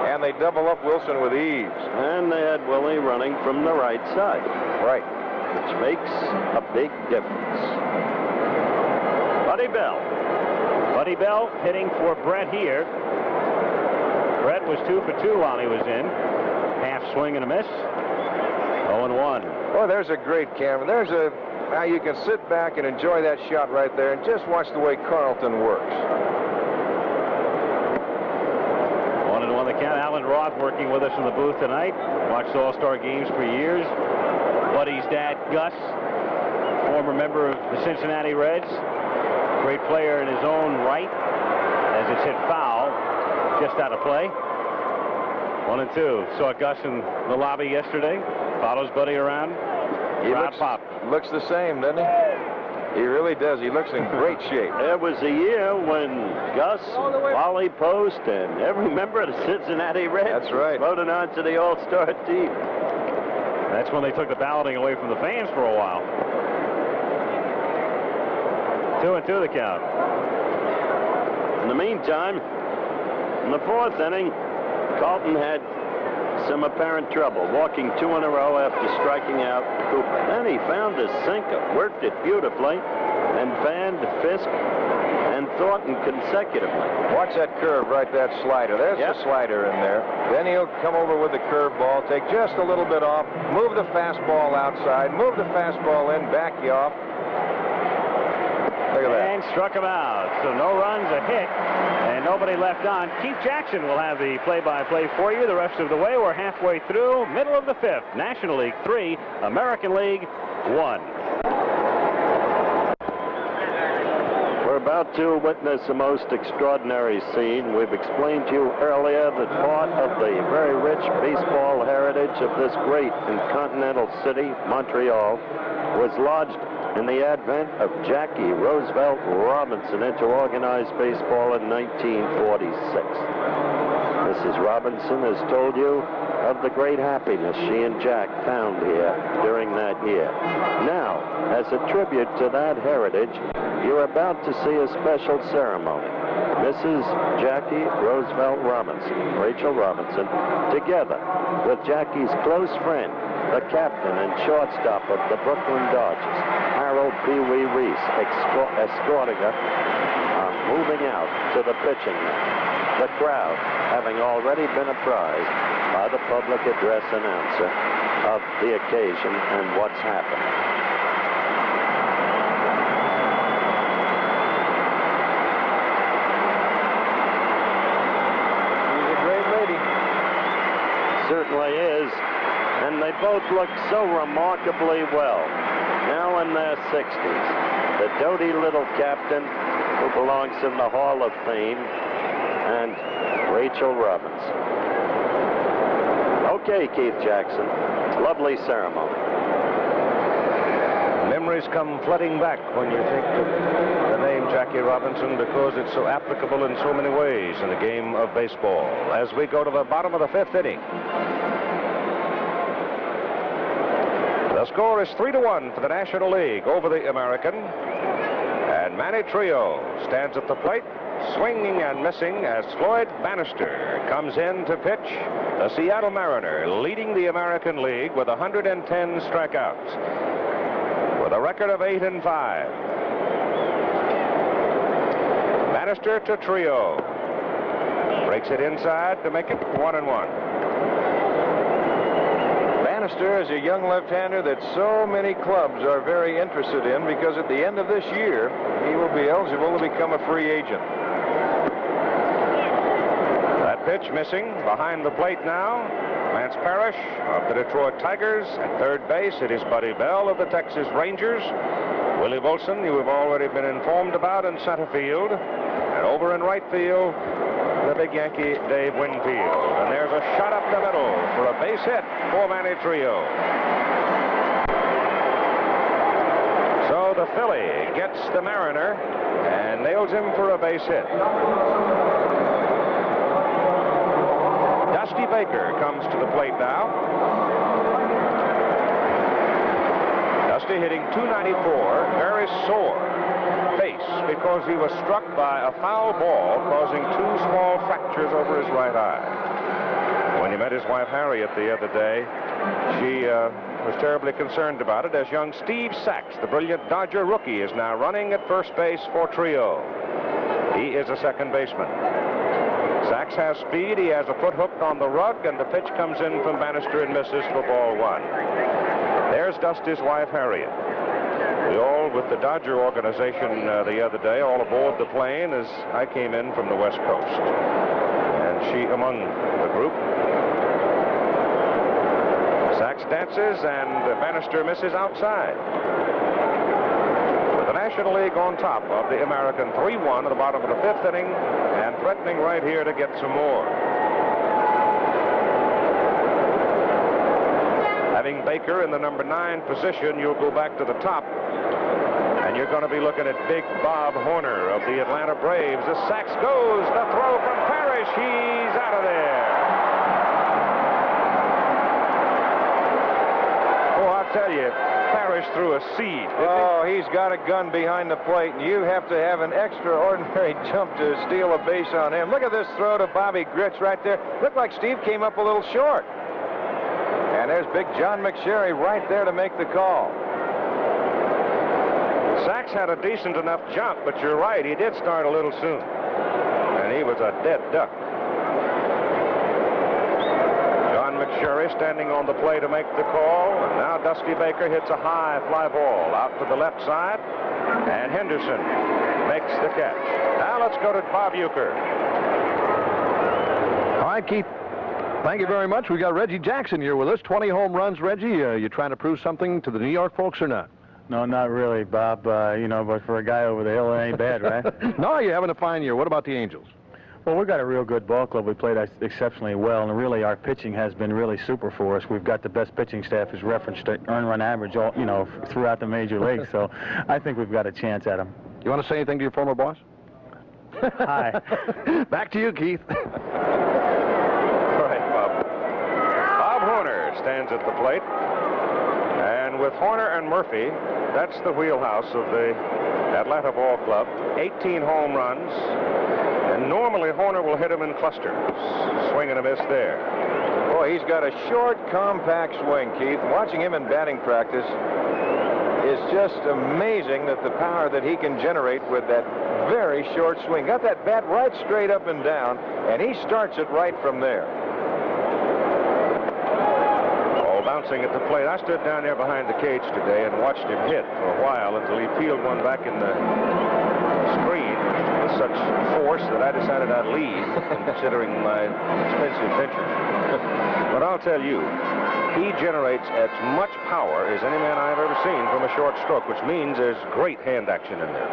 and they double up Wilson with ease. And they had Willie running from the right side. Right. Which makes a big difference. Buddy Bell. Buddy Bell hitting for Brett here. Brett was 2 for 2 while he was in. Half swing and a miss. 0-1. Oh, there's a great camera. Now you can sit back and enjoy that shot right there and just watch the way Carlton works. 1-1 the count. Alan Roth working with us in the booth tonight. Watched All-Star games for years. Buddy's dad, Gus, former member of the Cincinnati Reds. Great player in his own right as it's hit foul. Just out of play. 1-2. Saw Gus in the lobby yesterday. Follows Buddy around. He looks the same, doesn't he? He really does. He looks in great shape. There was a year when Gus, Wally Post, and every member of the Cincinnati Reds That's right. voted on to the All-Star team. That's when they took the balloting away from the fans for a while. 2-2 the count. In the meantime, in the 4th inning, Carlton had some apparent trouble, walking 2 in a row after striking out Cooper. Then he found a sinker, worked it beautifully, and fanned Fisk and Thornton consecutively. Watch that curve, right, that slider. There's the slider in there. Then he'll come over with the curve ball, take just a little bit off, move the fastball outside, move the fastball in, back you off. Look at that. And struck him out. So no runs, a hit, and nobody left on. Keith Jackson will have the play-by-play for you the rest of the way. We're halfway through, middle of the 5th. National League 3, American League 1. We're about to witness a most extraordinary scene. We've explained to you earlier that part of the very rich baseball heritage of this great and continental city, Montreal, was lodged in the advent of Jackie Roosevelt Robinson into organized baseball in 1946. Mrs. Robinson has told you of the great happiness she and Jack found here during that year. Now, as a tribute to that heritage, you're about to see a special ceremony. Mrs. Jackie Roosevelt Robinson, Rachel Robinson, together with Jackie's close friend, the captain and shortstop of the Brooklyn Dodgers, Harold Pee Wee Reese, escorting her, moving out to the pitching mound. The crowd having already been apprised by the public address announcer of the occasion and what's happening. She's a great lady. Certainly is. And they both look so remarkably well. Now in their 60s. The doty little captain who belongs in the Hall of Fame, and Rachel Robbins. Okay, Keith Jackson. Lovely ceremony. Memories come flooding back when you think of the name Jackie Robinson, because it's so applicable in so many ways in the game of baseball. As we go to the bottom of the 5th inning. The score is 3-1 for the National League over the American. And Manny Trio stands at the plate, swinging and missing as Floyd Bannister comes in to pitch. The Seattle Mariner leading the American League with 110 strikeouts, with a record of 8-5. Bannister to Trio. Breaks it inside to make it 1-1. Bannister is a young left-hander that so many clubs are very interested in, because at the end of this year, he will be eligible to become a free agent. That pitch missing behind the plate now. Lance Parrish of the Detroit Tigers. At third base, it is Buddy Bell of the Texas Rangers. Willie Wilson, you have already been informed about, in center field. And over in right field, the big Yankee, Dave Winfield. And there's a shot up the middle for a base hit for Manny Trio. So the Philly gets the Mariner and nails him for a base hit. Dusty Baker comes to the plate now. Dusty hitting .294, very sore face because he was struck by a foul ball, causing 2 small fractures over his right eye. When he met his wife Harriet the other day, she was terribly concerned about it, as young Steve Sachs, the brilliant Dodger rookie, is now running at first base for Trio. He is a second baseman. Sachs has speed, he has a foot hooked on the rug, and the pitch comes in from Bannister and misses for ball 1. There's Dusty's wife Harriet. We all, with the Dodger organization the other day, all aboard the plane as I came in from the West Coast. And she among the group. Sachs dances, and Bannister misses outside. The National League on top of the American 3-1 at the bottom of the 5th inning, and threatening right here to get some more. Having Baker in the number 9 position, you'll go back to the top, and you're going to be looking at big Bob Horner of the Atlanta Braves. As Sachs goes, the throw from Parrish, he's out of there. Oh, I'll tell you, Parrish threw a seed. Oh, he's got a gun behind the plate, and you have to have an extraordinary jump to steal a base on him. Look at this throw to Bobby Grits right there. Looked like Steve came up a little short. And there's big John McSherry right there to make the call. Sachs had a decent enough jump, but you're right, he did start a little soon. And he was a dead duck. John McSherry standing on the plate to make the call, and now Dusty Baker hits a high fly ball out to the left side, and Henderson makes the catch. Now let's go to Bob Uecker. All right, Keith. Thank you very much. We got Reggie Jackson here with us. 20 home runs, Reggie. You trying to prove something to the New York folks or not? No, not really, Bob. You know, but for a guy over the hill, it ain't bad, right? No, you're having a fine year. What about the Angels? Well, we've got a real good ball club. We played exceptionally well, and really our pitching has been really super for us. We've got the best pitching staff as referenced to earned run average, all, you know, throughout the major leagues. So I think we've got a chance at them. You want to say anything to your former boss? Hi. Back to you, Keith. Horner stands at the plate, and with Horner and Murphy, that's the wheelhouse of the Atlanta Ball Club. 18 home runs, and normally Horner will hit him in clusters. Swing and a miss there. Boy, Boy, he's got a short, compact swing, Keith. Watching him in batting practice is just amazing, that the power that he can generate with that very short swing. Got that bat right straight up and down, and he starts it right from there. Bouncing at the plate. I stood down there behind the cage today and watched him hit for a while until he peeled one back in the screen with such force that I decided I'd leave, considering my expensive venture. But I'll tell you, he generates as much power as any man I've ever seen from a short stroke, which means there's great hand action in there.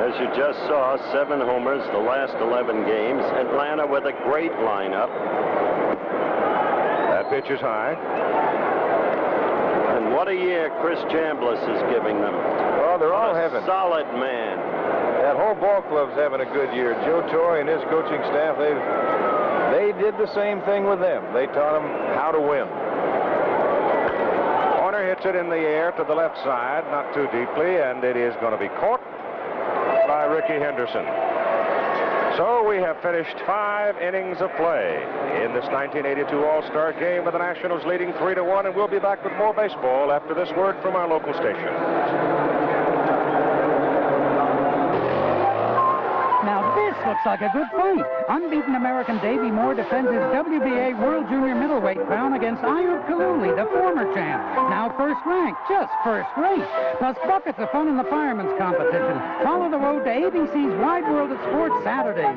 As you just saw, 7 homers the last 11 games. Atlanta with a great lineup. That pitch is high. And what a year Chris Chambliss is giving them. Well, they're all having solid man. That whole ball club's having a good year. Joe Torre and his coaching staff, they did the same thing with them. They taught them how to win. Warner hits it in the air to the left side, not too deeply, and it is going to be caught by Ricky Henderson. So we have finished 5 innings of play in this 1982 All-Star game, with the Nationals leading 3-1, and we'll be back with more baseball after this word from our local station. Now this looks like a good fight. Unbeaten American Davey Moore defends his WBA World Junior Middleweight crown against Ayub Kaluli, the former champ. Now first ranked, just first rate. Plus buckets of fun in the fireman's competition. Follow the road to ABC's Wide World of Sports Saturday.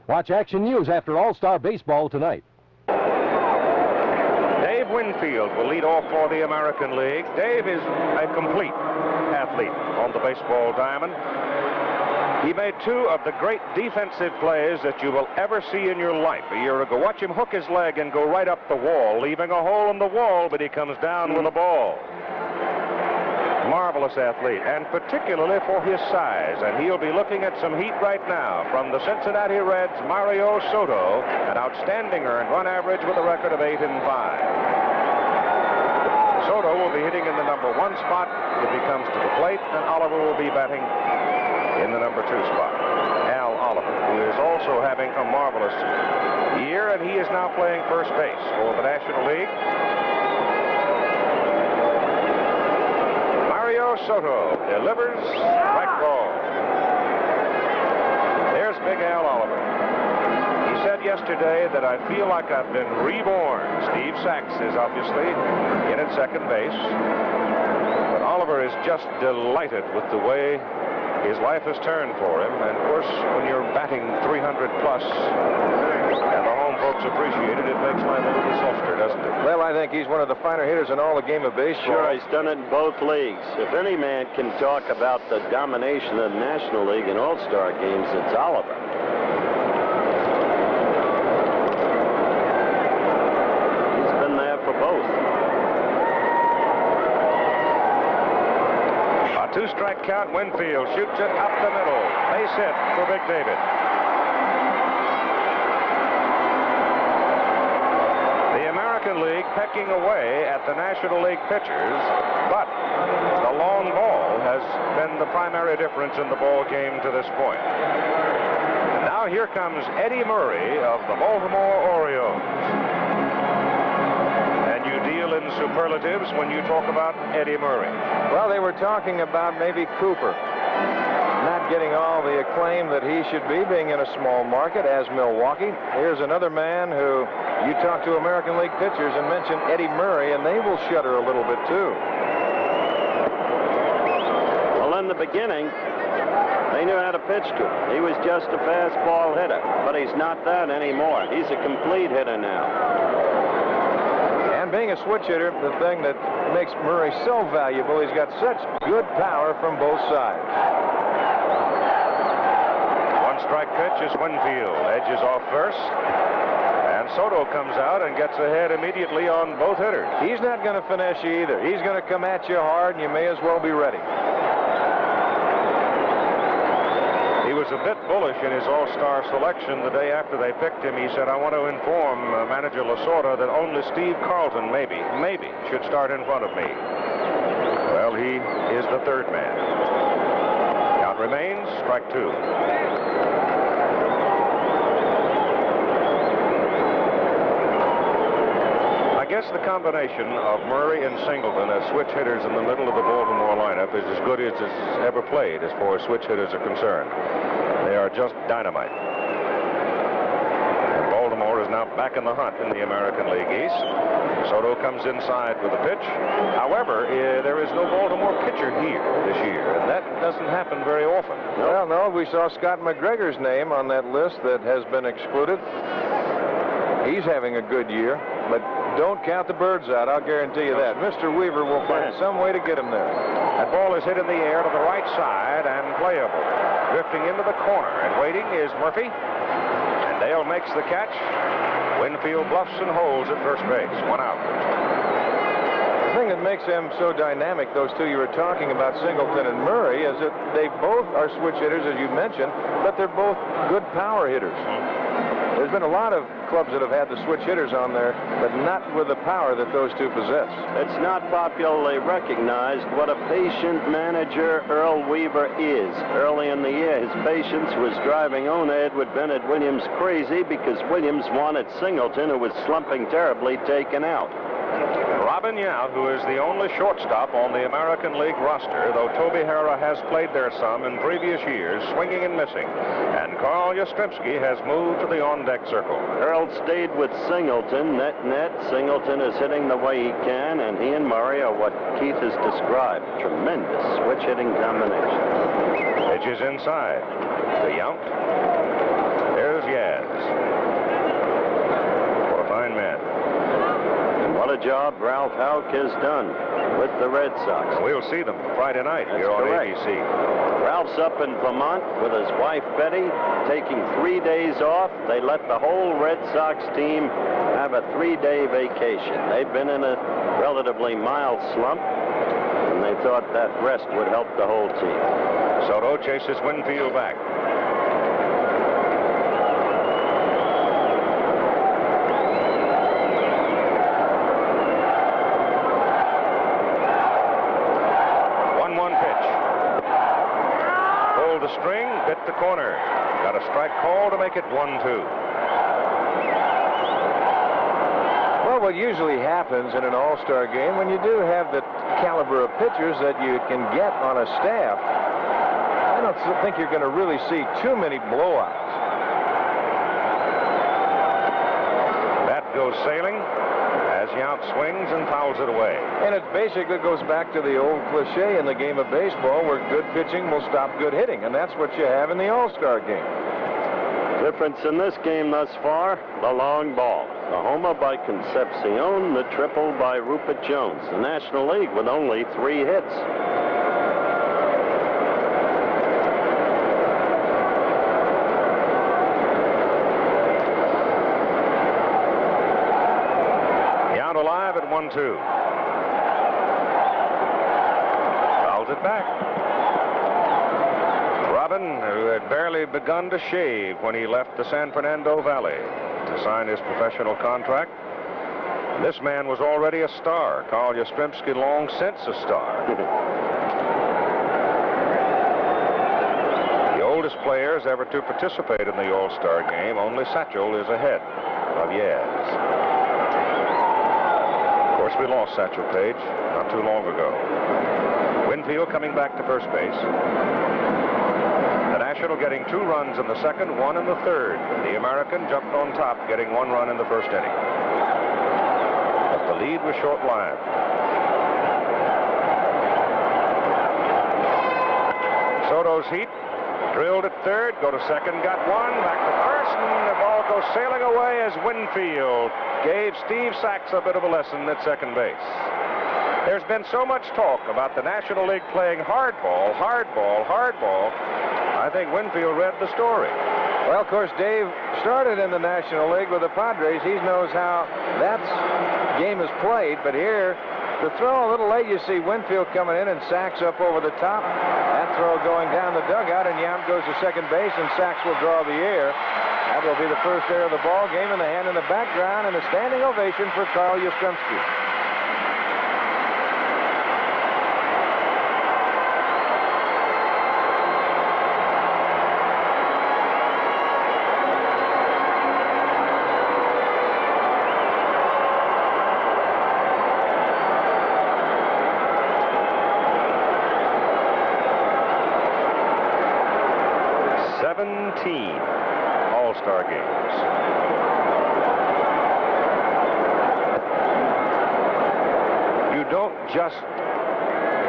Watch Action News after All-Star Baseball tonight. Dave Winfield will lead off for the American League. Dave is a complete athlete on the baseball diamond. He made 2 of the great defensive plays that you will ever see in your life a year ago. Watch him hook his leg and go right up the wall, leaving a hole in the wall, but he comes down with a ball. Marvelous athlete, and particularly for his size. And he'll be looking at some heat right now from the Cincinnati Reds' Mario Soto, an outstanding earned run average with a record of 8-5. Soto will be hitting in the number 1 spot if he comes to the plate, and Oliver will be batting in the number 2 spot. Al Oliver, who is also having a marvelous year, and he is now playing first base for the National League. Mario Soto delivers strike ball. There's Big Al Oliver. He said yesterday that I feel like I've been reborn. Steve Sachs is obviously in at second base. But Oliver is just delighted with the way his life has turned for him. And of course, when you're batting 300 plus and the home folks appreciate it, it makes life a little softer, doesn't it? Well, I think he's one of the finer hitters in all the game of baseball. Sure, he's done it in both leagues. If any man can talk about the domination of the National League in All-Star games, it's Oliver. He's been there for both. A 2-strike count. Winfield shoots it up the middle. Base hit for Big David. The American League pecking away at the National League pitchers, but the long ball has been the primary difference in the ball game to this point. And now here comes Eddie Murray of the Baltimore Orioles. And you deal in superlatives when you talk about Eddie Murray. Well, they were talking about maybe Cooper not getting all the acclaim that he should be, being in a small market as Milwaukee. Here's another man who you talk to American League pitchers and mention Eddie Murray, and they will shudder a little bit too. Well, in the beginning, they knew how to pitch to him. He was just a fastball hitter, but he's not that anymore. He's a complete hitter now. And being a switch hitter, the thing that makes Murray so valuable, he's got such good power from both sides. 1-strike pitch is Winfield. Edges off first. And Soto comes out and gets ahead immediately on both hitters. He's not going to finesse you either. He's going to come at you hard, and you may as well be ready. He was a bit bullish in his all-star selection the day after they picked him. He said, I want to inform manager Lasorda that only Steve Carlton, maybe, should start in front of me. Well, he is the third man. Count remains, strike two. I guess the combination of Murray and Singleton as switch hitters in the middle of the Baltimore lineup is as good as it's ever played as far as switch hitters are concerned. They are just dynamite. And Baltimore is now back in the hunt in the American League East. Soto comes inside with a pitch. However, there is no Baltimore pitcher here this year, and that doesn't happen very often. Well, no, we saw Scott McGregor's name on that list that has been excluded. He's having a good year, but don't count the birds out, I'll guarantee you that. Mr. Weaver will find some way to get him there. That ball is hit in the air to the right side and playable. Drifting into the corner and waiting is Murphy. And Dale makes the catch. Winfield bluffs and holds at first base. One out. The thing that makes them so dynamic, those two you were talking about, Singleton and Murray, is that they both are switch hitters, as you mentioned, but they're both good power hitters. There's been a lot of clubs that have had the switch hitters on there, but not with the power that those two possess. It's not popularly recognized what a patient manager Earl Weaver is. Early in the year, his patience was driving owner Edward Bennett Williams crazy because Williams wanted Singleton, who was slumping terribly, taken out. Robin Yount, who is the only shortstop on the American League roster, though Toby Harrah has played there some in previous years, swinging and missing. And Carl Yastrzemski has moved to the on-deck circle. Earl stayed with Singleton, net. Singleton is hitting the way he can, and he and Murray are what Keith has described. Tremendous switch-hitting combination. Pitch is inside. To Yount. There's Yaz. What a fine man. What a job Ralph Houck has done with the Red Sox. We'll see them Friday night here on ABC. Ralph's up in Vermont with his wife Betty, taking 3 days off. They let the whole Red Sox team have a 3-day vacation. They've been in a relatively mild slump, and they thought that rest would help the whole team. Soto chases Winfield back. The string, bit the corner. Got a strike call to make it 1-2. Well, what usually happens in an all-star game, when you do have the caliber of pitchers that you can get on a staff, I don't think you're going to really see too many blowouts. That goes sailing as Yount swings and fouls it away. And it basically goes back to the old cliche in the game of baseball where good pitching will stop good hitting, and that's what you have in the All-Star game. Difference in this game thus far, the long ball. The homer by Concepcion, the triple by Rupert Jones. The National League with only 3 hits. Alive at 1-2. Fouls it back. Robin, who had barely begun to shave when he left the San Fernando Valley to sign his professional contract. This man was already a star. Carl Yastrzemski long since a star. The oldest players ever to participate in the All-Star game, only Satchel is ahead of Yaz. Of course, we lost Satchel Paige not too long ago. Winfield coming back to first base. The National getting 2 runs in the second, 1 in the third. The American jumped on top, getting 1 run in the first inning. But the lead was short-lived. Soto's heat. Drilled at third, go to second, got 1, back to first, and the ball goes sailing away as Winfield gave Steve Sachs a bit of a lesson at second base. There's been so much talk about the National League playing hardball. I think Winfield read the story. Well, of course, Dave started in the National League with the Padres. He knows how that game is played, but here The throw a little late. You see Winfield coming in and Sachs up over the top. That throw going down the dugout, and Yam goes to second base, and Sachs will draw the air. That will be the first error of the ball game, and the hand in the background, and a standing ovation for Carl Yastrzemski. All-Star games. You don't just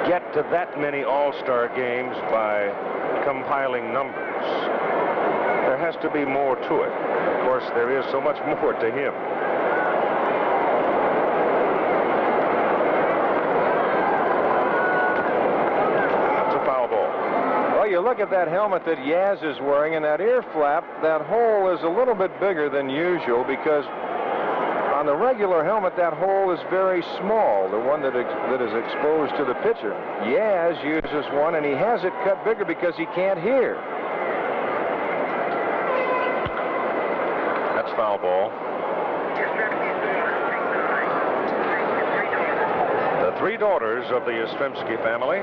get to that many All-Star games by compiling numbers. There has to be more to it. Of course, there is so much more to him. You look at that helmet that Yaz is wearing, and that ear flap, that hole is a little bit bigger than usual because on the regular helmet, that hole is very small, the one that is exposed to the pitcher. Yaz uses one, and he has it cut bigger because he can't hear. That's foul ball. The three daughters of the Yastrzemski family.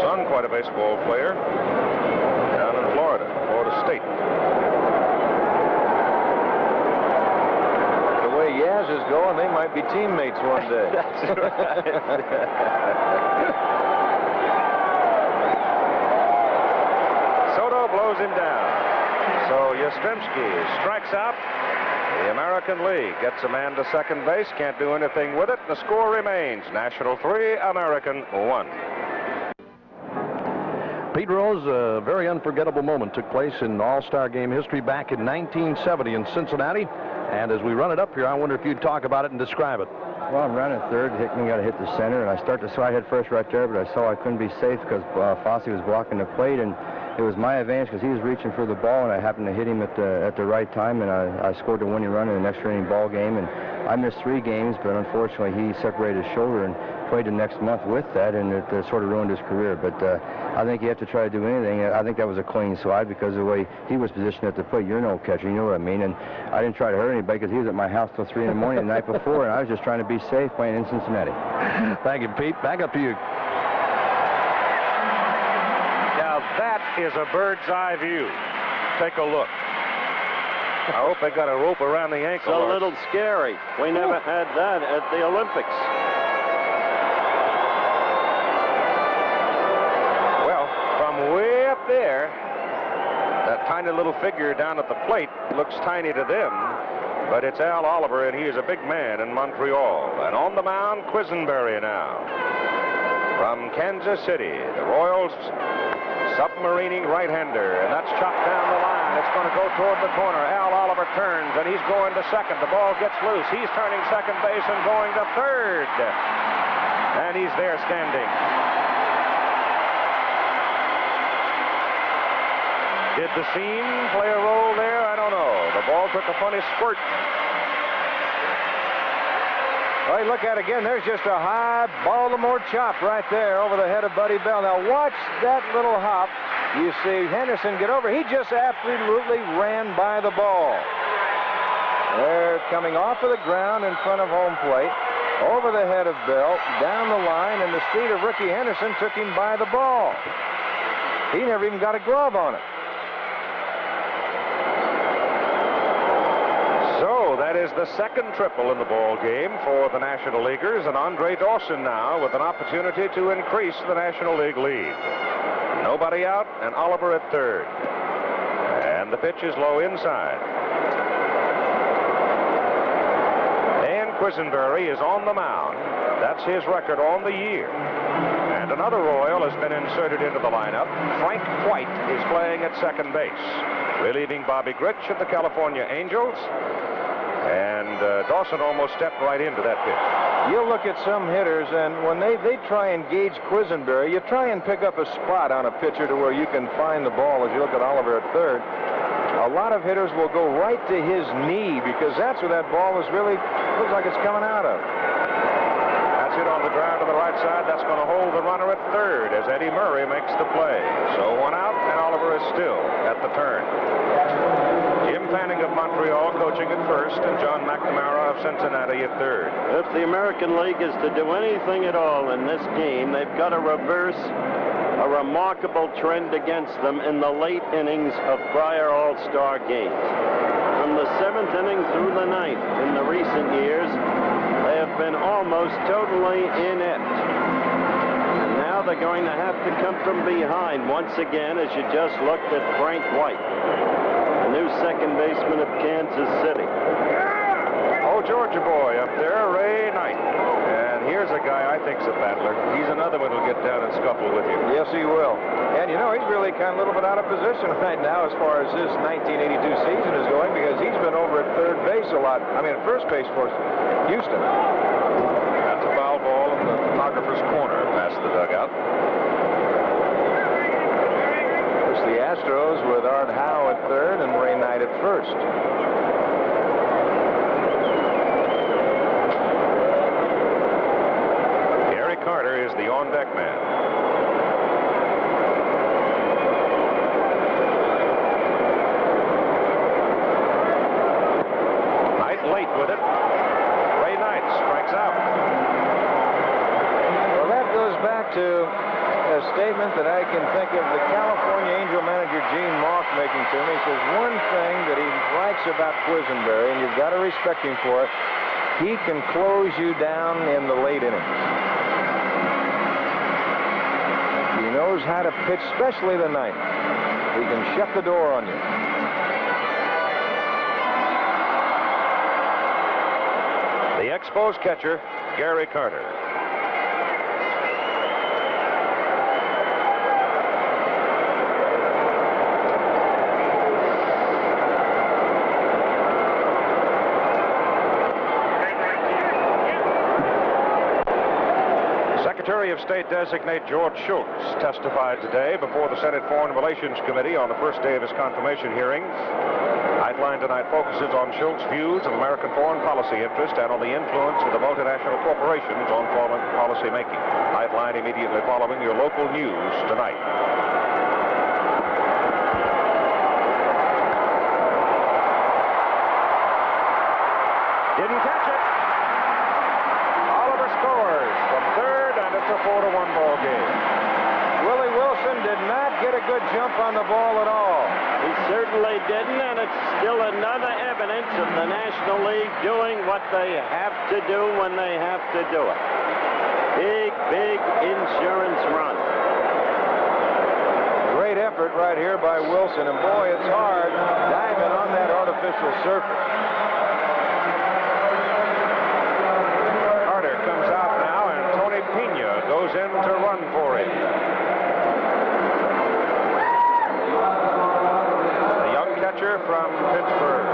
Son, quite a baseball player, down in Florida State. The way Yaz is going, they might be teammates one day. That's right. Soto blows him down. So Yastrzemski strikes out. The American League gets a man to second base, can't do anything with it. The score remains National 3, American 1. Pete Rose, a very unforgettable moment took place in All-Star game history back in 1970 in Cincinnati. And as we run it up here, I wonder if you'd talk about it and describe it. Well, I'm running third. Hickman got to hit the center, and I start to slide head first right there, but I saw I couldn't be safe because Fosse was blocking the plate, and it was my advantage because he was reaching for the ball, and I happened to hit him at the right time, and I scored the winning run in an extra inning ball game. And I missed 3 games, but unfortunately he separated his shoulder and played the next month with that, and it sort of ruined his career. But I think you have to try to do anything. I think that was a clean slide because of the way he was positioned at the plate. You're no catcher, you know what I mean. And I didn't try to hurt anybody because he was at my house till 3 in the morning the night before, and I was just trying to be safe playing in Cincinnati. Thank you, Pete. Back up to you. Now that is a bird's eye view. Take a look. I hope they got a rope around the ankle. It's a little scary. We never had that at the Olympics. Well, from way up there, that tiny little figure down at the plate looks tiny to them, but it's Al Oliver, and he is a big man in Montreal. And on the mound, Quisenberry now. From Kansas City, the Royals submarining right-hander, and that's chopped down the line. It's going to go toward the corner. Al Oliver turns, and he's going to second. The ball gets loose. He's turning second base and going to third. And he's there standing. Did the seam play a role there? I don't know. The ball took a funny squirt. Well, you look at it again, there's just a high Baltimore chop right there over the head of Buddy Bell. Now watch that little hop. You see Henderson get over. He just absolutely ran by the ball. They're coming off of the ground in front of home plate, over the head of Bell, down the line, and the speed of Ricky Henderson took him by the ball. He never even got a glove on it. So that is the second triple in the ball game for the National Leaguers, and Andre Dawson now with an opportunity to increase the National League lead. Nobody out, and Oliver at third. And the pitch is low inside. Dan Quisenberry is on the mound. That's his record on the year. And another Royal has been inserted into the lineup. Frank White is playing at second base, relieving Bobby Grich of the California Angels. And Dawson almost stepped right into that pitch. You look at some hitters, and when they try and gauge Quisenberry, you try and pick up a spot on a pitcher to where you can find the ball. As you look at Oliver at third, A lot of hitters will go right to his knee because that's where that ball is really, looks like it's coming out of. That's it on the ground to the right side. That's going to hold the runner at third as Eddie Murray makes the play. So 1 out, and Oliver is still at the turn. Jim Fanning of Montreal coaching at first, and John McNamara of Cincinnati at third. If the American League is to do anything at all in this game, they've got to reverse a remarkable trend against them in the late innings of prior All-Star games. From the 7th inning through the 9th in the recent years, they have been almost totally inept. And now they're going to have to come from behind once again, as you just looked at Frank White, the new second baseman of Kansas City. Oh, Georgia boy up there, Ray Knight. And here's a guy I think's a battler. He's another one who'll get down and scuffle with you. Yes, he will. And, you know, he's really kind of a little bit out of position right now as far as his 1982 season is going because he's been over at third base a lot. I mean, at first base for Houston. That's a foul ball in the photographer's corner past the dugout. It's the Astros with Art Howe at third and Ray Knight at first. Carter is the on-deck man. Knight late with it. Ray Knight strikes out. Well, that goes back to a statement that I can think of the California Angel manager Gene Mock making to me. He says one thing that he likes about Quisenberry, and you've got to respect him for it, he can close you down in the late innings. He knows how to pitch, especially the ninth. He can shut the door on you. The Expos catcher, Gary Carter. Secretary of State designate George Shultz testified today before the Senate Foreign Relations Committee on the first day of his confirmation hearings. Nightline tonight focuses on Shultz's views of American foreign policy interest and on the influence of the multinational corporations on foreign policy making. Nightline immediately following your local news tonight. Didn't catch it. Oliver scores from third, and it's a 4-1 ball game. Willie Wilson did not get a good jump on the ball at all. He certainly didn't, and it's still another evidence of the National League doing what they have to do when they have to do it. Big, big insurance run. Great effort right here by Wilson, and boy, it's hard diving on that artificial surface. Carter comes out now, and Tony Phenia goes in to run for him. The young catcher from Pittsburgh.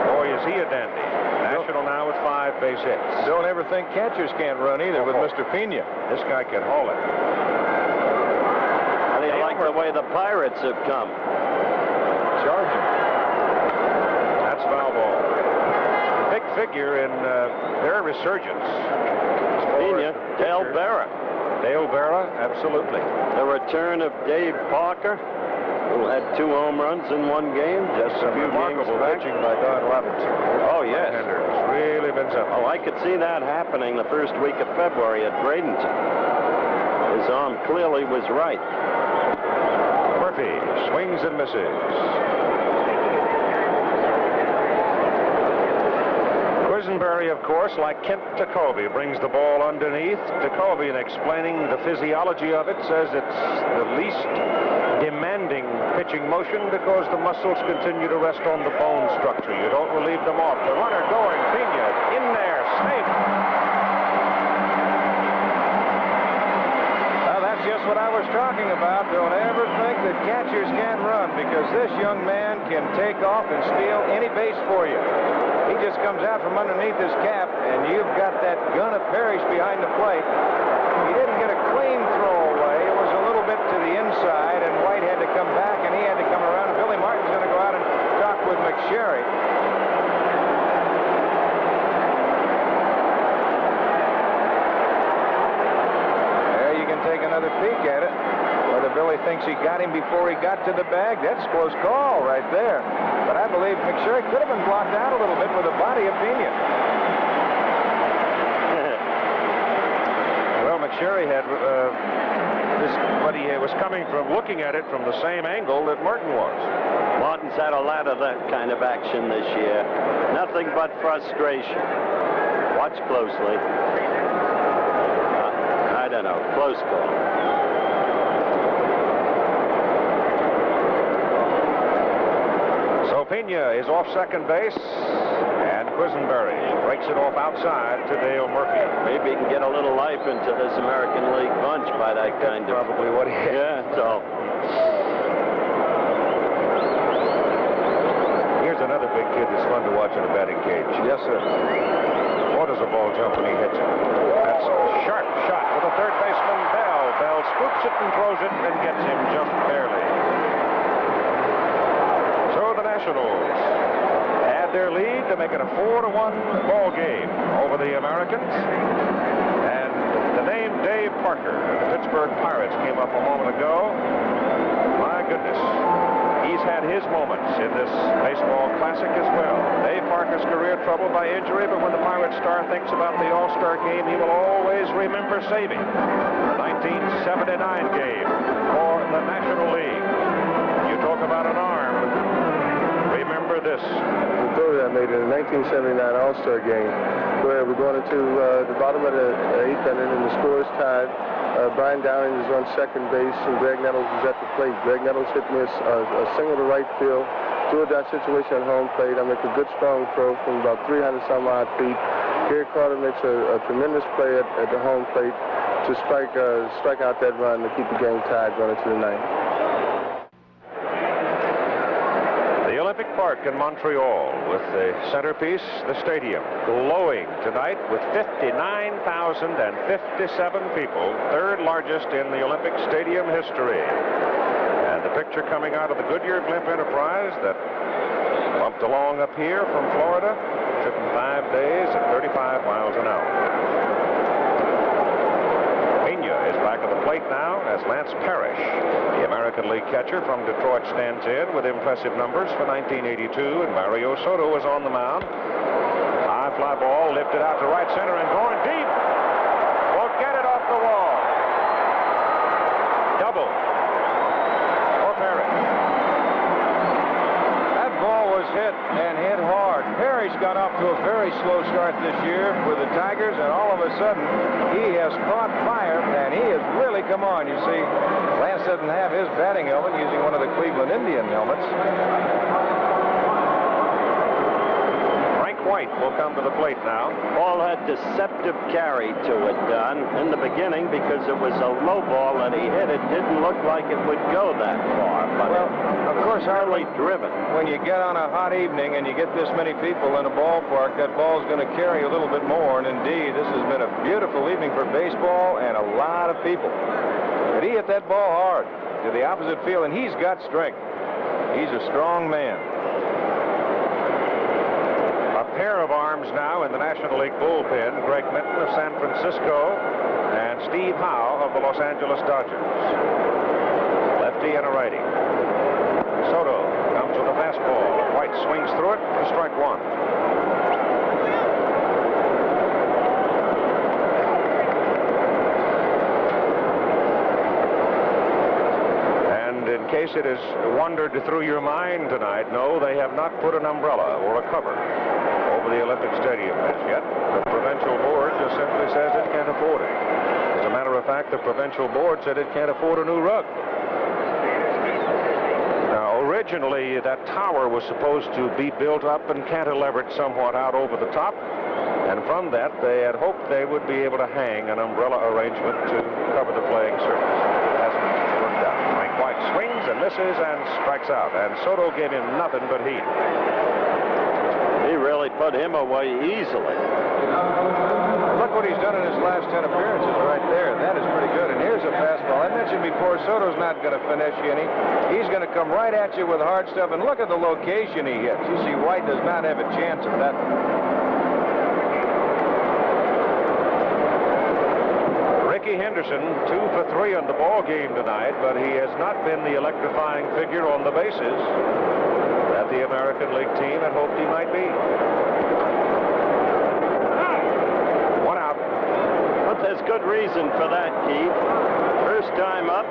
Boy, is he a dandy. National now with 5 base hits. Don't ever think catchers can't run either with Mr. Phenia. This guy can haul it. How do you like the way the Pirates have come? Charging. That's foul ball. Big figure in their resurgence. Phenia, Dale Berra. Dale Berra, absolutely. The return of Dave Parker, who had 2 home runs in one game just a few remarkable games back. pitching by Don Robinson. Oh, yes. It's really been something. Oh, I could see that happening the first week of February at Bradenton. His arm clearly was right. Murphy swings and misses. Quisenberry, of course, like Kent Jacoby, brings the ball underneath. Jacoby, in explaining the physiology of it, says it's the least demanding pitching motion because the muscles continue to rest on the bone structure. You don't relieve them off. The runner going, Phenia, in there, safe. Well, that's just what I was talking about. Don't ever think that catchers can't run because this young man can take off and steal any base for you. He just comes out from underneath his cap, and you've got that gun of Parrish behind the plate. He didn't get a clean throw away. It was a little bit to the inside, and White had to come back, and he had to come around. another peek at it. Whether Billy thinks he got him before he got to the bag, that's a close call right there. But I believe McSherry could have been blocked out a little bit with the body of Phenia. Well, McSherry had but he was coming from looking at it from the same angle that Martin was. Martin's had a lot of that kind of action this year. Nothing but frustration. Watch closely. I don't know. Close call. So Phenia is off second base, and Quisenberry breaks it off outside to Dale Murphy. Maybe he can get a little life into this American League bunch by that kind of... Probably what he had. Yeah, so... Here's another big kid that's fun to watch in a batting cage. Yes, sir. What does a ball jump when he hits it? That's a sharp shot for the third baseman, Bell. Bell scoops it and throws it and gets him just barely. So the Nationals add their lead to make it a 4-1 ball game over the Americans. And the name Dave Parker of the Pittsburgh Pirates came up a moment ago. My goodness. He's had his moments in this baseball classic as well. Dave Parker's career troubled by injury, but when the Pirate star thinks about the All-Star game, he will always remember saving the 1979 game for the National League. You talk about an arm. Remember this. The throw that I made in the 1979 All-Star game, where we're going into the bottom of the eighth inning and the score is tied. Brian Downing is on second base, and Greg Nettles is at the plate. Greg Nettles hit me a single to right field, threw it that situation at home plate. I make a good strong throw from about 300 some odd feet. Gary Carter makes a tremendous play at the home plate to strike out that run to keep the game tied going into the ninth. The Olympic Park in Montreal with the centerpiece, the stadium, glowing tonight with 59,057 people, third largest in the Olympic Stadium history. And the picture coming out of the Goodyear Blimp Enterprise that bumped along up here from Florida, took them 5 days at 35 miles an hour. Phenia is back at the plate now as Lance Parrish, the American League catcher from Detroit, stands in with impressive numbers for 1982, and Mario Soto is on the mound. High fly ball lifted out to right center and going deep. Will get it off the wall. Double for Parrish. That ball was hit and hit hard. Parrish got off to a very slow start this year with the Tigers, and all of a sudden he has caught fire, and he has really come on. You see, Lance doesn't have his batting helmet, using one of the Cleveland Indian helmets. Frank White will come to the plate now. Ball had deceptive carry to it, Don, in the beginning, because it was a low ball that he hit. It didn't look like it would go that far, but well, of course, hardly driven. When you get on a hot evening and you get this many people in a ballpark, that ball's going to carry a little bit more, and indeed, this has been a beautiful evening for baseball and a lot of people. But he hit that ball hard to the opposite field, and he's got strength. He's a strong man. A pair of arms now in the National League bullpen, Greg Minton of San Francisco and Steve Howe of the Los Angeles Dodgers. Lefty and a righty. Soto comes with a fastball. White swings through it for strike one. In case it has wandered through your mind tonight, no, they have not put an umbrella or a cover over the Olympic Stadium as yet. The provincial board just simply says it can't afford it. As a matter of fact, the provincial board said it can't afford a new rug. Now, originally, that tower was supposed to be built up and cantilevered somewhat out over the top. And from that, they had hoped they would be able to hang an umbrella arrangement to cover the playing surface. It hasn't worked out. Frank White swings and misses and strikes out. And Soto gave him nothing but heat. He really put him away easily. Look what he's done in his last 10 appearances right there. That is pretty good. And here's a fastball. I mentioned before, Soto's not going to finish any. He's going to come right at you with hard stuff. And look at the location he hits. You see, White does not have a chance of that one. Ricky Henderson, 2 for 3 on the ball game tonight, but he has not been the electrifying figure on the bases that the American League team had hoped he might be. 1 out. But there's good reason for that, Keith. First time up,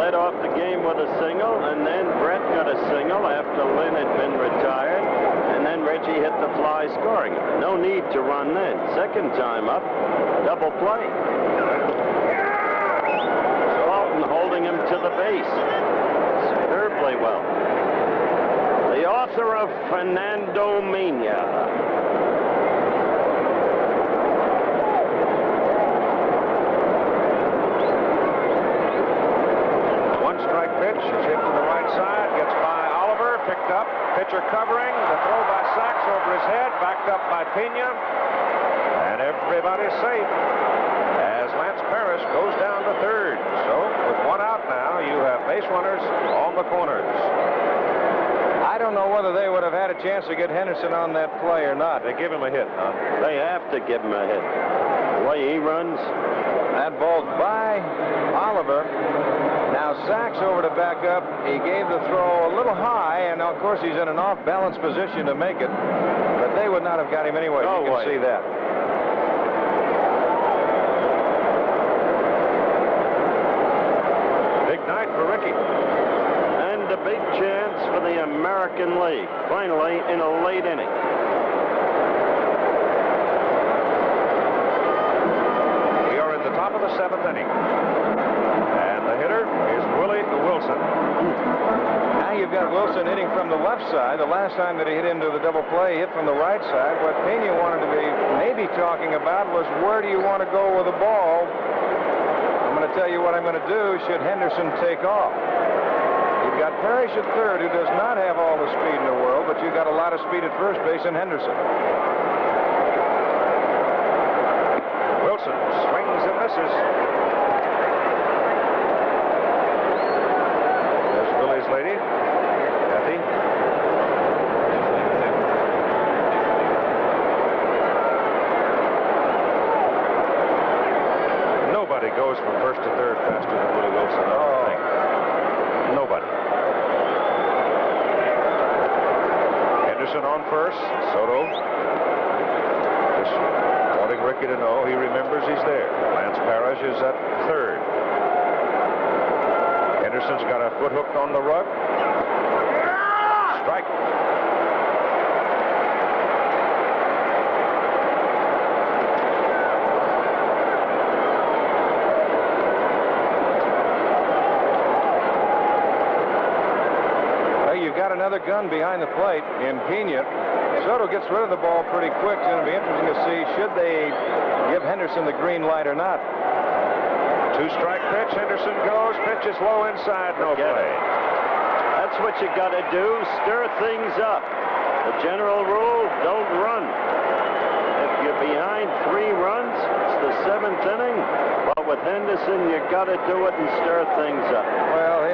led off the game with a single, and then Brett got a single after Lynn had been retired, and then Reggie hit the fly scoring. No need to run then. Second time up, double play. Walton holding him to the base. Superbly well. The author of Fernando Mania. Pitch is hit to the right side, gets by Oliver, picked up, pitcher covering, the throw by Sachs over his head, backed up by Phenia, and everybody's safe as Lance Parrish goes down to third. So with 1 out now, you have base runners on the corners. I don't know whether they would have had a chance to get Henderson on that play or not. They give him a hit, huh? They have to give him a hit. The way he runs. That ball's by Oliver. Now Sachs over to back up. He gave the throw a little high, and of course he's in an off-balance position to make it. But they would not have got him anyway. No you can way. see that. Big night for Ricky. And a big chance for the American League, finally in a late inning. We are in the top of the 7th inning. And the hitter is Willie Wilson. Now you've got Wilson hitting from the left side. The last time that he hit into the double play, he hit from the right side. What Phenia wanted to be maybe talking about was, where do you want to go with the ball? I'm going to tell you what I'm going to do should Henderson take off. You've got Parrish at third, who does not have all the speed in the world, but you've got a lot of speed at first base in Henderson. Wilson swings and misses. There's Willie's lady, Kathy. Nobody goes from first to third faster than Willie Wilson, I don't think. Nobody. Henderson on first. Soto just wanting Ricky to know he remembers he's there. Lance Parrish is at third. Henderson's got a foot hooked on the rug. Strike. You've got another gun behind the plate in Phenia. Soto gets rid of the ball pretty quick. It's going to be interesting to see, should they give Henderson the green light or not. 2-strike pitch. Henderson goes. Pitch is low inside. No play. That's what you got to do. Stir things up. The general rule, don't run. If you're behind 3 runs, it's the 7th inning. But with Henderson, you got to do it and stir things up. Well,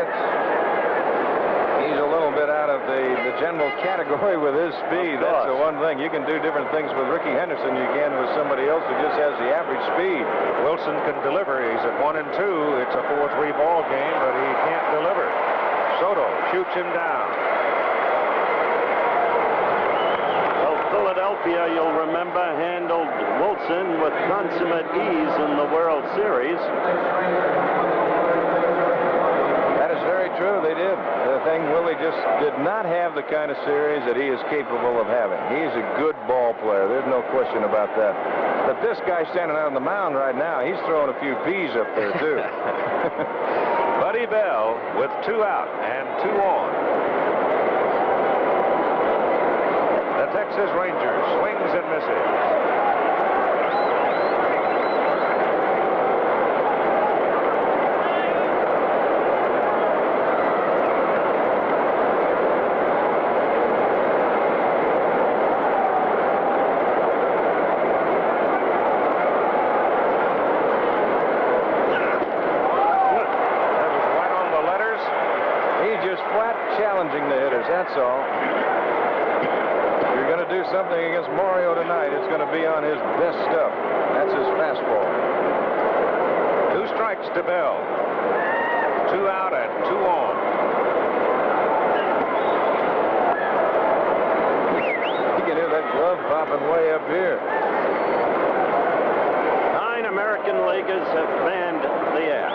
he's a little bit out of the general category with his speed. That's the one thing. You can do different things with Ricky Henderson you can with somebody else who just has the average speed. Wilson can deliver. He's at 1 and 2. It's a 4-3 ball game, but he can't deliver. Soto shoots him down. Well, Philadelphia, you'll remember, handled Wilson with consummate ease in the World Series. That is very true. They did. The thing, Willie just did not have the kind of series that he is capable of having. He's a good ball player. There's no question about that. But this guy standing out on the mound right now, he's throwing a few peas up there, too. Buddy Bell with 2 out and 2 on. The Texas Rangers swings and misses. Challenging the hitters, that's all. If you're going to do something against Mario tonight, it's going to be on his best stuff. That's his fastball. 2 strikes to Bell. 2 out and 2 on. You can hear that glove popping way up here. 9 American leaguers have fanned the air.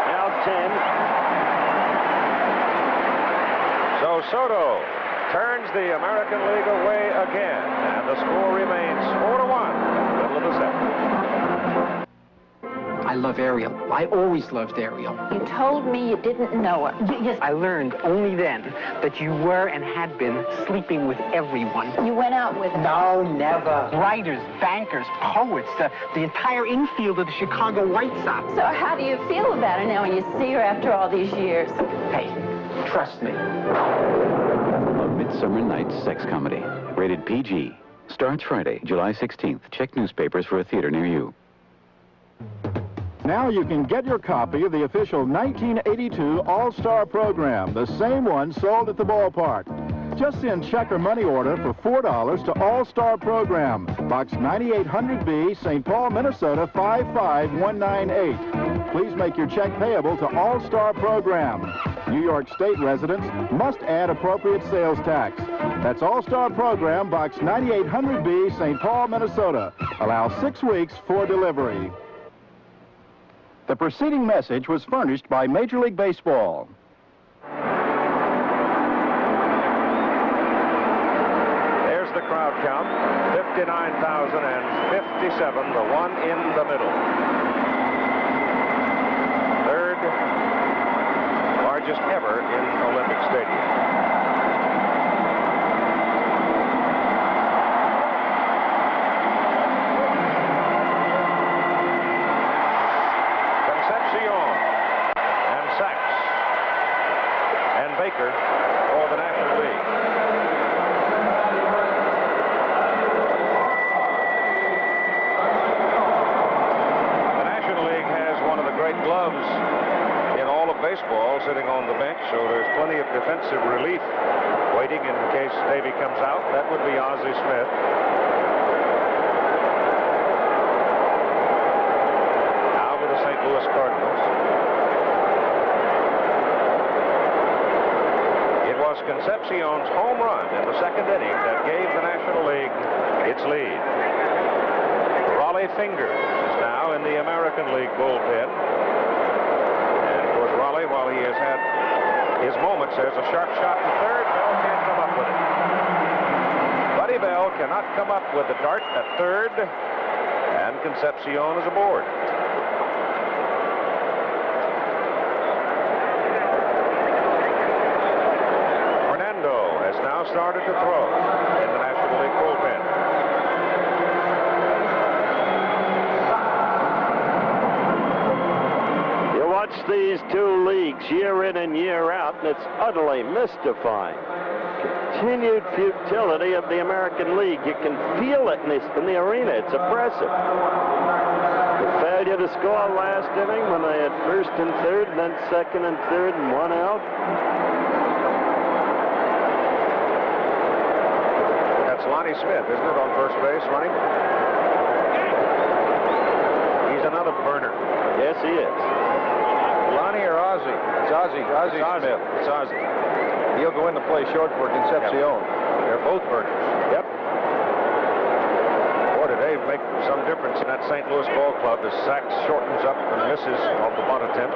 Now 10. So Soto turns the American League away again, and the score remains 4-1, middle of the 7th. I love Ariel. I always loved Ariel. You told me you didn't know her. Yes, I learned only then that you were and had been sleeping with everyone. You went out with her. No, never. Writers, bankers, poets, the entire infield of the Chicago White Sox. So how do you feel about her now when you see her after all these years? Hey, trust me. A Midsummer Night's Sex Comedy. Rated PG. Starts Friday, July 16th. Check newspapers for a theater near you. Now you can get your copy of the official 1982 All-Star program, the same one sold at the ballpark. Just send check or money order for $4 to All-Star program, Box 9800B, St. Paul, Minnesota 55198. Please make your check payable to All-Star program. New York State residents must add appropriate sales tax. That's All-Star program, Box 9800B, St. Paul, Minnesota. Allow 6 weeks for delivery. The preceding message was furnished by Major League Baseball. There's the crowd count, 59,057, the one in the middle. Third largest ever in Olympic Stadium. Baker for the National League. The National League has one of the great gloves in all of baseball sitting on the bench, so there's plenty of defensive relief waiting in case Davey comes out. That would be Ozzie Smith. Now with the St. Louis Cardinals. It was Concepcion's home run in the 2nd inning that gave the National League its lead. Raleigh Fingers is now in the American League bullpen. And of course, Raleigh, while he has had his moments, there's a sharp shot in third. Bell can't come up with it. Buddy Bell cannot come up with the dart at third, and Concepcion is aboard. Now started to throw in the National League bullpen. You watch these 2 leagues year in and year out, and it's utterly mystifying. Continued futility of the American League. You can feel it in the arena. It's oppressive. The failure to score last inning when they had first and third, and then second and third, and 1 out. Lonnie Smith, isn't it, on first base, running? He's another burner. Yes, he is. Lonnie or Ozzie? It's Ozzie. Ozzie Smith. It's Ozzie. He'll go in to play short for Concepcion. Yep. They're both burners. Yep. Boy, did they make some difference in that St. Louis ball club as Sachs shortens up and misses off the bunt attempt.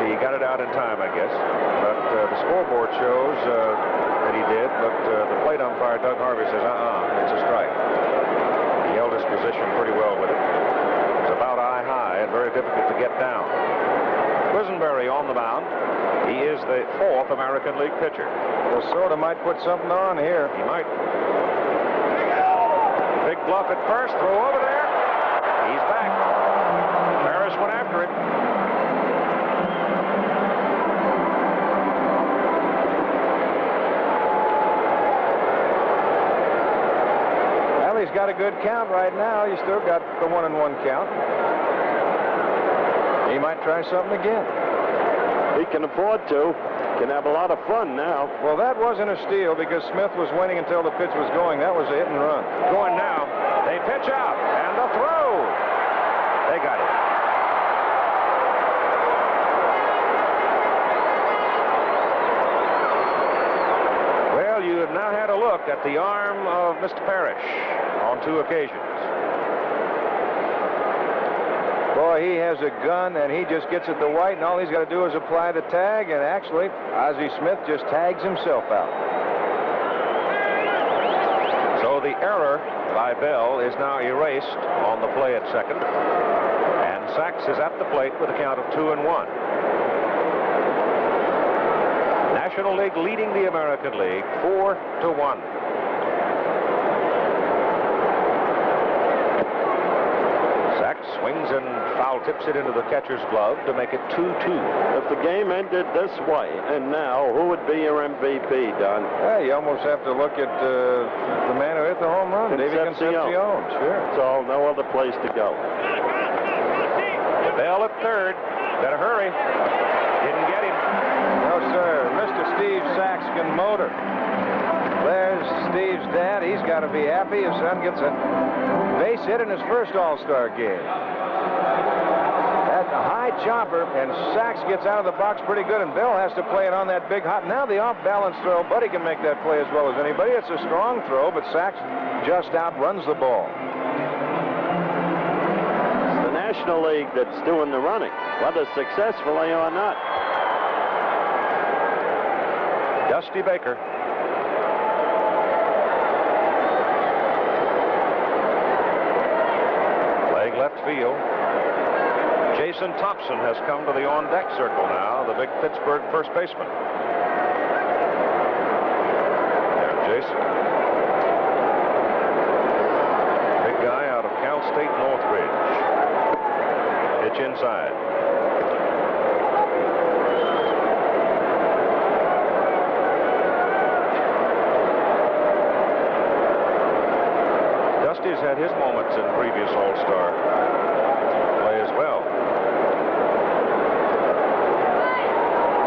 He got it out in time, I guess. But the scoreboard shows that he did, but the plate umpire, Doug Harvey, says, it's a strike. He held his position pretty well with it. It was about eye-high and very difficult to get down. Quisenberry on the mound. He is the 4th American League pitcher. Well, Soto might put something on here. He might. Big bluff at first, throw over there. He's back. Harris went after it. He's got a good count right now. You still got the 1-1 count. He might try something again. He can afford to. Can have a lot of fun now. Well, that wasn't a steal because Smith was waiting until the pitch was going. That was a hit and run. Going now. They pitch out, and the throw. They got it. Well, you have now had a look at the arm of Mr. Parrish on 2 occasions. Boy, he has a gun, and he just gets it to White, and all he's got to do is apply the tag, and actually, Ozzie Smith just tags himself out. So the error by Bell is now erased on the play at second, and Sachs is at the plate with a count of 2-1. National League leading the American League 4-1. Sachs swings and foul tips it into the catcher's glove to make it 2-2. If the game ended this way, and now, who would be your MVP, Don? Yeah, you almost have to look at the man who hit the home run, David Concepcion. Sure. So no other place to go. Bell at third. Better hurry. Didn't get him. No, sir. Mr. Steve Sachs can motor. There's Steve's dad. He's got to be happy. His son gets a base hit in his first All-Star game. That's a high chopper, and Sachs gets out of the box pretty good, and Bell has to play it on that big hop. Now the off-balance throw. Buddy can make that play as well as anybody. It's a strong throw, but Sachs just outruns the ball. It's the National League that's doing the running, whether successfully or not. Dusty Baker. Playing left field. Jason Thompson has come to the on-deck circle now, the big Pittsburgh first baseman. There's Jason. Big guy out of Cal State Northridge. Pitch inside. Dusty's had his moments in previous All-Star play as well.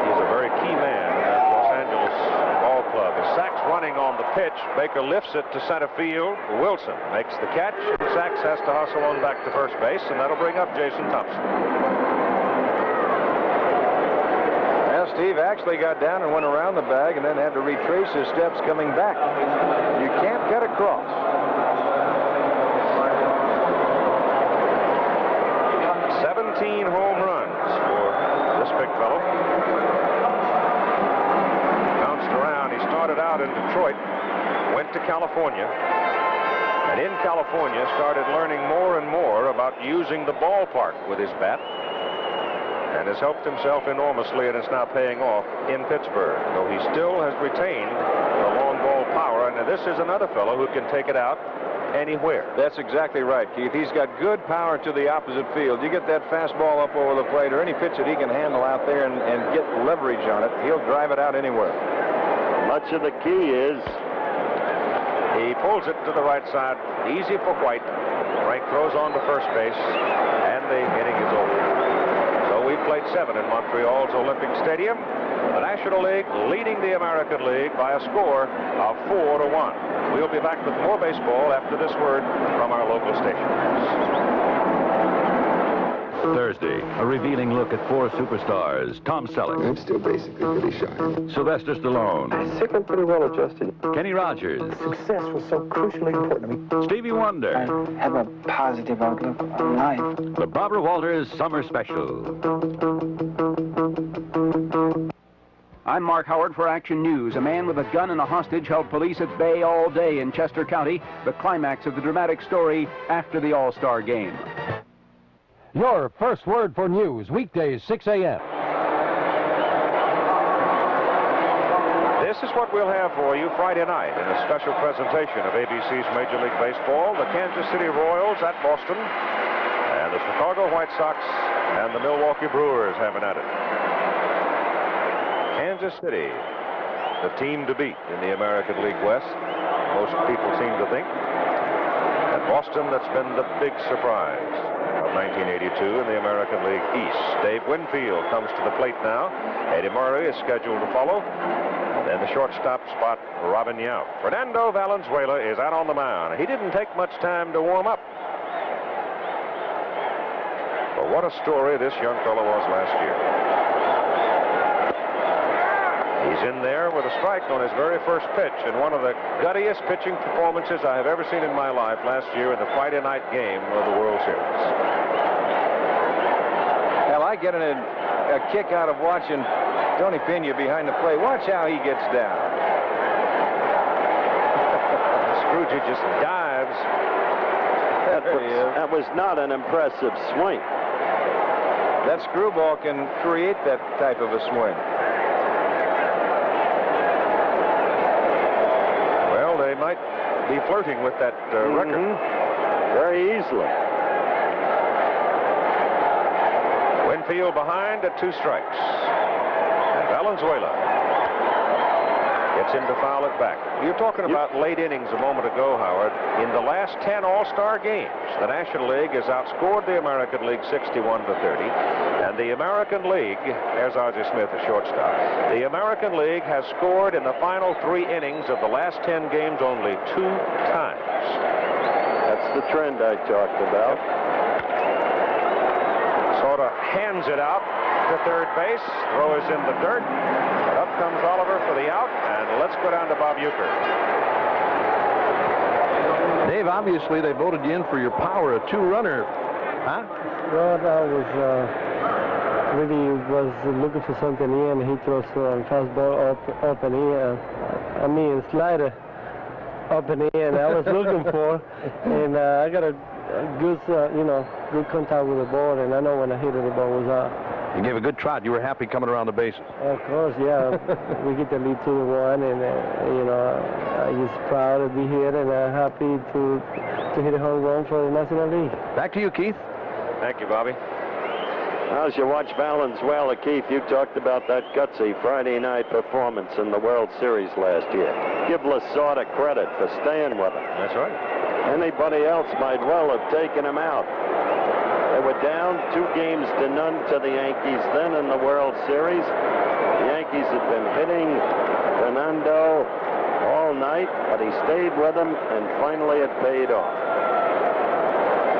He's a very key man at Los Angeles Ball Club. As Sachs running on the pitch, Baker lifts it to center field. Wilson makes the catch. Sachs has to hustle on back to first base, and that'll bring up Jason Thompson. Now, Steve actually got down and went around the bag and then had to retrace his steps coming back. You can't cut across. 17 home runs for this big fellow. Bounced around. He started out in Detroit, went to California, and in California started learning more and more about using the ballpark with his bat, and has helped himself enormously, and it's now paying off in Pittsburgh, though he still has retained the long ball power, and this is another fellow who can take it out anywhere. That's exactly right, Keith. He's got good power to the opposite field. You get that fastball up over the plate or any pitch that he can handle out there and get leverage on it, he'll drive it out anywhere. Much of the key is he pulls it to the right side. Easy for White. Frank throws on to first base, and the inning is over. So we played 7 in Montreal's Olympic Stadium. The National League leading the American League by a score of 4-1. We'll be back with more baseball after this word from our local stations. Thursday, a revealing look at 4 superstars. Tom Selleck. I'm still basically pretty shy. Sylvester Stallone. I think I'm pretty well adjusted. Kenny Rogers. Success was so crucially important to me. Stevie Wonder. I have a positive outlook on life. The Barbara Walters Summer Special. I'm Mark Howard for Action News. A man with a gun and a hostage held police at bay all day in Chester County. The climax of the dramatic story after the All-Star game. Your first word for news, weekdays, 6 a.m. This is what we'll have for you Friday night in a special presentation of ABC's Major League Baseball. The Kansas City Royals at Boston, and the Chicago White Sox and the Milwaukee Brewers having at it. Kansas City, the team to beat in the American League West, most people seem to think. And Boston, that's been the big surprise. A 1982 in the American League East. Dave Winfield comes to the plate now. Eddie Murray is scheduled to follow. And the shortstop spot, Robin Yount. Fernando Valenzuela is out on the mound. He didn't take much time to warm up. But what a story this young fellow was last year. He's in there with a strike on his very first pitch, and one of the guttiest pitching performances I have ever seen in my life last year in the Friday night game of the World Series. Well, I get a kick out of watching Tony Phenia behind the plate. Watch how he gets down. Scrooge just dives. That was not an impressive swing. That screwball can create that type of a swing. Well, they might be flirting with that record. Very easily. Winfield behind at 2 strikes. And Valenzuela gets him to foul it back. You're talking about late innings a moment ago, Howard. In the last 10 All-Star games, the National League has outscored the American League 61-30. And the American League, there's Ozzie Smith, the shortstop. The American League has scored in the final 3 innings of the last 10 games only 2 times. That's the trend I talked about. Sort of hands it out to third base. Throw is in the dirt. But up comes Oliver for the out. And let's go down to Bob Uecker. Dave, obviously they voted you in for your power, a 2-runner. Huh? Well, I was really looking for something here, and he throws fastball up and here. Slider up and here, and I was looking for, and I got a good, good contact with the ball, and I know when I hit it, the ball was out. You gave a good trot. You were happy coming around the bases. Of course, yeah. We get the lead 2-1, and I'm just proud to be here, and happy to hit a home run for the National League. Back to you, Keith. Thank you, Bobby. As you watch Valenzuela, Keith, you talked about that gutsy Friday night performance in the World Series last year. Give Lasorda credit for staying with him. That's right. Anybody else might well have taken him out. They were down 2-0 to the Yankees then in the World Series. The Yankees had been hitting Fernando all night, but he stayed with them, and finally it paid off.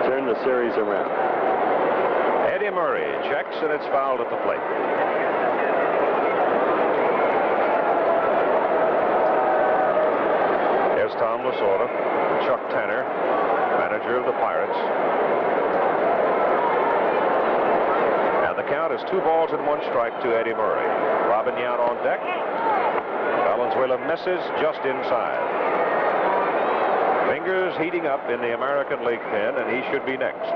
Turned the series around. Eddie Murray checks, and it's fouled at the plate. There's Tom Lasorda, Chuck Tanner, manager of the Pirates. And the count is 2 balls and 1 strike to Eddie Murray. Robin Yount on deck. Valenzuela misses just inside. Fingers heating up in the American League pen, and he should be next.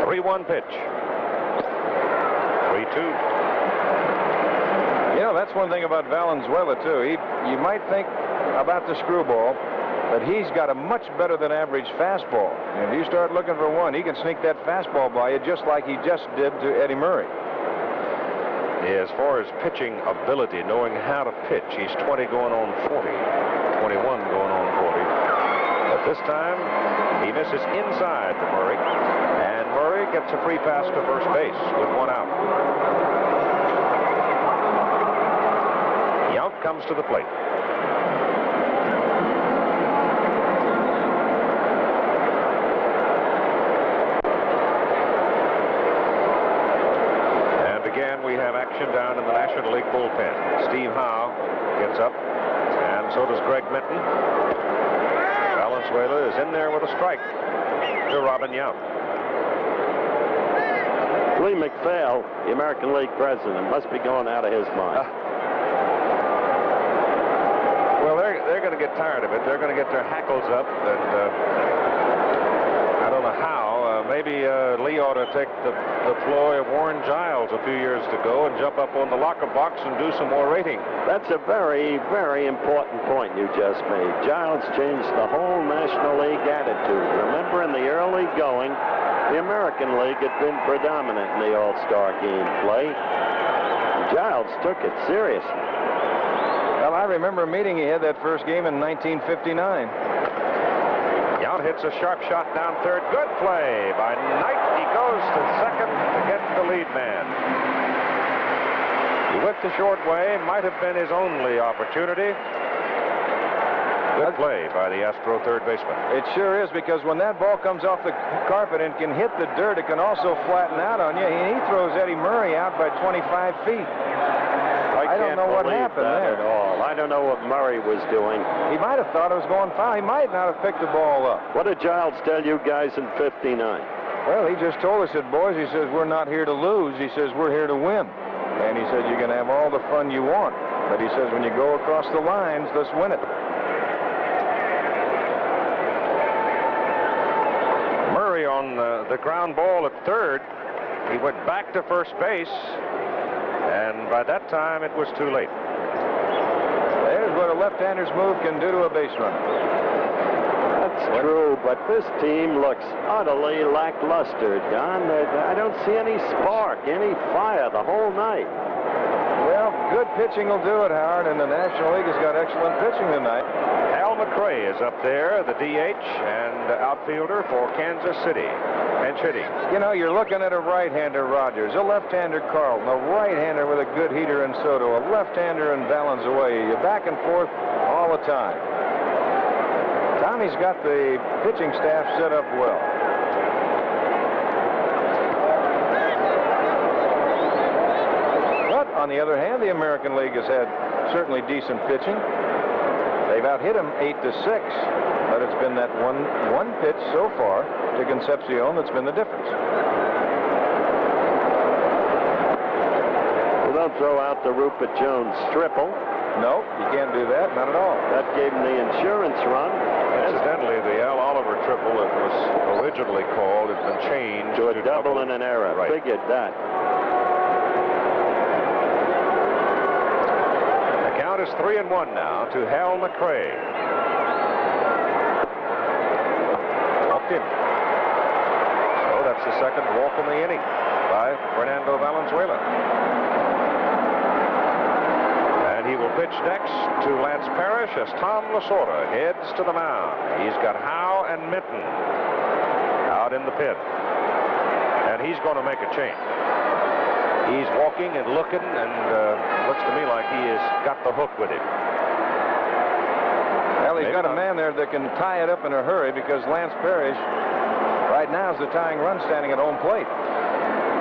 3-1 pitch. 3-2. You know, that's one thing about Valenzuela, too. You might think about the screwball, but he's got a much better than average fastball. And if you start looking for one, he can sneak that fastball by you just like he just did to Eddie Murray. Yeah, as far as pitching ability, knowing how to pitch, he's 20 going on 40. 21 going on 40. But this time, he misses inside to Murray. And Murray gets a free pass to first base with 1 out. Yount comes to the plate. And again, we have action down in the National League bullpen. Steve Howe gets up, and so does Greg Minton. Valenzuela is in there with a strike to Robin Yount. Lee McPhail, the American League president, must be going out of his mind. Well, they're going to get tired of it. They're going to get their hackles up, and I don't know how. Maybe Lee ought to take the ploy of Warren Giles a few years ago and jump up on the locker box and do some more rating. That's a very, very important point you just made. Giles changed the whole National League attitude. Remember, in the early going, the American League had been predominant in the All-Star game play. Giles took it seriously. Well, I remember meeting he had that first game in 1959. Yount hits a sharp shot down third. Good play by Knight. He goes to second to get the lead man. He went the short way. Might have been his only opportunity. Good play by the Astro third baseman. It sure is, because when that ball comes off the carpet and can hit the dirt, it can also flatten out on you. He throws Eddie Murray out by 25 feet. I don't know what happened there at all. I don't know what Murray was doing. He might have thought it was going foul. He might not have picked the ball up. What did Giles tell you guys in 59? Well, he just told us that, boys, he says, we're not here to lose. He says, we're here to win. And he said, you can have all the fun you want. But he says, when you go across the lines, let's win it. Murray on the ground ball at third. He went back to first base. And by that time, it was too late. There's what a left-hander's move can do to a base runner. That's true, but this team looks utterly lackluster, Don. I don't see any spark, any fire the whole night. Well, good pitching will do it, Howard, and the National League has got excellent pitching tonight. Al McRae is up there, the DH and outfielder for Kansas City. Pinch hitting. You know, you're looking at a right-hander, Rogers, a left-hander, Carlton, a right-hander with a good heater in Soto, a left-hander in Valenzuela. You're back and forth all the time. Tommy's got the pitching staff set up well. But, on the other hand, the American League has had certainly decent pitching. They've out-hit him 8-6, but it's been that one pitch so far to Concepcion that's been the difference. Well, don't throw out the Rupert Jones triple. No, you can't do that, not at all. That gave him the insurance run. Incidentally, the Al Oliver triple that was originally called has been changed to a double and an error. Right. Figured that. The count is 3-1 now to Hal McRae. Walked in. So that's the second walk in the inning by Fernando Valenzuela. And he will pitch next to Lance Parrish as Tom Lasorda heads to the mound. He's got Howe and Minton out in the pit. And he's going to make a change. He's walking and looking, and looks to me like he has got the hook with him. Well, he's got a man there that can tie it up in a hurry, because Lance Parrish right now is the tying run standing at home plate.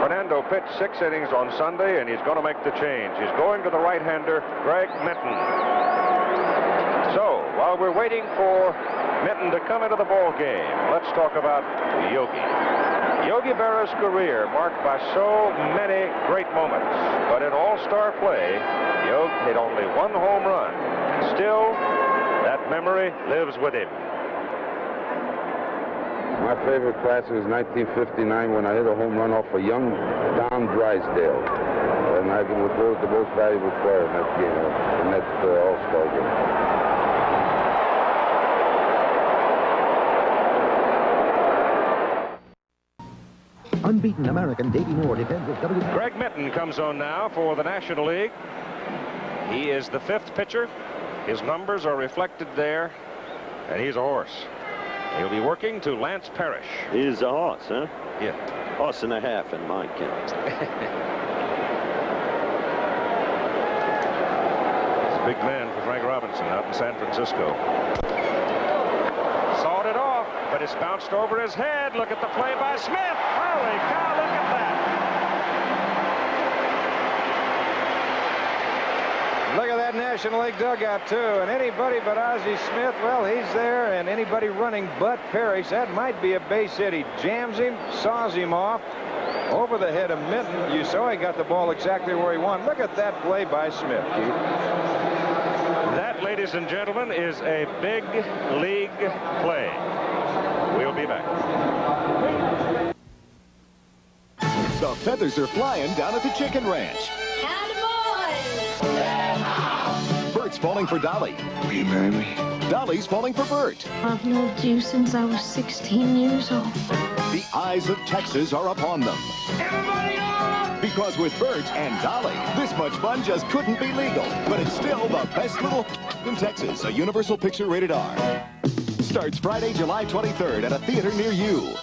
Fernando pitched 6 innings on Sunday, and he's going to make the change. He's going to the right-hander, Greg Minton. So, while we're waiting for Minton to come into the ball game, let's talk about Yogi. Yogi Berra's career marked by so many great moments, but in all-star play, Yogi hit only 1 home run. Still, that memory lives with him. My favorite class was 1959 when I hit a home run off a young Don Drysdale. And I was voted the most valuable player in that game, in that All-Star game. Unbeaten American Davey Moore defends with Greg Minton comes on now for the National League. He is the 5th pitcher. His numbers are reflected there, and he's a horse. He'll be working to Lance Parrish. He's a horse, huh? Yeah. Horse and a half in my count. It's a big man for Frank Robinson out in San Francisco. Sawed it off, but it's bounced over his head. Look at the play by Smith. Holy cow, look at that. Look at that National League dugout, too. And anybody but Ozzie Smith, well, he's there. And anybody running but Parrish, that might be a base hit. He jams him, saws him off over the head of Minton. You saw he got the ball exactly where he wanted. Look at that play by Smith, Keith. That, ladies and gentlemen, is a big league play. We'll be back. The feathers are flying down at the chicken ranch. Bert's falling for Dolly. Will you marry me? Dolly's falling for Bert. I've loved you since I was 16 years old. The eyes of Texas are upon them. Everybody on! Because with Bert and Dolly, this much fun just couldn't be legal. But it's still the best little in Texas, a Universal Picture rated R. Starts Friday, July 23rd at a theater near you.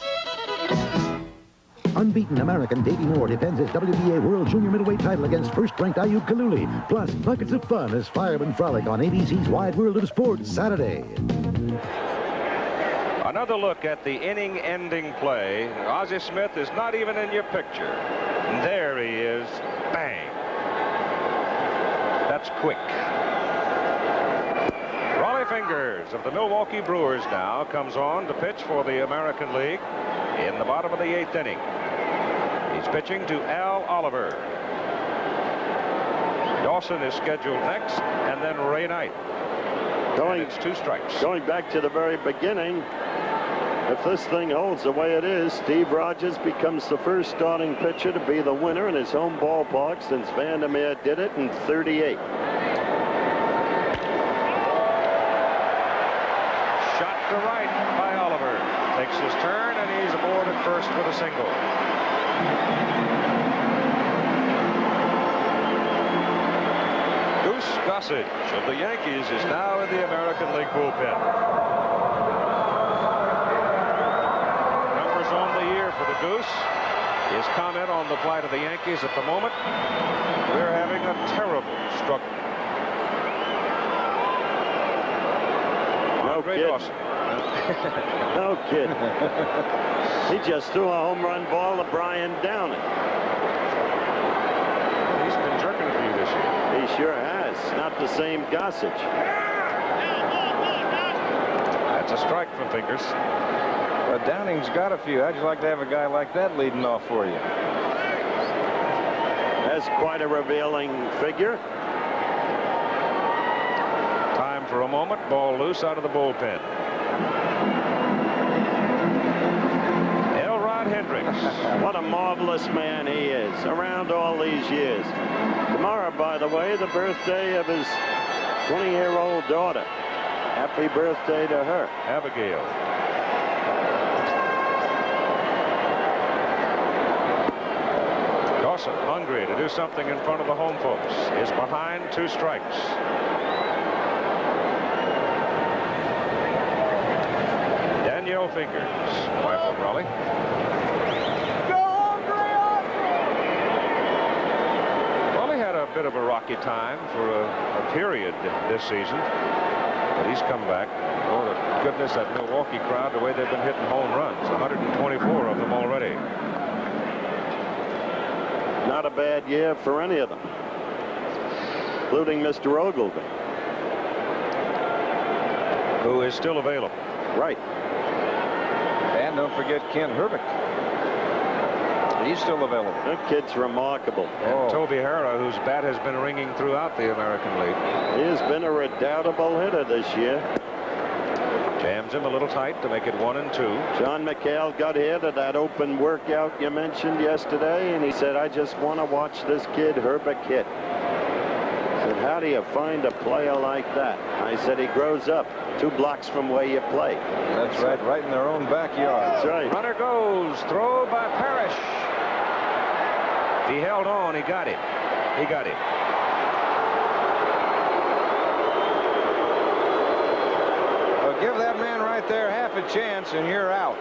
Unbeaten American Davey Moore defends his WBA World Junior Middleweight title against first-ranked Ayub Kaluli. Plus, buckets of fun as firemen frolic on ABC's Wide World of Sports Saturday. Another look at the inning-ending play. Ozzie Smith is not even in your picture. And there he is. Bang. That's quick. Raleigh Fingers of the Milwaukee Brewers now comes on to pitch for the American League in the bottom of the 8th inning. He's pitching to Al Oliver. Dawson is scheduled next, and then Ray Knight. It's 2 strikes. Going back to the very beginning, if this thing holds the way it is, Steve Rogers becomes the first starting pitcher to be the winner in his home ballpark since Vandermeer did it in '38. Shot to right by Oliver. Takes his turn, and he's aboard at first with a single. Goose Gossage of the Yankees is now in the American League bullpen. Numbers on the year for the Goose. His comment on the plight of the Yankees at the moment: we're having a terrible struggle. No kid. No kid. He just threw a home run ball to Brian Downing. He's been jerking a few this year. He sure has. Not the same Gossage. That's a strike from Fingers. Downing's got a few. How'd you like to have a guy like that leading off for you? That's quite a revealing figure. Time for a moment. Ball loose out of the bullpen. Elrod Hendricks. What a marvelous man he is, around all these years. Tomorrow, by the way, the birthday of his 20-year-old daughter. Happy birthday to her. Abigail. Dawson, hungry to do something in front of the home folks, is behind 2 strikes. Danielle Fingers, wife of Raleigh. Raleigh had a bit of a rocky time for a period this season, but he's come back. Oh, the goodness, that Milwaukee crowd, the way they've been hitting home runs, 124 of them already. Not a bad year for any of them, including Mr. Ogilvy, who is still available. Right. And don't forget Kent Herbeck. He's still available. That kid's remarkable. And Toby Harrah, whose bat has been ringing throughout the American League. He has been a redoubtable hitter this year. Jams him a little tight to make it 1-2. John McHale got here to that open workout you mentioned yesterday, and he said, I just want to watch this kid Herbeck hit. I said, how do you find a player like that? I said, he grows up 2 blocks from where you play. That's right, right in their own backyard. That's right. Runner goes, throw by Parrish. He held on, he got it. He got it. Give that man right there half a chance and you're out.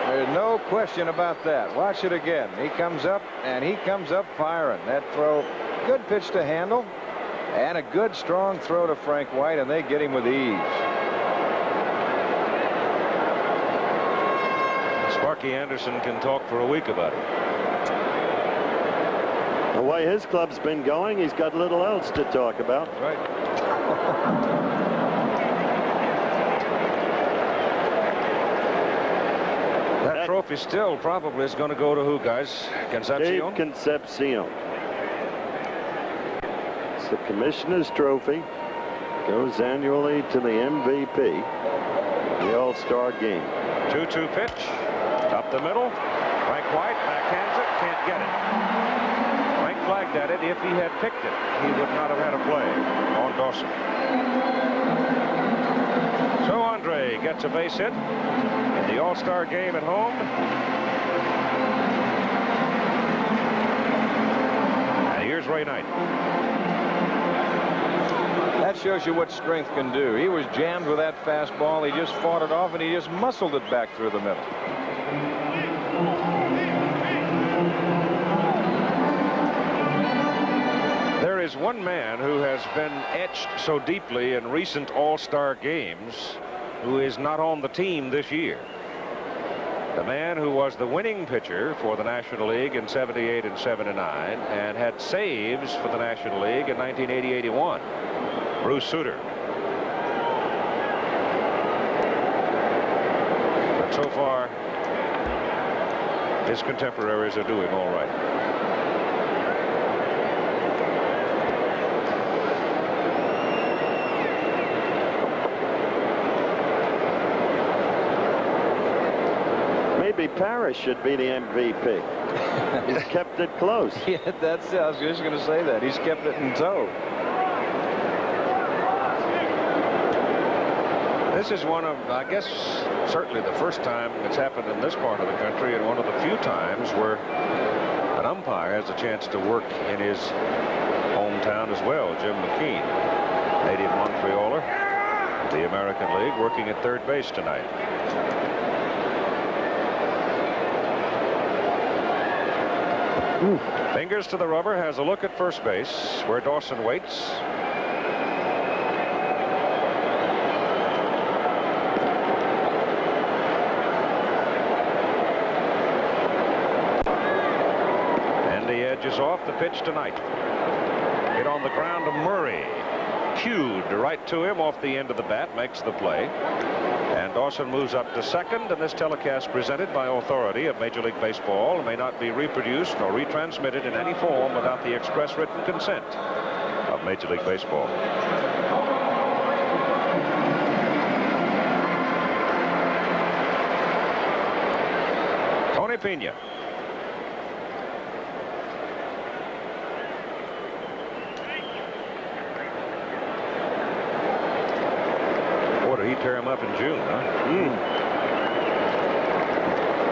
There's no question about that. Watch it again. He comes up and he comes up firing. That throw, good pitch to handle, and a good strong throw to Frank White, and they get him with ease. Sparky Anderson can talk for a week about it. The way his club's been going, he's got little else to talk about. Right. That trophy still probably is going to go to who, guys? Concepcion? Dave Concepcion. It's the Commissioner's Trophy. Goes annually to the MVP, the All-Star Game. 2-2 pitch. Up the middle. Frank White backhands it. Can't get it. Frank flagged at it. If he had picked it, he would not have had a play on Dawson. So Andre gets a base hit in the All-Star Game at home. Saturday night. That shows you what strength can do. He was jammed with that fastball. He just fought it off, and he just muscled it back through the middle. There is one man who has been etched so deeply in recent All-Star games who is not on the team this year. The man who was the winning pitcher for the National League in '78 and '79 and had saves for the National League in 1980-81. Bruce Sutter. But so far, his contemporaries are doing all right. Maybe Parrish should be the MVP. He's kept it close. Yeah, I was just going to say that. He's kept it in tow. This is one of, I guess, certainly the first time it's happened in this part of the country, and one of the few times where an umpire has a chance to work in his hometown as well. Jim McKean, native Montrealer, the American League, working at third base tonight. Fingers to the rubber, has a look at first base where Dawson waits. And the edge is off. The pitch tonight. Hit on the ground to Murray. Cued right to him off the end of the bat, makes the play. And Dawson moves up to second, and this telecast presented by authority of Major League Baseball may not be reproduced nor retransmitted in any form without the express written consent of Major League Baseball. Tony Phenia. He tear him up in June, huh?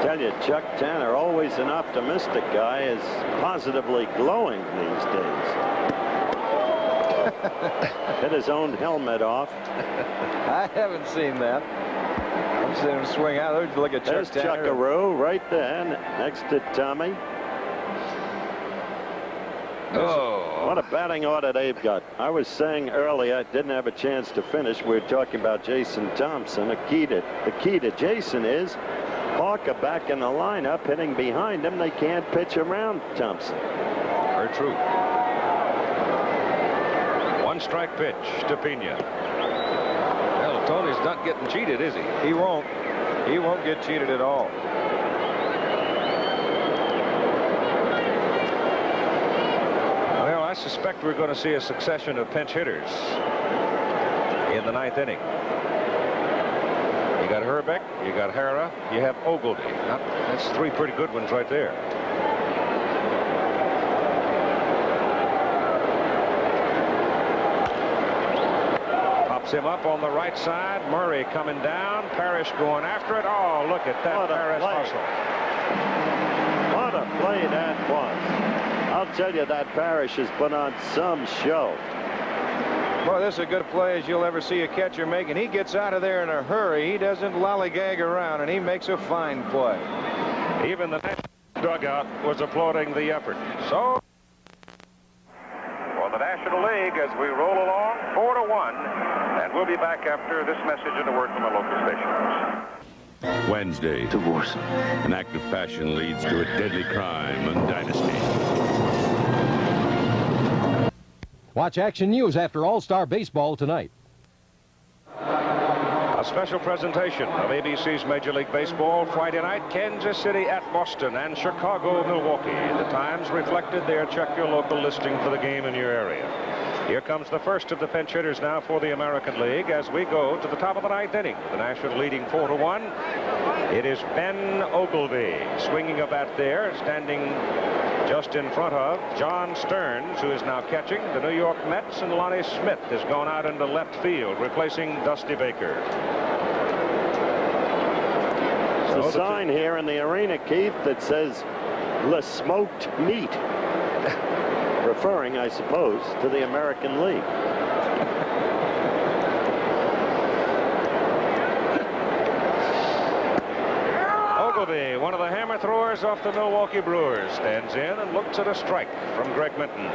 Tell you, Chuck Tanner, always an optimistic guy, is positively glowing these days. Hit his own helmet off. I haven't seen that. I've seen him swing out. Look at Chuck Tanner. There's Chuckaroo right there next to Tommy. Oh. What a batting order they've got. I was saying earlier, I didn't have a chance to finish. We were talking about Jason Thompson. The key to Jason is Parker back in the lineup, hitting behind him. They can't pitch around Thompson. Very true. One strike pitch to Phenia. Well, Tony's not getting cheated, is he? He won't. He won't get cheated at all. I suspect we're going to see a succession of pinch hitters in the ninth inning. You got Herbeck, you got Hara, you have Ogilvy. That's three pretty good ones right there. Pops him up on the right side. Murray coming down. Parrish going after it. Oh, look at that Parrish hustle. What a play that was. I'll tell you, that Parrish has put on some show. Boy, this is a good play as you'll ever see a catcher make, and he gets out of there in a hurry. He doesn't lollygag around, and he makes a fine play. Even the dugout was applauding the effort. So, for the National League, as we roll along, 4-1, and we'll be back after this message and a word from the local stations. Wednesday. Divorce. An act of passion leads to a deadly crime and dynasty. Watch Action News after All-Star Baseball tonight. A special presentation of ABC's Major League Baseball Friday night, Kansas City at Boston and Chicago, Milwaukee. The Times reflected their check your local listing for the game in your area. Here comes the first of the pinch hitters now for the American League as we go to the top of the ninth inning. The National leading 4-1. It is Ben Ogilvy swinging a bat there, standing just in front of John Stearns, who is now catching. The New York Mets, and Lonnie Smith has gone out into left field, replacing Dusty Baker. There's a sign here in the arena, Keith, that says "Le Smoked Meat." referring, I suppose, to the American League. Ogilvy, one of the hammer throwers off the Milwaukee Brewers, stands in and looks at a strike from Greg Minton.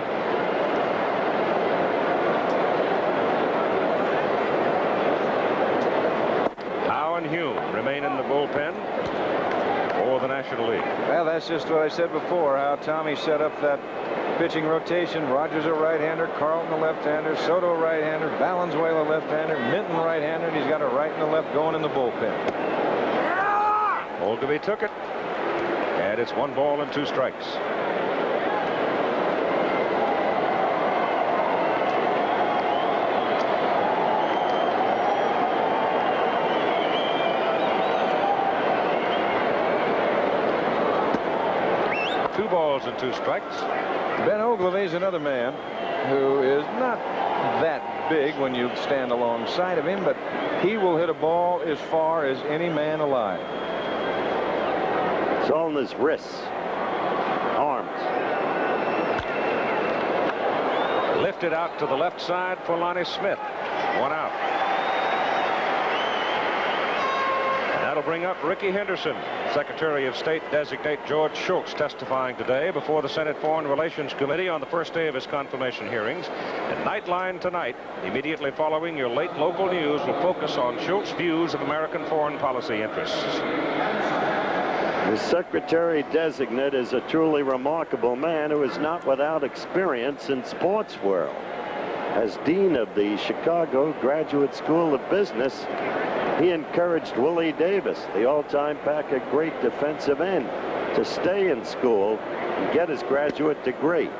Howe and Hume remain in the bullpen for the National League. Well, that's just what I said before, how Tommy set up that pitching rotation. Rogers a right-hander, Carlton a left-hander, Soto a right-hander, Valenzuela left-hander, Minton right-hander, and he's got a right and a left going in the bullpen. Ogilvy took it, and it's 1 ball and 2 strikes. Two balls and 2 strikes. Ben Ogilvy's another man who is not that big when you stand alongside of him, but he will hit a ball as far as any man alive. It's all in his wrists, arms. Lifted out to the left side for Lonnie Smith. 1 out. And that'll bring up Ricky Henderson. Secretary of State designate George Shultz testifying today before the Senate Foreign Relations Committee on the first day of his confirmation hearings. And Nightline tonight, immediately following your late local news, will focus on Shultz's views of American foreign policy interests. The Secretary designate is a truly remarkable man who is not without experience in sports world. As Dean of the Chicago Graduate School of Business, he encouraged Willie Davis, the all-time Packer great defensive end, to stay in school and get his graduate degree.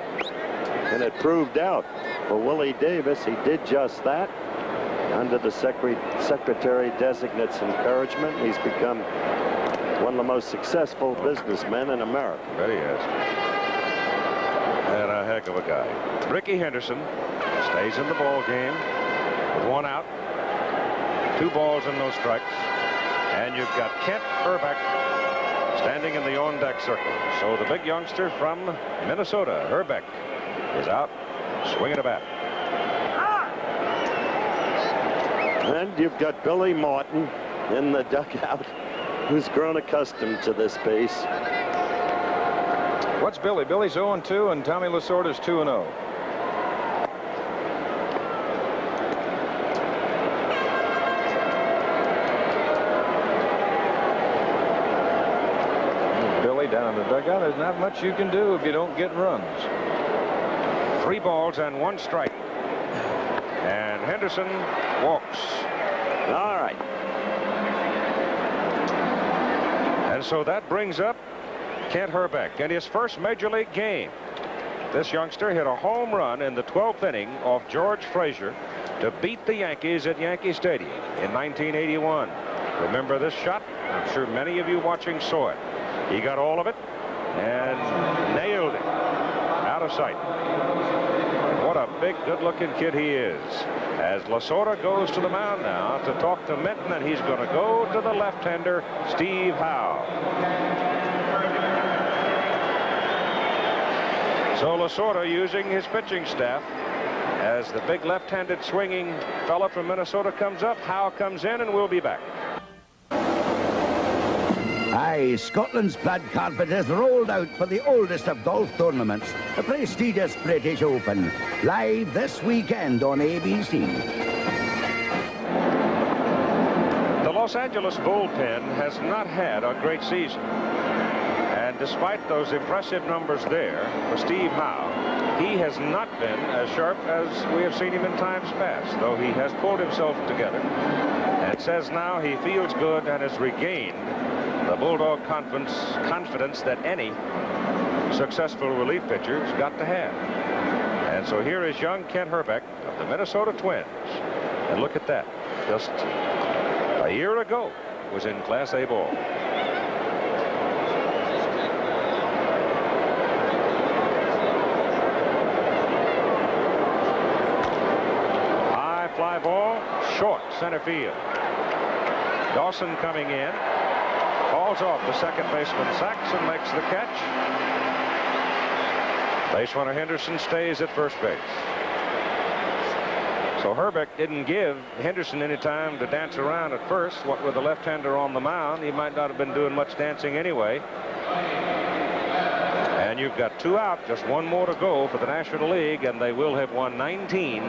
And it proved out for Willie Davis. He did just that. Under the Secretary designate's encouragement, he's become one of the most successful businessmen in America. There he is. And a heck of a guy. Ricky Henderson stays in the ball game with 1 out. 2 balls and no strikes. And you've got Kent Hrbek standing in the on-deck circle. So the big youngster from Minnesota, Hrbek, is out swinging a bat. And you've got Billy Martin in the dugout, who's grown accustomed to this pace. What's Billy? Billy's 0-2, and Tommy Lasorda's 2-0. Billy down in the dugout. There's not much you can do if you don't get runs. 3 balls and 1 strike. And Henderson walks. All right. And so that brings up Kent Hrbek in his first major league game. This youngster hit a home run in the 12th inning off George Frazier to beat the Yankees at Yankee Stadium in 1981. Remember this shot? I'm sure many of you watching saw it. He got all of it and nailed it out of sight. What a big, good-looking kid he is. As Lasorda goes to the mound now to talk to Minton, and he's going to go to the left-hander, Steve Howe. So Lasorda using his pitching staff. As the big left-handed swinging fella from Minnesota comes up, Howe comes in, and we'll be back. Aye, Scotland's plaid carpet has rolled out for the oldest of golf tournaments, the prestigious British Open, live this weekend on ABC. The Los Angeles bullpen has not had a great season. And despite those impressive numbers there for Steve Howe, he has not been as sharp as we have seen him in times past, though he has pulled himself together and says now he feels good and has regained the Bulldog confidence that any successful relief pitcher's got to have. And so here is young Kent Hrbek of the Minnesota Twins. And look at that. Just a year ago was in Class A ball. High fly ball, short center field. Dawson coming in. Falls off the second baseman Sachs and makes the catch. Base runner Henderson stays at first base. So Herbeck didn't give Henderson any time to dance around at first. What with the left-hander on the mound, he might not have been doing much dancing anyway. And you've got 2 out, just 1 more to go for the National League, and they will have won 19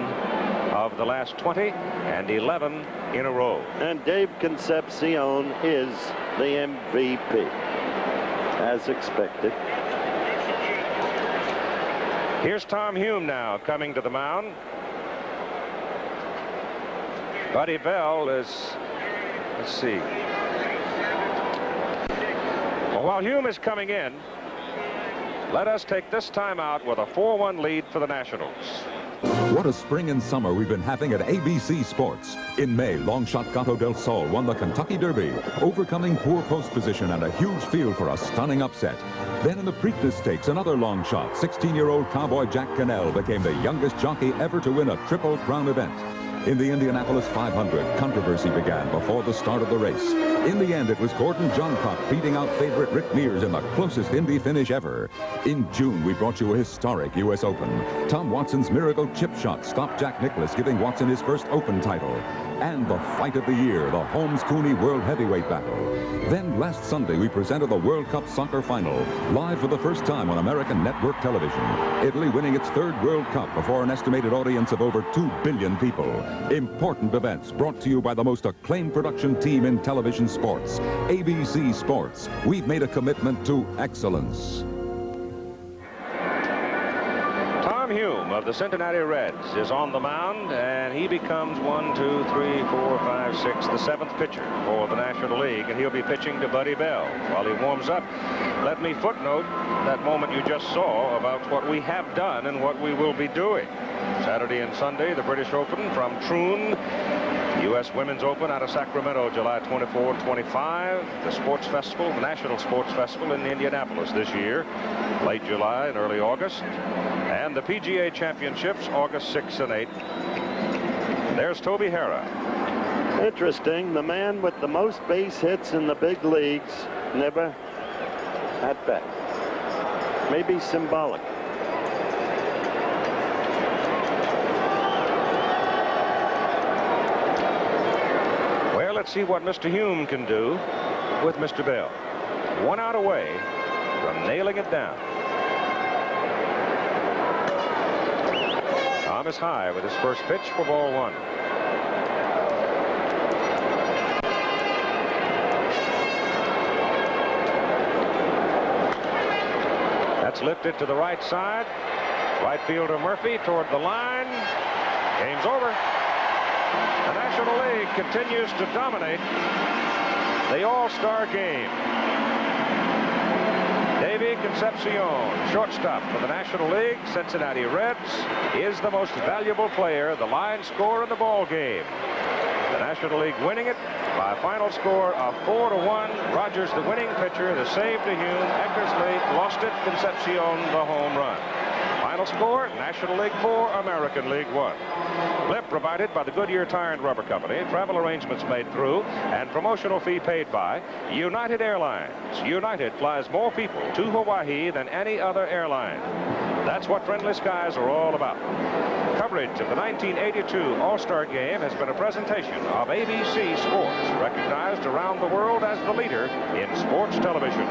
of the last 20 and 11 in a row. And Dave Concepcion is the MVP, as expected. Here's Tom Hume now coming to the mound. Buddy Bell is, let's see. Well, while Hume is coming in, let us take this time out with a 4-1 lead for the Nationals. What a spring and summer we've been having at ABC Sports. In May, long shot Gato del Sol won the Kentucky Derby, overcoming poor post position and a huge field for a stunning upset. Then in the Preakness Stakes, another long shot, 16-year-old cowboy Jack Cannell became the youngest jockey ever to win a Triple Crown event. In the Indianapolis 500, controversy began before the start of the race. In the end, it was Gordon Johncock beating out favorite Rick Mears in the closest Indy finish ever. In June, we brought you a historic U.S. Open. Tom Watson's miracle chip shot stopped Jack Nicklaus, giving Watson his first Open title. And the fight of the year, the Holmes-Cooney World Heavyweight Battle. Then last Sunday, we presented the World Cup Soccer Final, live for the first time on American network television. Italy winning its 3rd World Cup before an estimated audience of over 2 billion people. Important events brought to you by the most acclaimed production team in television sports, ABC Sports. We've made a commitment to excellence. Tom Hume of the Cincinnati Reds is on the mound, and he becomes 1, 2, 3, 4, 5, 6, the 7th pitcher for the National League, and he'll be pitching to Buddy Bell while he warms up. Let me footnote that moment you just saw about what we have done and what we will be doing. Saturday and Sunday, the British Open from Troon. U.S. Women's Open out of Sacramento, July 24 and 25. The Sports Festival, the National Sports Festival in Indianapolis this year, late July and early August. And the PGA Championships, August 6 and 8. There's Toby Harrah. Interesting, the man with the most base hits in the big leagues, never at bat. Maybe symbolic. Well, let's see what Mr. Hume can do with Mr. Bell. 1 out away from nailing it down. Tom is high with his first pitch for ball 1. That's lifted to the right side. Right fielder Murphy toward the line. Game's over. The National League continues to dominate the All-Star game. Davy Concepcion, shortstop for the National League, Cincinnati Reds, is the most valuable player, the line scorer in the ball game. The National League winning it by a final score of 4-1. Rogers, the winning pitcher, the save to Hume. Eckersley lost it. Concepcion, the home run. Final score, National League 4, American League 1. Clip provided by the Goodyear Tire and Rubber Company. Travel arrangements made through and promotional fee paid by United Airlines. United flies more people to Hawaii than any other airline. That's what Friendly Skies are all about. Coverage of the 1982 All-Star Game has been a presentation of ABC Sports, recognized around the world as the leader in sports television.